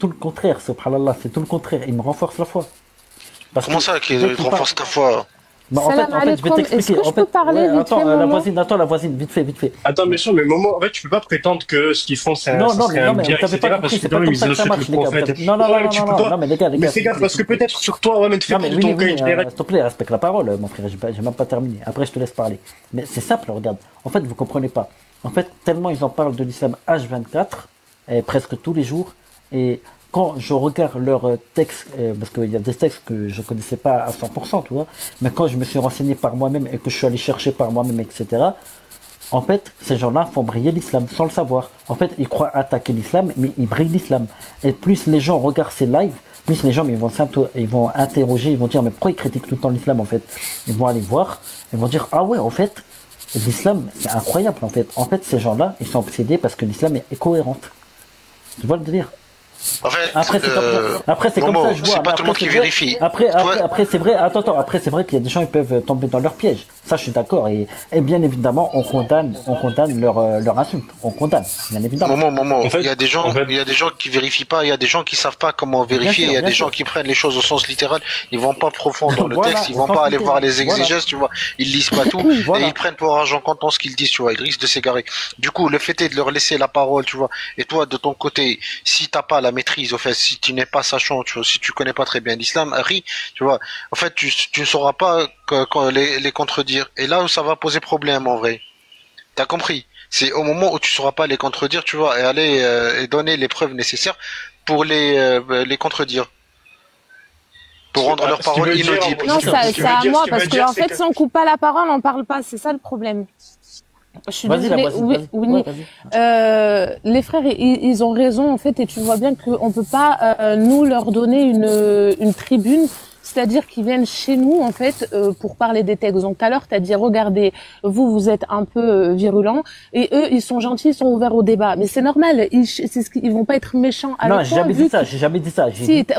le contraire, subhanallah, c'est tout le contraire, ils me renforcent la foi. Comment ça, qu'ils renforcent ta foi? En fait, je vais t'expliquer. Est-ce que je peux parler vite fait, la voisine, vite fait. Attends, mais Momo, en fait, tu peux pas prétendre que ce qu'ils font, c'est un bien, etc. Parce que quand même, ils insultent le prophète. Non, mais les gars. Mais fais gaffe, parce que peut-être sur toi, ouais, mais tu fais pas de ton cas. S'il te plaît, respecte la parole, mon frère, j'ai même pas terminé. Après, je te laisse parler. Mais c'est simple, regarde. En fait, vous comprenez pas. En fait, tellement ils en parlent de l'islam H24, presque tous les jours, et quand je regarde leurs textes, parce qu'il y a des textes que je connaissais pas à 100%, tu vois, mais quand je me suis renseigné par moi-même et que je suis allé chercher par moi-même, etc., en fait, ces gens-là font briller l'islam sans le savoir. En fait, ils croient attaquer l'islam, mais ils brillent l'islam. Et plus les gens regardent ces lives, plus les gens ils vont interroger, ils vont dire, mais pourquoi ils critiquent tout le temps l'islam, en fait? Ils vont aller voir, ils vont dire, ah ouais, en fait, l'islam, c'est incroyable en fait. En fait, ces gens-là, ils sont obsédés parce que l'islam est cohérent. Tu vois le délire? En fait, après c'est comme ça, je vois. C'est pas tout le monde qui vérifie. Après c'est vrai. Attends. Après c'est vrai qu'il y a des gens qui peuvent tomber dans leur piège. Ça, je suis d'accord. Et bien évidemment, on condamne leur insulte. On condamne, bien évidemment. Moment. En fait, il y a des gens qui vérifient pas. Il y a des gens qui savent pas comment vérifier. Il y a des gens qui prennent les choses au sens littéral. Ils vont pas profond dans le texte. Ils vont pas aller voir les exégèses, tu vois. Ils lisent pas tout et ils prennent pour argent comptant ce qu'ils disent, tu vois. Ils risquent de s'égarer. Du coup, le fait est de leur laisser la parole, tu vois. Et toi, de ton côté, si t'as pas la maîtrise, au fait, si tu n'es pas sachant, tu vois, si tu connais pas très bien l'islam, tu vois, en fait, tu ne sauras pas les contredire. Et là où ça va poser problème, en vrai. T'as compris? C'est au moment où tu sauras pas les contredire, tu vois, et aller et donner les preuves nécessaires pour les contredire. Pour rendre leur parole inaudible. Non, c'est à moi, parce que en fait, si on coupe pas la parole, on parle pas. C'est ça le problème. Je suis désolée. Oui. Les frères, ils ont raison en fait, et tu vois bien qu'on peut pas nous leur donner une tribune, c'est-à-dire qu'ils viennent chez nous en fait pour parler des textes. Donc tout à l'heure, t'as dit regardez, vous êtes un peu virulents, et eux ils sont gentils, ils sont ouverts au débat. Mais c'est normal, ils vont pas être méchants. Non, j'ai jamais dit ça.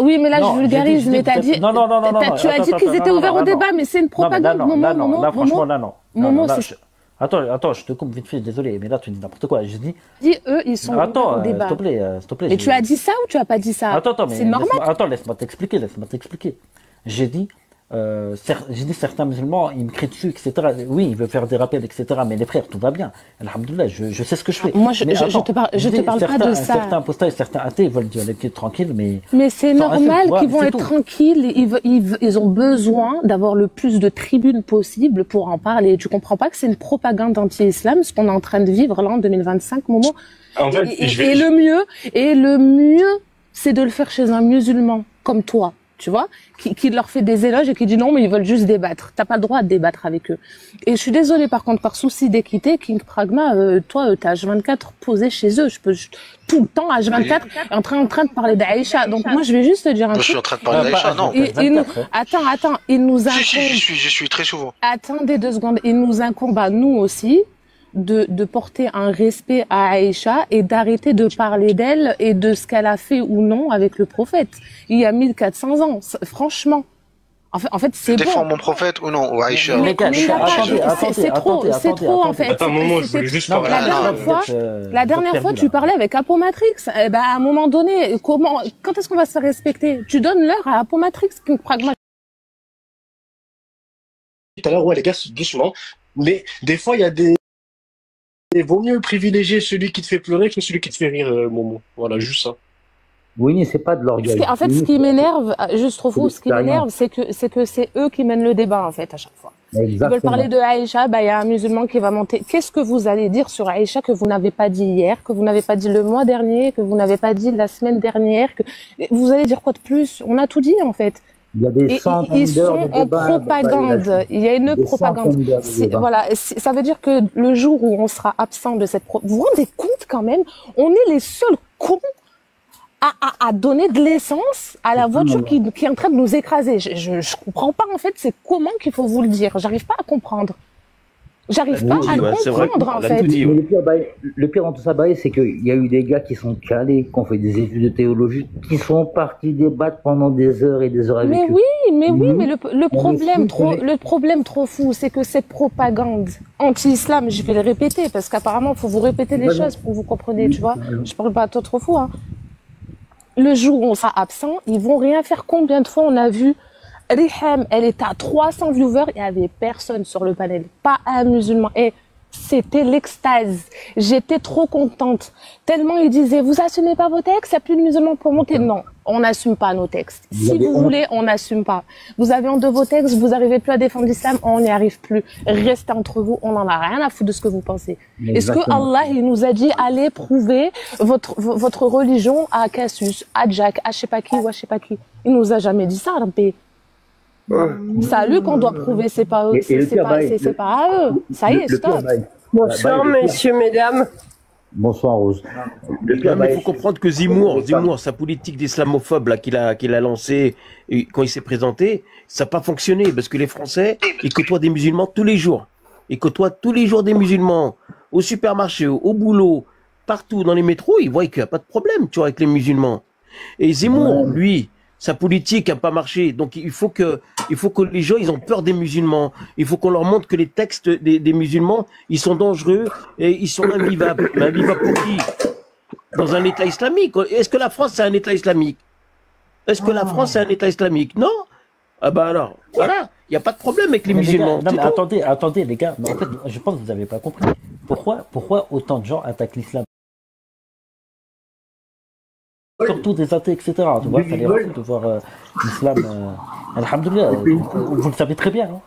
Oui, mais là je vulgarise. Mais t'as dit, tu as dit qu'ils étaient ouverts au débat, mais c'est une propagande. Là, franchement, là, non. Attends, je te coupe vite fait, désolé, mais là tu dis n'importe quoi. Je dis eux, ils sont ouverts au débat. S'il te plaît. Mais tu as dit ça ou tu as pas dit ça? Attends, mais c'est normal. Laisse-moi t'expliquer. J'ai dit certains musulmans, ils me crient dessus, etc. Oui, ils veulent faire des rappels, etc. Mais les frères, tout va bien. Alhamdoulilah, je sais ce que je fais. Moi, je te parle pas de ça. Certains apostats et certains athées, ils veulent être tranquilles, mais... Mais c'est normal qu'ils vont être tranquilles. Ils ont besoin d'avoir le plus de tribunes possible pour en parler. Tu comprends pas que c'est une propagande anti-islam, ce qu'on est en train de vivre là en 2025, Momo? En fait, et le mieux, c'est de le faire chez un musulman comme toi. Tu vois, qui leur fait des éloges et qui dit non, mais ils veulent juste débattre. T'as pas le droit de débattre avec eux. Et je suis désolée, par contre, par souci d'équité, King Pragma, toi, t'as H24 posé chez eux. Je peux tout le temps, H24, en train de parler d'Aïcha. Donc moi, je vais juste te dire un truc. Je suis en train de parler d'Aïcha, non. Attends, il nous incombe. Si, je suis très souvent. Attendez 2 secondes. Il nous incombe à nous aussi de porter un respect à Aïcha et d'arrêter de parler d'elle et de ce qu'elle a fait ou non avec le prophète. Il y a 1400 ans, franchement. En fait, c'est bon. Défends mon prophète ou non, ou Aïcha. C'est trop en fait. Attends, moment, je voulais juste parler. La dernière fois, tu parlais avec Apomatrix. Eh ben, à un moment donné, quand est-ce qu'on va se faire respecter? Tu donnes l'heure à Apomatrix, pragmatique. Tout à l'heure, ouais, les gars, doucement. Mais des fois, il y a des... Il vaut mieux privilégier celui qui te fait pleurer que celui qui te fait rire, Momo. Voilà, juste ça. Oui, c'est pas de l'orgueil. En fait, ce qui m'énerve, juste trop fou, ce qui m'énerve, c'est que c'est eux qui mènent le débat, en fait, à chaque fois. Exactement. Ils veulent parler de Aïcha, il y a un musulman qui va monter. Qu'est-ce que vous allez dire sur Aïcha que vous n'avez pas dit hier, que vous n'avez pas dit le mois dernier, que vous n'avez pas dit la semaine dernière, vous allez dire quoi de plus? On a tout dit, en fait. Il y a des ils sont en propagande. Il y a une propagande. Voilà, ça veut dire que le jour où on sera absent de cette vous vous rendez compte quand même, on est les seuls cons à donner de l'essence à la voiture qui est en train de nous écraser. Je comprends pas en fait, c'est comment qu'il faut vous le dire. J'arrive pas à comprendre. J'arrive pas à le comprendre en fait. Le pire dans tout ça, c'est qu'il y a eu des gars qui sont calés, qui ont fait des études de théologie, qui sont partis débattre pendant des heures et des heures avec eux. Mais le problème trop fou, c'est que cette propagande anti-islam, je vais le répéter, parce qu'apparemment, il faut vous répéter les choses pour que vous compreniez, tu vois. Je parle pas à toi trop fou, hein. Le jour où on sera absent, ils vont rien faire. Combien de fois on a vu Riham, elle était à 300 viewers, il y avait personne sur le panel, pas un musulman. Et c'était l'extase. J'étais trop contente. Tellement ils disaient, vous assumez pas vos textes, il n'y a plus de musulmans pour monter. Non, on n'assume pas nos textes. Si vous voulez, on n'assume pas. Vous avez un de vos textes, vous n'arrivez plus à défendre l'islam, on n'y arrive plus. Restez entre vous, on n'en a rien à foutre de ce que vous pensez. Est-ce que Allah, il nous a dit, allez prouver votre religion à Cassius, à Jack, à je sais pas qui ou à je sais pas qui? Il nous a jamais dit ça, Rabbi. C'est à lui qu'on doit prouver, c'est pas eux, c'est pas à eux. Ça y est, stop. Bonsoir, messieurs, mesdames. Bonsoir, Rose. Il faut comprendre que Zemmour, sa politique d'islamophobe là qu'il a lancée quand il s'est présenté, ça n'a pas fonctionné parce que les Français, ils côtoient des musulmans tous les jours. et côtoie tous les jours des musulmans, au supermarché, au boulot, partout dans les métros, il voit qu'il n'y a pas de problème, tu vois, avec les musulmans. Et Zemmour, lui, sa politique n'a pas marché. Donc il faut que les gens, ils ont peur des musulmans. Il faut qu'on leur montre que les textes des musulmans, ils sont dangereux et ils sont invivables. Mais invivables pour qui? Dans un État islamique. Est-ce que la France, c'est un État islamique? Est-ce que la France, c'est un État islamique? Non. Ah bah alors, voilà, il n'y a pas de problème avec les musulmans. Gars, non, mais attendez, les gars. Mais en fait, je pense que vous n'avez pas compris. Pourquoi autant de gens attaquent l'islam? Surtout des athées, etc. Tu vois, ça les rend de voir l'islam. Alhamdoulilah, vous le savez très bien. Hein.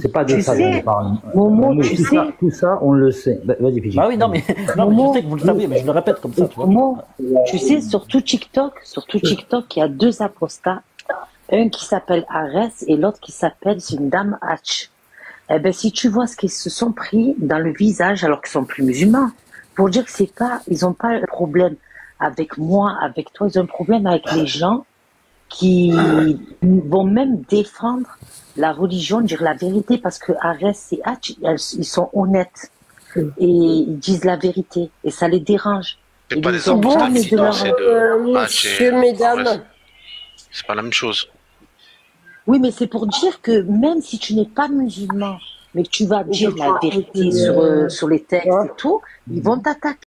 C'est pas de ça qu'on parle. Momo, tu sais. Tout ça, on le sait. Vas-y, Fiji. Ah oui, non, mais je sais que vous le savez, mais je le répète comme ça. Tu vois. Momo, tu sais, sur tout TikTok, il y a 2 apostats. Un qui s'appelle Arès et l'autre qui s'appelle, c'est une dame Hatch. Eh ben, si tu vois ce qu'ils se sont pris dans le visage alors qu'ils sont plus musulmans, pour dire que ils n'ont pas le problème avec moi, avec toi, ils ont un problème avec les gens qui vont même défendre la religion, dire la vérité, parce que Arès et Hatch, ils sont honnêtes et ils disent la vérité et ça les dérange. C'est pas des apostats militants, c'est de Hatch et mesdames. C'est pas la même chose. Oui, mais c'est pour dire que même si tu n'es pas musulman, mais que tu vas dire la vérité sur les textes et tout, ils vont t'attaquer.